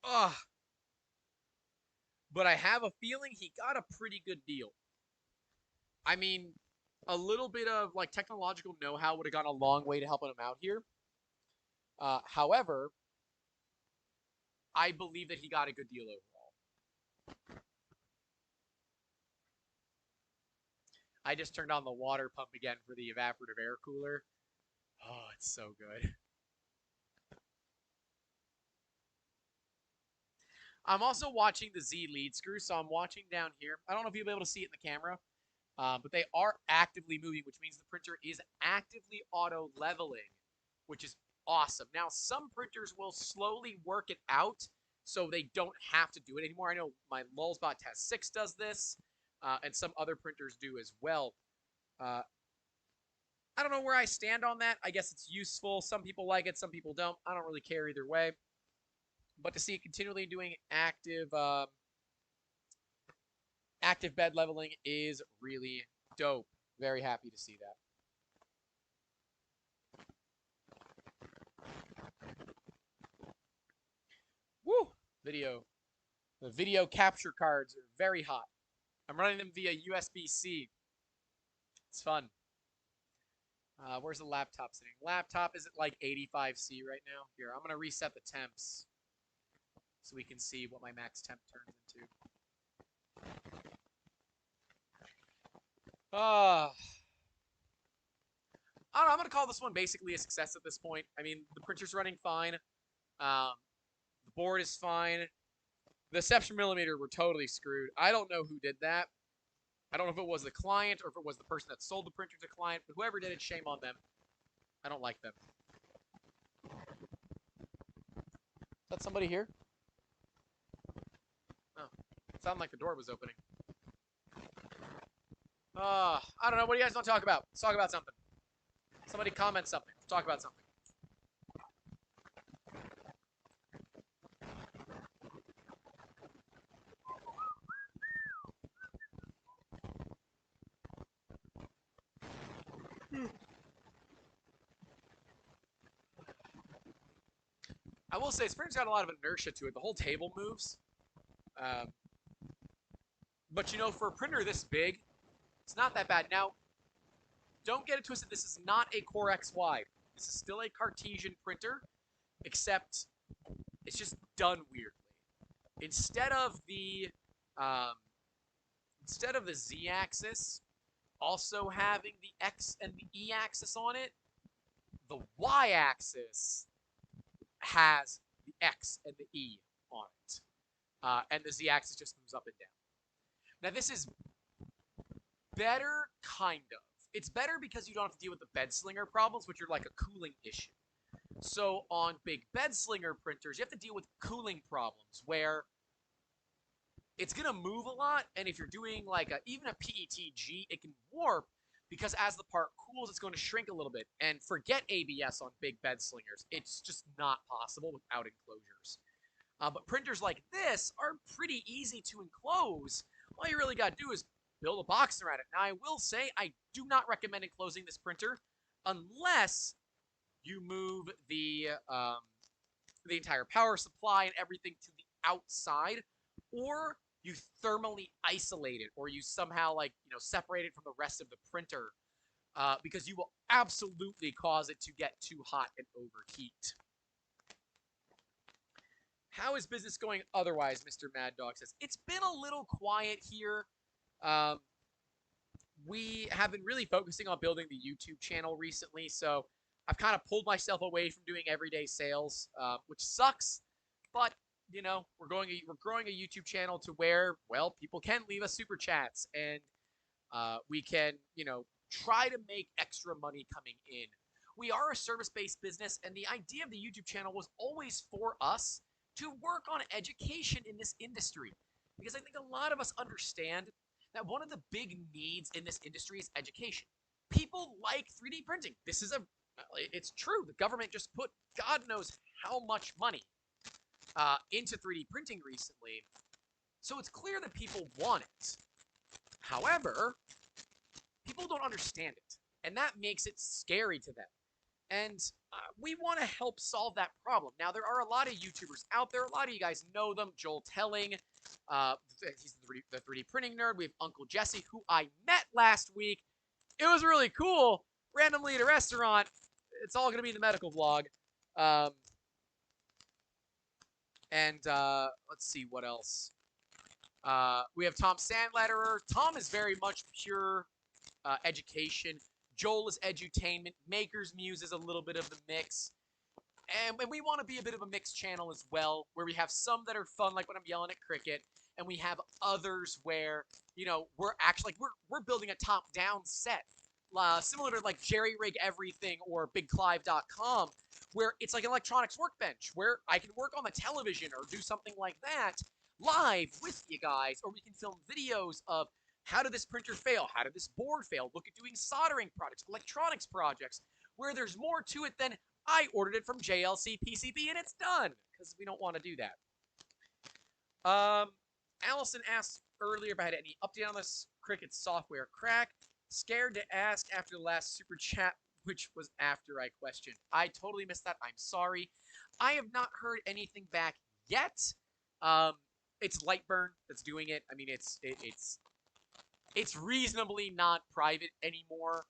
Ugh. But I have a feeling he got a pretty good deal. I mean, a little bit of like technological know-how would have gone a long way to helping him out here. However, I believe that he got a good deal overall. I just turned on the water pump again for the evaporative air cooler. Oh, it's so good. I'm also watching the Z lead screw, so I'm watching down here. I don't know if you'll be able to see it in the camera, but they are actively moving, which means the printer is actively auto leveling, which is awesome. Now, some printers will slowly work it out so they don't have to do it anymore. I know my Lulzbot Test 6 does this, and some other printers do as well. I don't know where I stand on that. I guess it's useful. Some people like it, some people don't. I don't really care either way. But to see it continually doing active bed leveling is really dope. Very happy to see that. Woo! The video capture cards are very hot. I'm running them via USB-C. It's fun. Where's the laptop sitting? Laptop is at like 85C right now. Here, I'm gonna reset the temps so we can see what my max temp turns into. I don't know. I'm gonna call this one basically a success at this point. I mean, the printer's running fine. The board is fine. The Deception millimeter were totally screwed. I don't know who did that. I don't know if it was the client or if it was the person that sold the printer to the client, but whoever did it, shame on them. I don't like them. Is that somebody here? Oh, it sounded like the door was opening. I don't know. What do you guys want to talk about? Let's talk about something. Somebody comment something. Let's talk about something. I will say, Spring's got a lot of inertia to it. The whole table moves. Um, but you know, for a printer this big, it's not that bad. Now, don't get it twisted. This is not a Core XY. This is still a Cartesian printer, except it's just done weirdly. Instead of the um, Z-axis also having the X and the E-axis on it, the Y-axis has the X and the E on it. And the Z-axis just moves up and down. Now, this is better, kind of. It's better because you don't have to deal with the bed slinger problems, which are like a cooling issue. So on big bed slinger printers, you have to deal with cooling problems where it's going to move a lot, and if you're doing like even a PETG, it can warp because as the part cools, it's going to shrink a little bit. And forget ABS on big bed slingers. It's just not possible without enclosures. But printers like this are pretty easy to enclose. All you really got to do is build a box around it. Now, I will say I do not recommend enclosing this printer unless you move the entire power supply and everything to the outside, or you thermally isolate it, or you somehow separate it from the rest of the printer, because you will absolutely cause it to get too hot and overheat. How is business going otherwise, Mr. Mad Dog says? It's been a little quiet here. We have been really focusing on building the YouTube channel recently, so I've kind of pulled myself away from doing everyday sales, which sucks, but you know, we're growing a YouTube channel to where, well, people can leave us super chats, and we can, try to make extra money coming in. We are a service-based business, and the idea of the YouTube channel was always for us to work on education in this industry, because I think a lot of us understand that one of the big needs in this industry is education. People like 3D printing. It's true. The government just put God knows how much money into 3D printing recently, so it's clear that people want it. However, people don't understand it, and that makes it scary to them. And we want to help solve that problem. Now, there are a lot of YouTubers out there. A lot of you guys know them. Joel Telling, he's the 3D printing nerd. We have Uncle Jesse, who I met last week. It was really cool. Randomly at a restaurant. It's all going to be in the medical vlog. Let's see what else. We have Tom Sandletterer. Tom is very much pure education. Joel is edutainment. Maker's Muse is a little bit of the mix. And we want to be a bit of a mixed channel as well, where we have some that are fun, like when I'm yelling at Cricket, and we have others where, you know, we're actually, like, we're building a top-down set, similar to, like, Jerry Rig Everything or BigClive.com, where it's like an electronics workbench, where I can work on the television or do something like that live with you guys, or we can film videos of how did this printer fail? How did this board fail? Look at doing soldering projects, electronics projects, where there's more to it than I ordered it from JLC PCB and it's done, because we don't want to do that. Allison asked earlier if I had any update on this Cricut software crack. Scared to ask after the last super chat, which was after I questioned. I totally missed that. I'm sorry. I have not heard anything back yet. It's Lightburn that's doing it. I mean, it's reasonably not private anymore.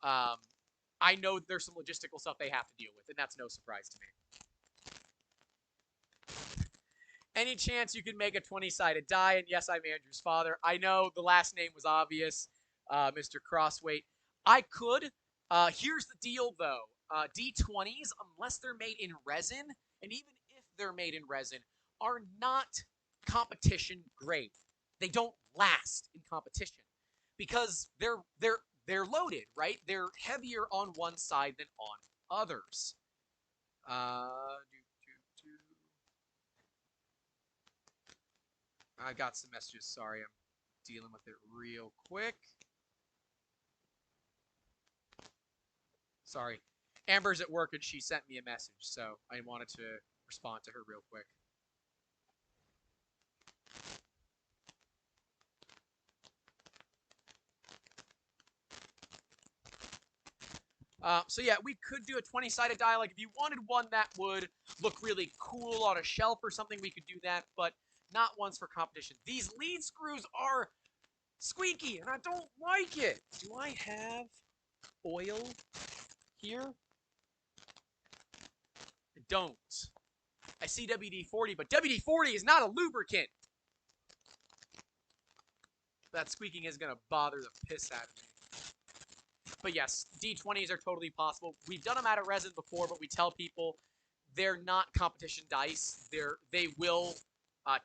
I know there's some logistical stuff they have to deal with, and that's no surprise to me. Any chance you can make a 20-sided die? And yes, I'm Andrew's father. I know the last name was obvious, Mr. Crossweight. I could. Here's the deal, though. D20s, unless they're made in resin, and even if they're made in resin, are not competition grade. They don't last in competition because they're loaded, right? They're heavier on one side than on others. I got some messages. Sorry, I'm dealing with it real quick. Sorry. Amber's at work and she sent me a message, so I wanted to respond to her real quick. So yeah, we could do a 20-sided die. Like if you wanted one that would look really cool on a shelf or something, we could do that, but not ones for competition. These lead screws are squeaky, and I don't like it. Do I have oil here? I don't. I see WD-40, but WD-40 is not a lubricant. That squeaking is going to bother the piss out of me. But yes, D20s are totally possible. We've done them out of resin before, but we tell people they're not competition dice. They will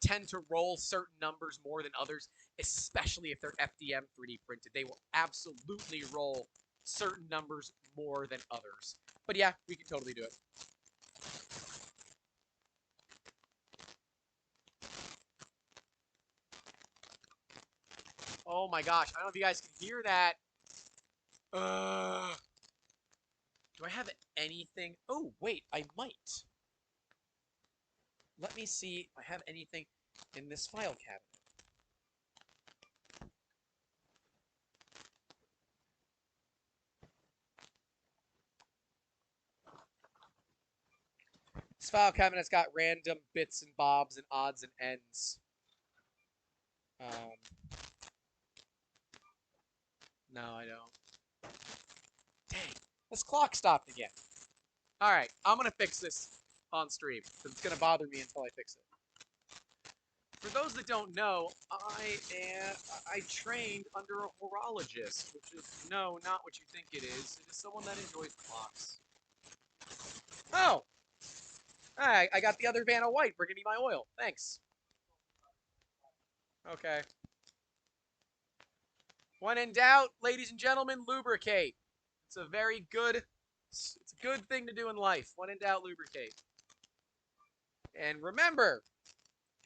tend to roll certain numbers more than others, especially if they're FDM 3D printed. They will absolutely roll certain numbers more than others. But yeah, we can totally do it. Oh my gosh, I don't know if you guys can hear that. Do I have anything? Oh, wait, I might. Let me see if I have anything in this file cabinet. This file cabinet's got random bits and bobs and odds and ends. No, I don't. Dang, this clock stopped again. All right, I'm gonna fix this on stream because it's gonna bother me until I fix it. For those that don't know, I trained under a horologist, which is no, not what you think it is. It is someone that enjoys clocks. Oh, I got the other van of white bringing me my oil. Thanks. Okay. When in doubt, ladies and gentlemen, lubricate. It's a very good, it's a good thing to do in life. When in doubt, lubricate. And remember,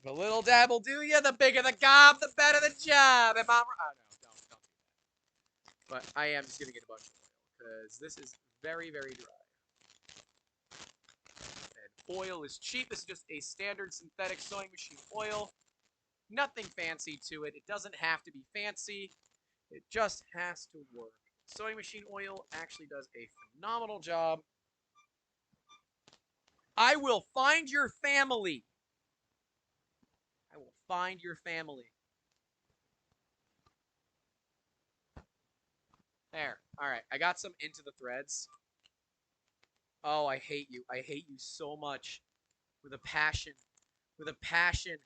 the little dab will do you. The bigger the gob, the better the job. Am I right? Oh, no, don't do that. But I am just gonna get a bunch of oil because this is very, very dry. And oil is cheap. This is just a standard synthetic sewing machine oil. Nothing fancy to it. It doesn't have to be fancy. It just has to work. Sewing machine oil actually does a phenomenal job. I will find your family. I will find your family. There. All right. I got some into the threads. Oh, I hate you. I hate you so much. With a passion. With a passion.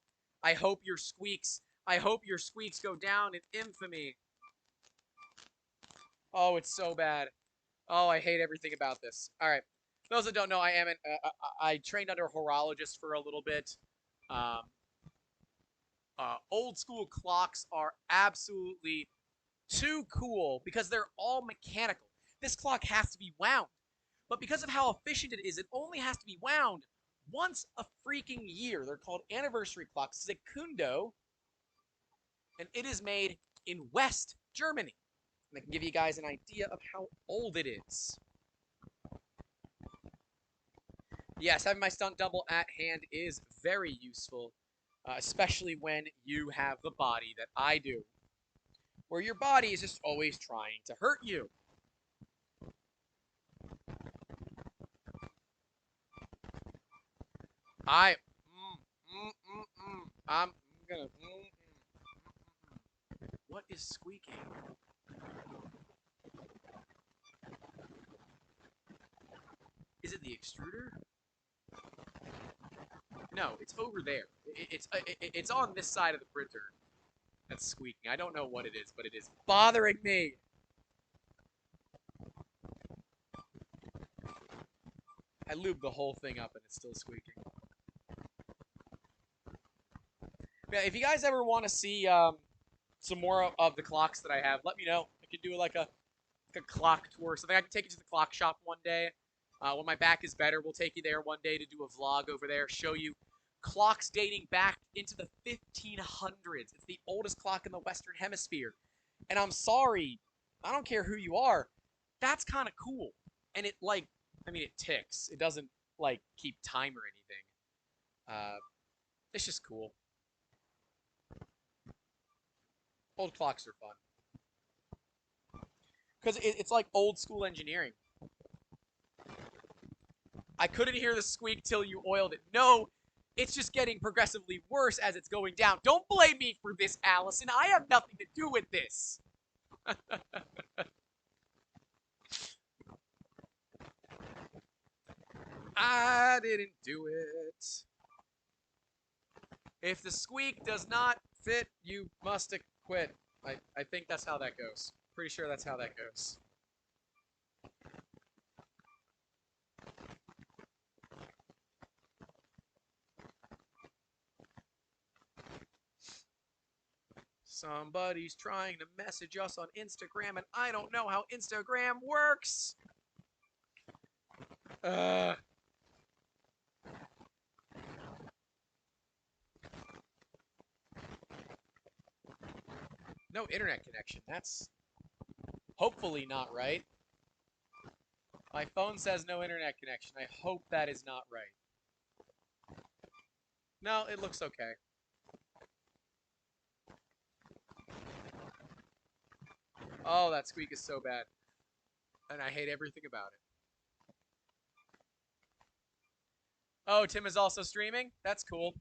I hope your squeaks. I hope your squeaks go down in infamy. Oh, it's so bad. Oh, I hate everything about this. All right. Those that don't know, I trained under a horologist for a little bit. Um, Old school clocks are absolutely too cool because they're all mechanical. This clock has to be wound. But because of how efficient it is, it only has to be wound once a freaking year. They're called anniversary clocks. It's a Kundo, and it is made in West Germany. And I can give you guys an idea of how old it is. Yes, having my stunt double at hand is very useful, especially when you have the body that I do, where your body is just always trying to hurt you. I'm gonna. What is squeaking? Is it the extruder? No, it's over there. It's on this side of the printer. That's squeaking. I don't know what it is, but it is bothering me. I lubed the whole thing up and it's still squeaking. Yeah, if you guys ever want to see some more of the clocks that I have, let me know. I can do like a clock tour or something. I can take you to the clock shop one day. When my back is better, we'll take you there one day to do a vlog over there, show you clocks dating back into the 1500s. It's the oldest clock in the Western Hemisphere. And I'm sorry, I don't care who you are, that's kind of cool. And it, like, I mean, it ticks. It doesn't, like, keep time or anything. It's just cool. Old clocks are fun. Because it's like old school engineering. I couldn't hear the squeak till you oiled it. No, it's just getting progressively worse as it's going down. Don't blame me for this, Allison. I have nothing to do with this. I didn't do it. If the squeak does not fit, you must quit. I think that's how that goes. Pretty sure that's how that goes. Somebody's trying to message us on Instagram, and I don't know how Instagram works. No internet connection. That's hopefully not right. My phone says no internet connection. I hope that is not right. No, it looks okay. Oh, that squeak is so bad. And I hate everything about it. Oh, Tim is also streaming? That's cool.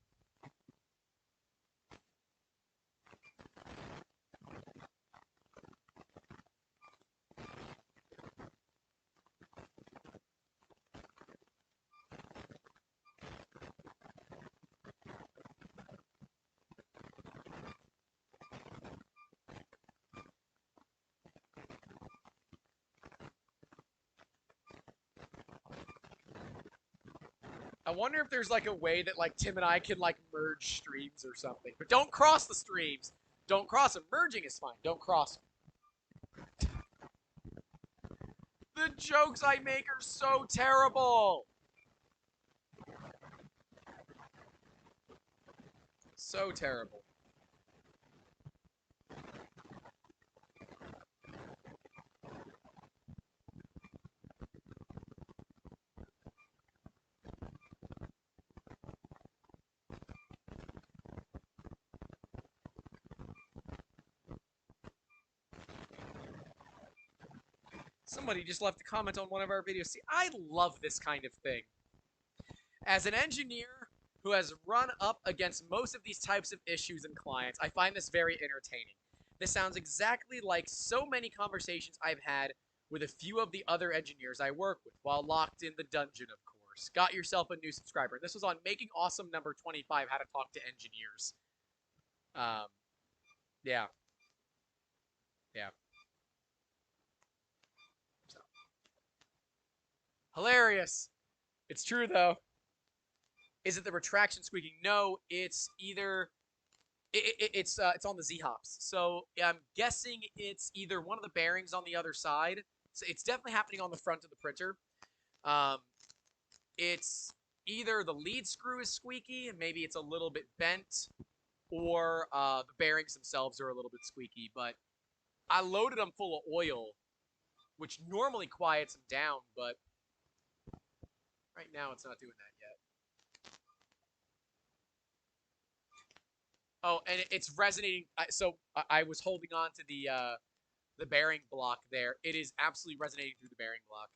I wonder if there's like a way that like Tim and I can like merge streams or something. But don't cross the streams. Don't cross them. Merging is fine. Don't cross them. The jokes I make are so terrible. So terrible. Somebody just left a comment on one of our videos. See, I love this kind of thing. As an engineer who has run up against most of these types of issues and clients, I find this very entertaining. This sounds exactly like so many conversations I've had with a few of the other engineers I work with while locked in the dungeon, of course. Got yourself a new subscriber. This was on Making Awesome number 25, How to Talk to Engineers. Um, yeah, yeah. So, hilarious. It's true, though. Is it the retraction squeaking? No, it's either it's on the Z hops. So I'm guessing it's either one of the bearings on the other side. So it's definitely happening on the front of the printer. Um, it's either the lead screw is squeaky and maybe it's a little bit bent, or the bearings themselves are a little bit squeaky. But I loaded them full of oil, which normally quiets them down, but right now it's not doing that yet. Oh, and it's resonating. So I was holding on to the bearing block there. It is absolutely resonating through the bearing block.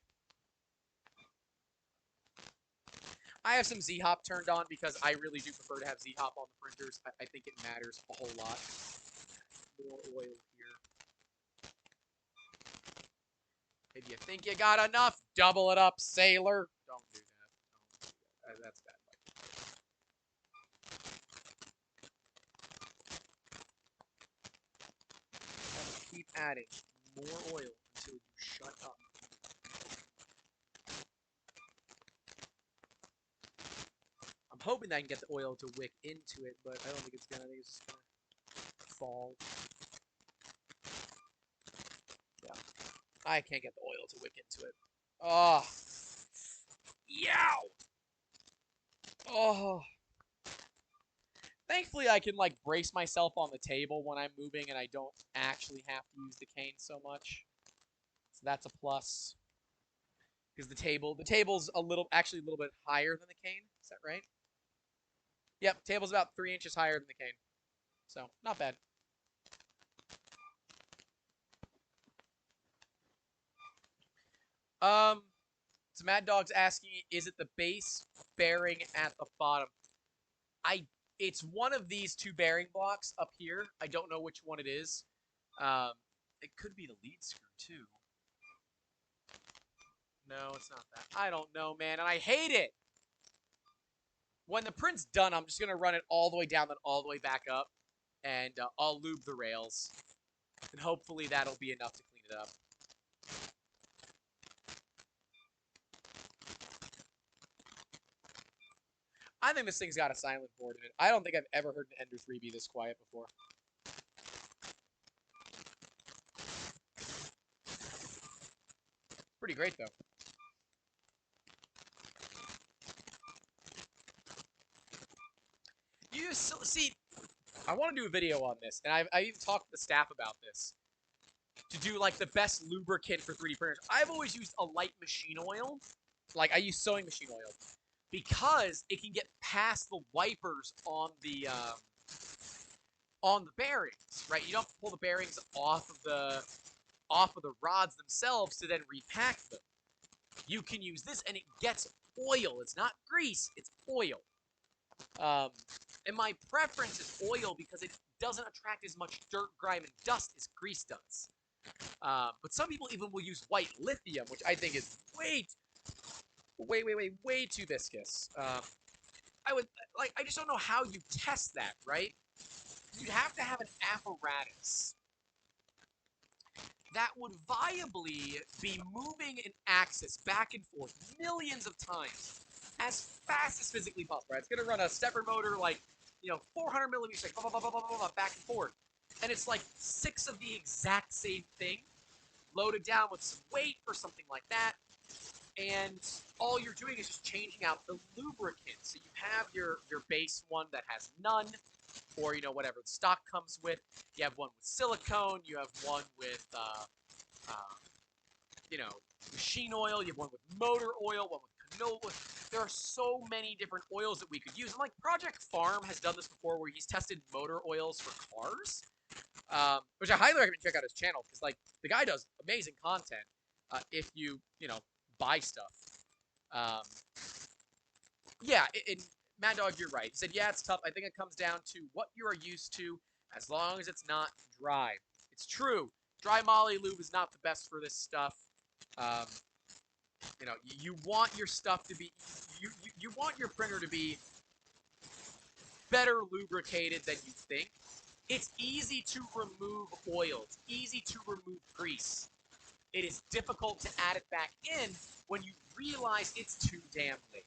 I have some Z-Hop turned on because I really do prefer to have Z-Hop on the printers. I think it matters a whole lot. More oil here. If you think you got enough, double it up, sailor. Don't do that. Don't do that. That's bad. Keep adding more oil until you shut up. I'm hoping that I can get the oil to wick into it, but I don't think it's gonna. I think it's just gonna fall. Yeah. I can't get the oil to wick into it. Oh. Yow! Oh. Thankfully, I can, like, brace myself on the table when I'm moving and I don't actually have to use the cane so much. So that's a plus. Because the table's actually a little bit higher than the cane. Is that right? Yep, table's about 3 inches higher than the cane. So, not bad. So Mad Dog's asking, is it the base bearing at the bottom? It's one of these two bearing blocks up here. I don't know which one it is. It could be the lead screw too. No, it's not that. I don't know, man, and I hate it. When the print's done, I'm just gonna run it all the way down, then all the way back up, and I'll lube the rails, and hopefully that'll be enough to clean it up. I think this thing's got a silent board in it. I don't think I've ever heard an Ender 3 be this quiet before. Pretty great, though. See, I want to do a video on this, and I even talked to the staff about this, to do, like, the best lubricant for 3D printers. I've always used a light machine oil. Like, I use sewing machine oil, because it can get past the wipers on the bearings, right? You don't have to pull the bearings off of the rods themselves to then repack them. You can use this, and it gets oil. It's not grease, it's oil. And my preference is oil because it doesn't attract as much dirt, grime, and dust as grease does. But some people even will use white lithium, which I think is way too viscous. I just don't know how you test that, right? You'd have to have an apparatus that would viably be moving an axis back and forth millions of times as fast as physically possible. Right? It's going to run a stepper motor like, 400 millimeters, like, blah, blah, blah, blah, blah, blah, back and forth. And it's like 6 of the exact same thing loaded down with some weight or something like that. And all you're doing is just changing out the lubricant. So you have your base one that has none, or, whatever the stock comes with. You have one with silicone. You have one with, machine oil. You have one with motor oil, one with canola. There are so many different oils that we could use. And, like, Project Farm has done this before where he's tested motor oils for cars, which I highly recommend check out his channel because, like, the guy does amazing content. if you buy stuff. Um, yeah, Mad Dog, you're right. He said, yeah, it's tough. I think it comes down to what you are used to, as long as it's not dry. It's true. Dry moly lube is not the best for this stuff. Um, you want your stuff to be, you want your printer to be better lubricated than you think. It's easy to remove oil. It's easy to remove grease. It is difficult to add it back in when you realize it's too damn late.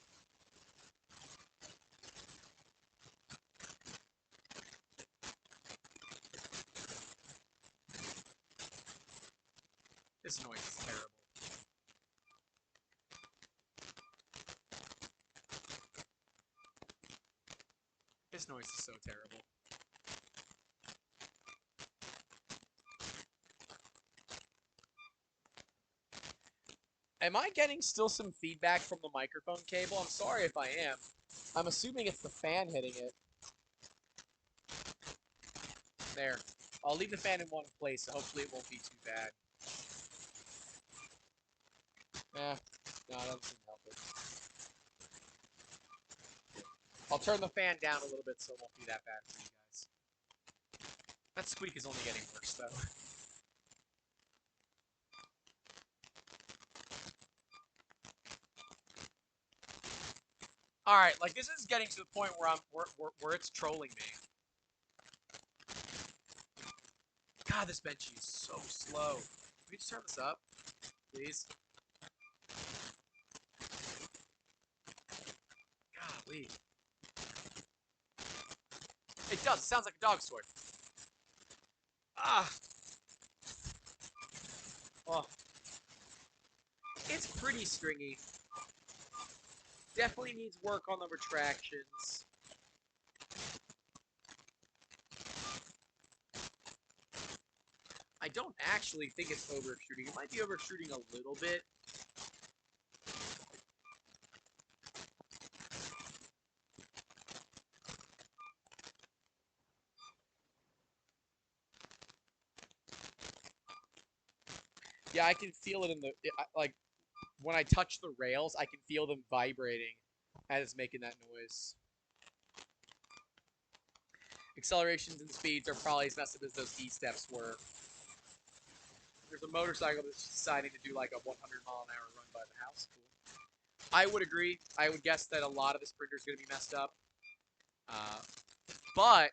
This noise is terrible. This noise is so terrible. Am I getting still some feedback from the microphone cable? I'm sorry if I am. I'm assuming it's the fan hitting it. There. I'll leave the fan in one place, so hopefully it won't be too bad. No, that doesn't help it. I'll turn the fan down a little bit so it won't be that bad for you guys. That squeak is only getting worse, though. All right, like this is getting to the point where where it's trolling me. God, this benchy is so slow. Can we just turn this up, please? Golly. It does. It sounds like a dog sword. Ah. Oh. It's pretty stringy. Definitely needs work on the retractions. I don't actually think it's over extruding. It might be over extruding a little bit. Yeah, I can feel it in the like when I touch the rails, I can feel them vibrating as it's making that noise. Accelerations and speeds are probably as messed up as those E-steps were. There's a motorcycle that's deciding to do like a 100-mile-an-hour run by the house. Cool. I would agree. I would guess that a lot of this printer is going to be messed up. But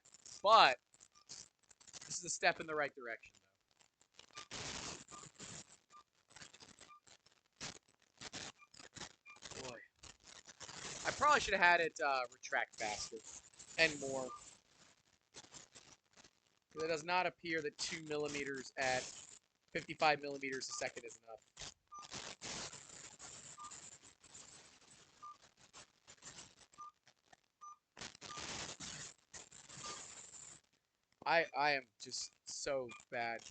this is a step in the right direction, though. Boy. I probably should have had it retract faster and more. It does not appear that 2 millimeters at 55 millimeters a second is enough. I am just so bad.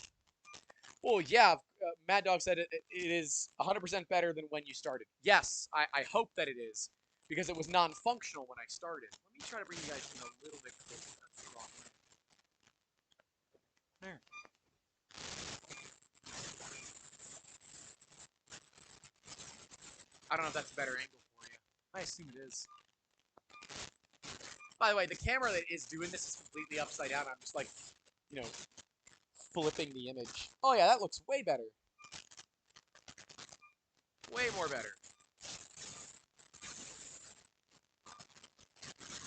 Well, yeah, Mad Dog said it is 100% better than when you started. Yes, I hope that it is, because it was non-functional when I started. Let me try to bring you guys in a little bit closer. That's the wrong way. There. I don't know if that's a better angle for you. I assume it is. By the way, the camera that is doing this is completely upside down. I'm just like, flipping the image. Oh yeah, that looks way better. Way more better.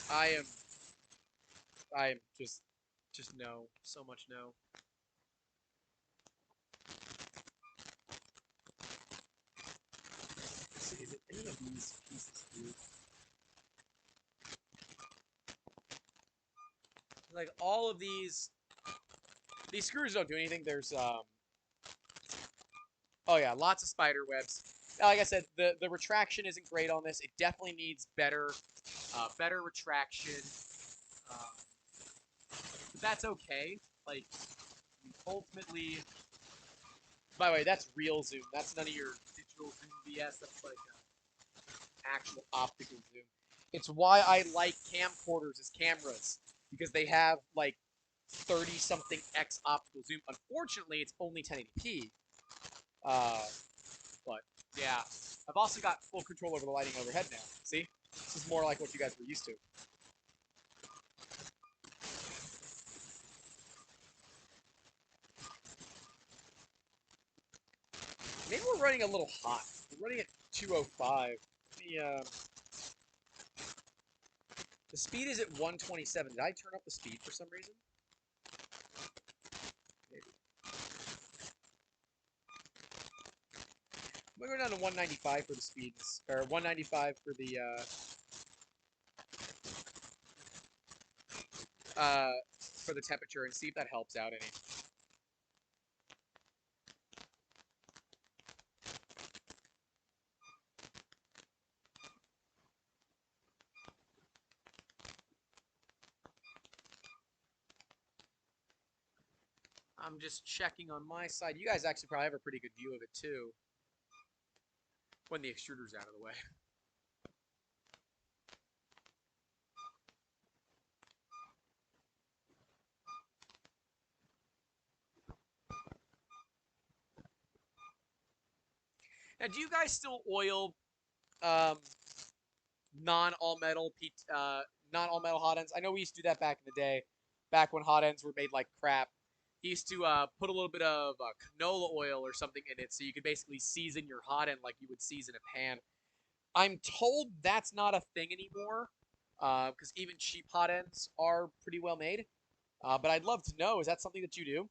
I am just no. So much no. Let's see, is it any of these pieces here? Like all of these screws don't do anything. There's oh yeah, lots of spider webs. Like I said, the retraction isn't great on this. It definitely needs better retraction. That's okay. Like ultimately, by the way, that's real zoom. That's none of your digital zoom BS. That's like actual optical zoom. It's why I like camcorders as cameras, because they have like 30 something x optical zoom. Unfortunately, it's only 1080p. but yeah. I've also got full control over the lighting overhead now. See? This is more like what you guys were used to. Maybe we're running a little hot. We're running at 205. The speed is at 127. Did I turn up the speed for some reason? Maybe. I'm going to go down to 195 for the speeds, or 195 for the temperature, and see if that helps out any. I'm just checking on my side. You guys actually probably have a pretty good view of it too when the extruder's out of the way. Now, do you guys still oil um, non-all metal non-all metal hot ends? I know we used to do that back in the day, back when hot ends were made like crap. He used to put a little bit of canola oil or something in it, so you could basically season your hot end like you would season a pan. I'm told that's not a thing anymore, because even cheap hot ends are pretty well made. But I'd love to know, is that something that you do?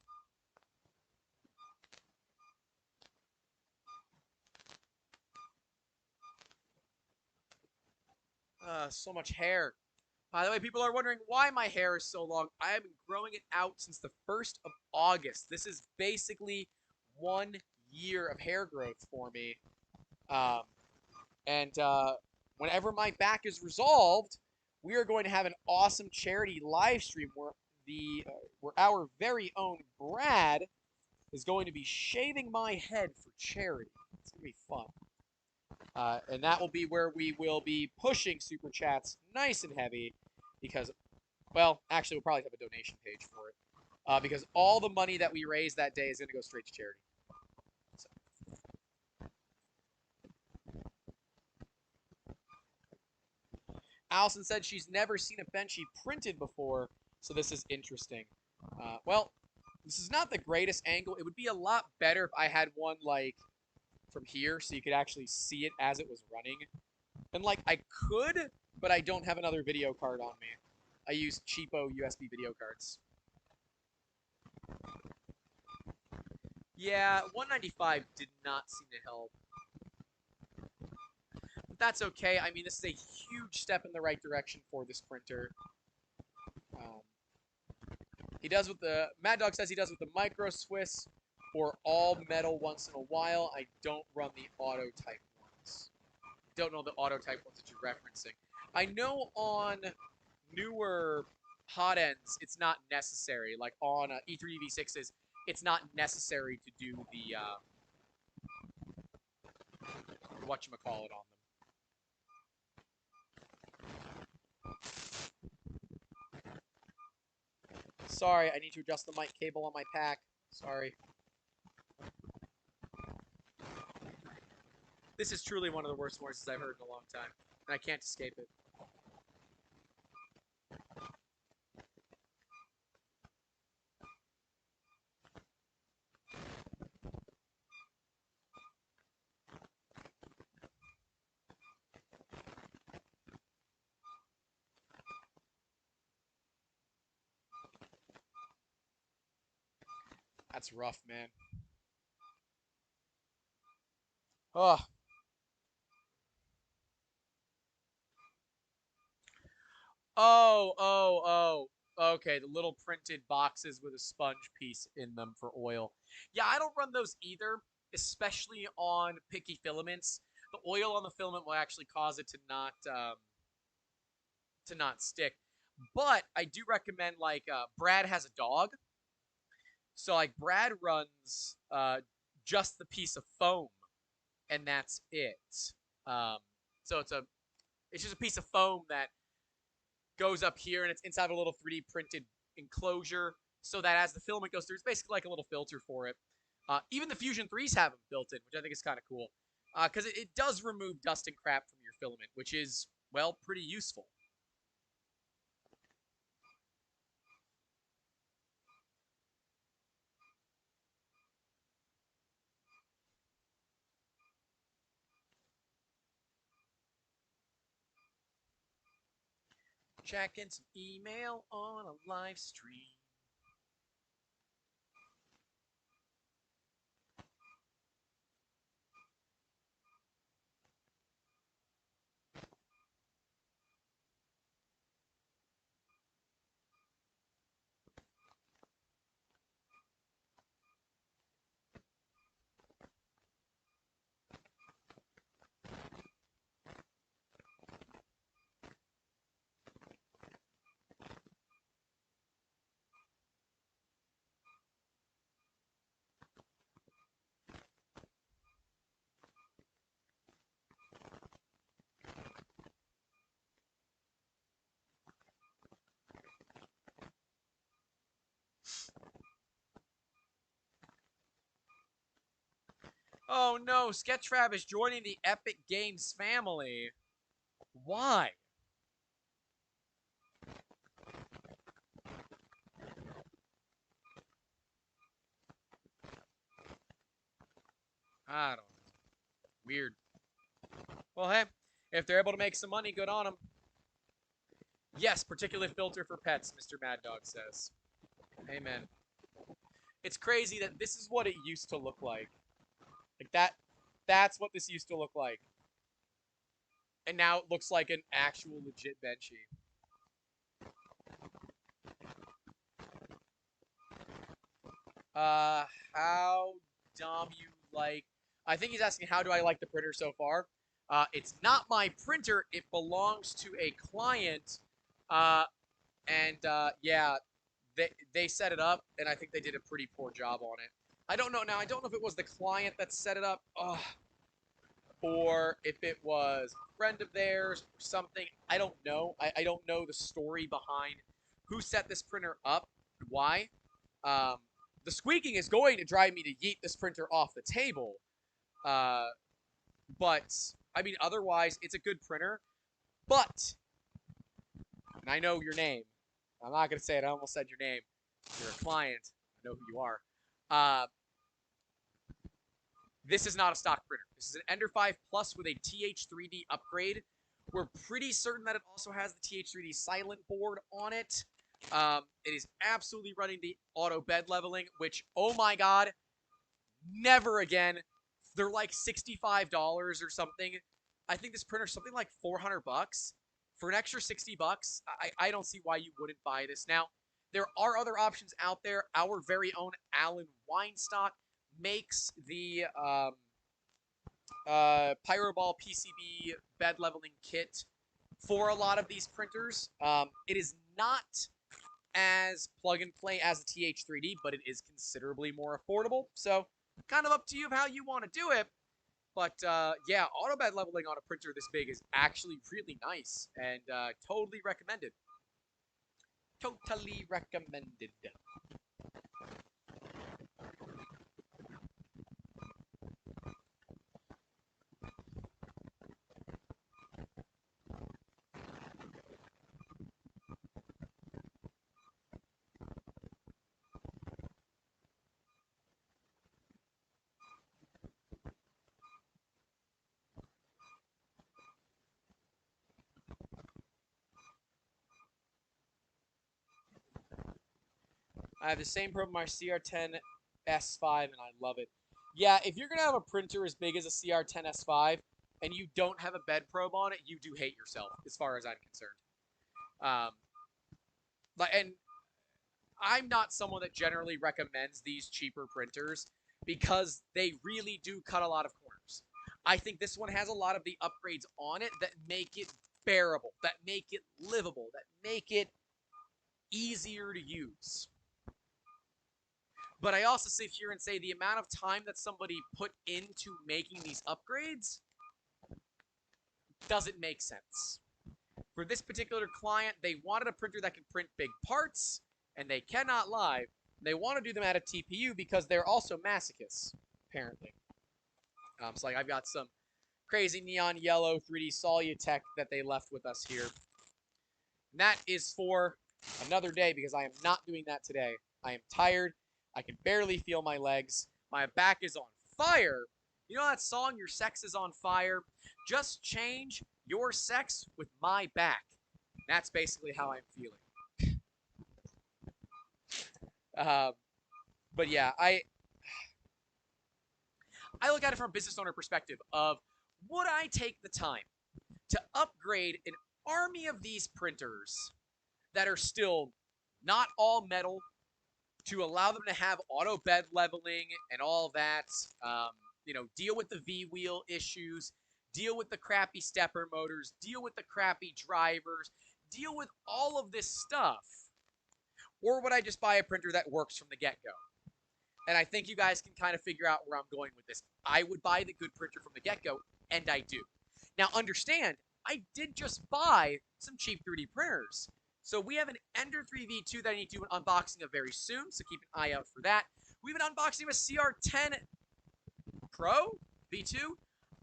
So much hair. By the way, people are wondering why my hair is so long. I have been growing it out since the 1st of August. This is basically 1 year of hair growth for me. Um, and whenever my back is resolved, we are going to have an awesome charity live stream where our very own Brad is going to be shaving my head for charity. It's going to be fun. And that will be where we will be pushing super chats nice and heavy because, well, actually, we'll probably have a donation page for it because all the money that we raise that day is going to go straight to charity. So. Allison said she's never seen a Benchy printed before, so this is interesting. Well, this is not the greatest angle. It would be a lot better if I had one, like, from here so you could actually see it as it was running. And, like, I could, but I don't have another video card on me. I use cheapo USB video cards. Yeah, 195 did not seem to help. But that's okay. I mean, this is a huge step in the right direction for this printer. He does with the Mad Dog says he does with the Micro Swiss or all metal once in a while. I don't run the auto type ones. Don't know the auto type ones that you're referencing. I know on newer hot ends it's not necessary. Like on E3 V6s, it's not necessary to do the whatchamacallit on them. Sorry, I need to adjust the mic cable on my pack. Sorry. This is truly one of the worst voices I've heard in a long time, and I can't escape it. That's rough, man. Oh. Oh. Okay, the little printed boxes with a sponge piece in them for oil. Yeah, I don't run those either, especially on picky filaments. The oil on the filament will actually cause it to not stick. But I do recommend, like, Brad has a dog, so like Brad runs just the piece of foam, and that's it. Um, so it's just a piece of foam that goes up here, and it's inside a little 3D printed enclosure, so that as the filament goes through, it's basically like a little filter for it. Even the Fusion 3s have them built in, which I think is kind of cool. Because it does remove dust and crap from your filament, which is, well, pretty useful. Checking some email on a live stream. Oh no, Sketchrab is joining the Epic Games family. Why? I don't know. Weird. Well, hey, if they're able to make some money, good on them. Yes, particulate filter for pets, Mr. Mad Dog says. Amen. It's crazy that this is what it used to look like. Like that's what this used to look like. And now it looks like an actual legit benchy. How dumb you like... I think he's asking how do I like the printer so far. It's not my printer. It belongs to a client. Yeah, they set it up, and I think they did a pretty poor job on it. I don't know. Now, I don't know if it was the client that set it up, or if it was a friend of theirs or something. I don't know. I don't know the story behind who set this printer up and why. Um, the squeaking is going to drive me to yeet this printer off the table. Uh, but, I mean, otherwise, it's a good printer. But, and I know your name. I'm not going to say it. I almost said your name. You're a client. I know who you are. Uh, this is not a stock printer. This is an Ender 5 Plus with a TH3D upgrade. We're pretty certain that it also has the TH3D silent board on it. It is absolutely running the auto bed leveling, which, oh my god, never again. They're like $65 or something. I think this printer's something like 400 bucks. For an extra 60 bucks, I don't see why you wouldn't buy this. Now, there are other options out there. Our very own Alan Weinstock makes the Pyroball PCB bed leveling kit for a lot of these printers. It is not as plug and play as the TH3D, but it is considerably more affordable. So, kind of up to you of how you want to do it. But yeah, auto bed leveling on a printer this big is actually really nice and totally recommended. Totally recommended. I have the same problem with my CR10 S5, and I love it. Yeah, if you're gonna have a printer as big as a CR10 S5 and you don't have a bed probe on it, you do hate yourself, as far as I'm concerned. Um, and I'm not someone that generally recommends these cheaper printers because they really do cut a lot of corners. I think this one has a lot of the upgrades on it that make it bearable, that make it livable, that make it easier to use. But I also sit here and say the amount of time that somebody put into making these upgrades doesn't make sense. For this particular client, they wanted a printer that can print big parts, and they cannot lie. They want to do them at a TPU because they're also masochists, apparently. So like I've got some crazy neon yellow 3D Solutech that they left with us here. And that is for another day because I am not doing that today. I am tired. I can barely feel my legs. My back is on fire. You know that song, Your Sex is on Fire? Just change your sex with my back. That's basically how I'm feeling. Um, but yeah, I look at it from a business owner perspective of would I take the time to upgrade an army of these printers that are still not all metal to allow them to have auto bed leveling and all that, deal with the V-wheel issues, deal with the crappy stepper motors, deal with the crappy drivers, deal with all of this stuff? Or would I just buy a printer that works from the get-go? And I think you guys can kind of figure out where I'm going with this. I would buy the good printer from the get-go, and I do. Now, understand, I did just buy some cheap 3D printers. So we have an Ender 3V2 that I need to do an unboxing of very soon, so keep an eye out for that. We have an unboxing of a CR10 Pro V2.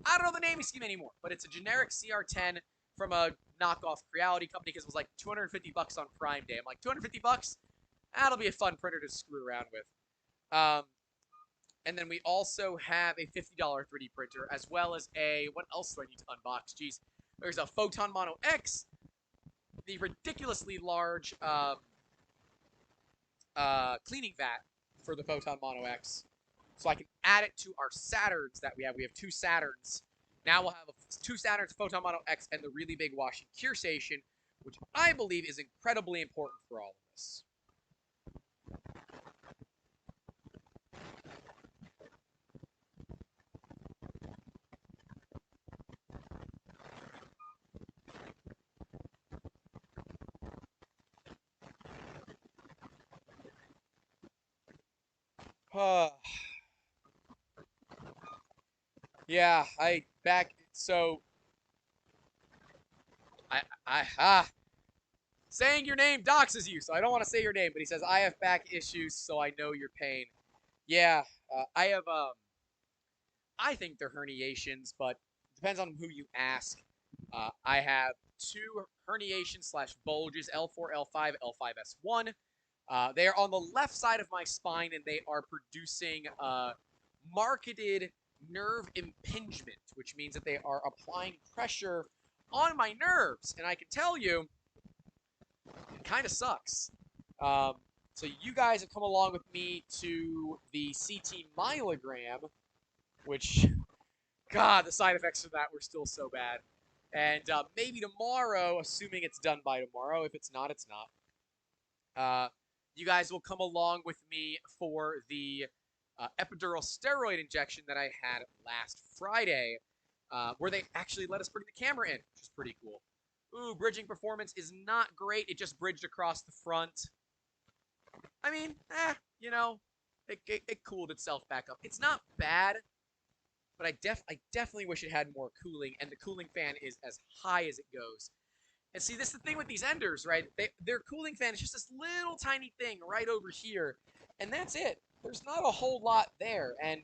I don't know the naming scheme anymore, but it's a generic CR10 from a knockoff Creality company because it was like 250 bucks on Prime Day. I'm like, 250 bucks? That'll be a fun printer to screw around with. And then we also have a $50 3D printer, as well as what else do I need to unbox? Jeez. There's a Photon Mono X, the ridiculously large cleaning vat for the Photon Mono X. So I can add it to our Saturns that we have. We have 2 Saturns. Now we'll have 2 Saturns, Photon Mono X, and the really big wash and cure station, which I believe is incredibly important for all of this. Yeah, so saying your name doxes you, so I don't want to say your name, but he says I have back issues, so I know your pain. Yeah, I have I think they're herniations, but it depends on who you ask. I have 2 herniations slash bulges, L4, L5, L5S1. They are on the left side of my spine, and they are producing marketed nerve impingement, which means that they are applying pressure on my nerves. And I can tell you, it kind of sucks. Um, so you guys have come along with me to the CT myelogram, which, God, the side effects of that were still so bad. And maybe tomorrow, assuming it's done by tomorrow. If it's not, it's not. You guys will come along with me for the epidural steroid injection that I had last Friday, where they actually let us bring the camera in, which is pretty cool. Ooh, bridging performance is not great. It just bridged across the front. I mean, it cooled itself back up. It's not bad, but I definitely wish it had more cooling, and the cooling fan is as high as it goes. And see, this is the thing with these Enders, right? Their cooling fan is just this little tiny thing right over here, and that's it. There's not a whole lot there, and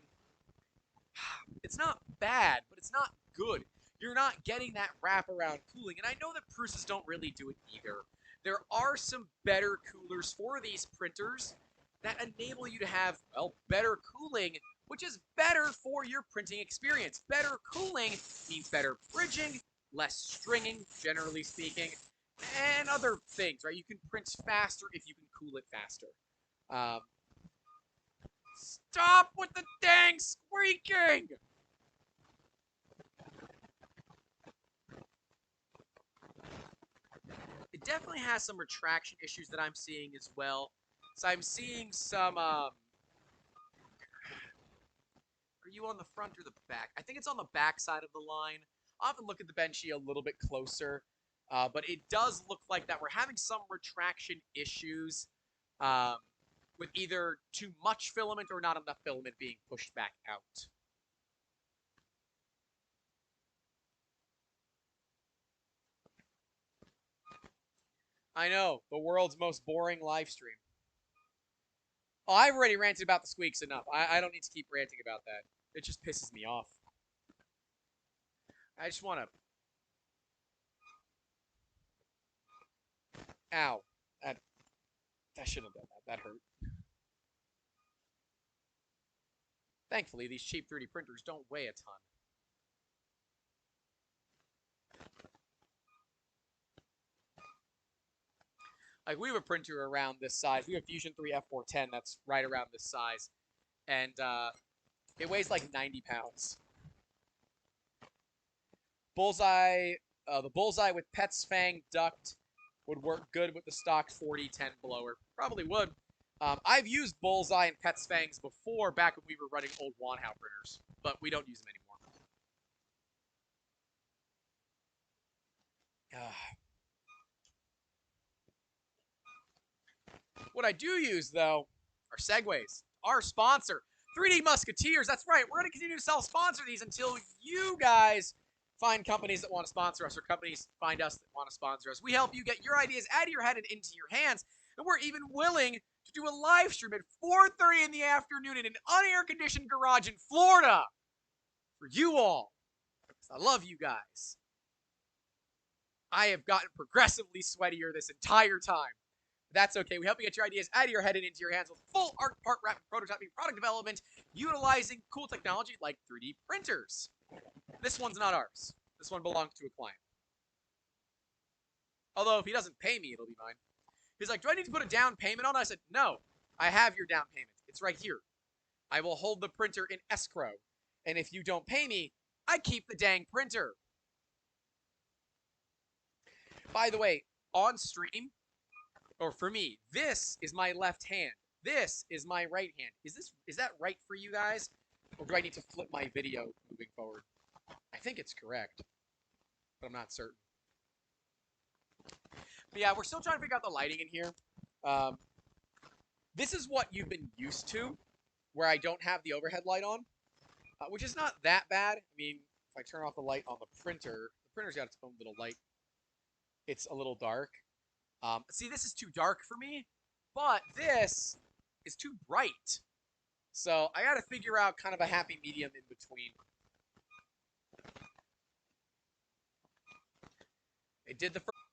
it's not bad, but it's not good. You're not getting that wraparound cooling, and I know that Prusa's don't really do it either. There are some better coolers for these printers that enable you to have, well, better cooling, which is better for your printing experience. Better cooling means better bridging, less stringing, generally speaking, and other things, right? You can print faster if you can cool it faster. Stop with the dang squeaking! It definitely has some retraction issues that I'm seeing as well. So I'm seeing some, are you on the front or the back? I think it's on the back side of the line. I'll have to look at the benchy a little bit closer. But it does look like that we're having some retraction issues with either too much filament or not enough filament being pushed back out. I know, the world's most boring live stream. Oh, I've already ranted about the squeaks enough. I don't need to keep ranting about that. It just pisses me off. I just want to... Ow. That shouldn't have done that. That hurt. Thankfully, these cheap 3D printers don't weigh a ton. Like, we have a printer around this size. We have a Fusion 3 F410 that's right around this size. And it weighs like 90 pounds. Bullseye, the Bullseye with Pet's Fang duct would work good with the stock 4010 blower. Probably would. I've used Bullseye and Pet's Fangs before, back when we were running old Wanhao printers, but we don't use them anymore. What I do use, though, are Segways. Our sponsor, 3D Musketeers. That's right. We're going to continue to self-sponsor these until you guys find companies that want to sponsor us, or companies find us that want to sponsor us. We help you get your ideas out of your head and into your hands, and we're even willing to do a live stream at 4:30 in the afternoon in an unair-conditioned garage in Florida for you all. I love you guys. I have gotten progressively sweatier this entire time. That's okay. We help you get your ideas out of your head and into your hands with full art, part wrapping, prototyping, product development, utilizing cool technology like 3D printers. This one's not ours. This one belongs to a client. Although if he doesn't pay me, it'll be mine. He's like, do I need to put a down payment on it? I said, no. I have your down payment. It's right here. I will hold the printer in escrow. And if you don't pay me, I keep the dang printer. By the way, on stream, or for me, this is my left hand. This is my right hand. Is that right for you guys? Or do I need to flip my video moving forward? I think it's correct, but I'm not certain. But yeah, we're still trying to figure out the lighting in here. This is what you've been used to, where I don't have the overhead light on, which is not that bad. I mean, if I turn off the light on the printer's got its own little light. It's a little dark. See, this is too dark for me, but this is too bright. So I got to figure out kind of a happy medium in between. It did the first.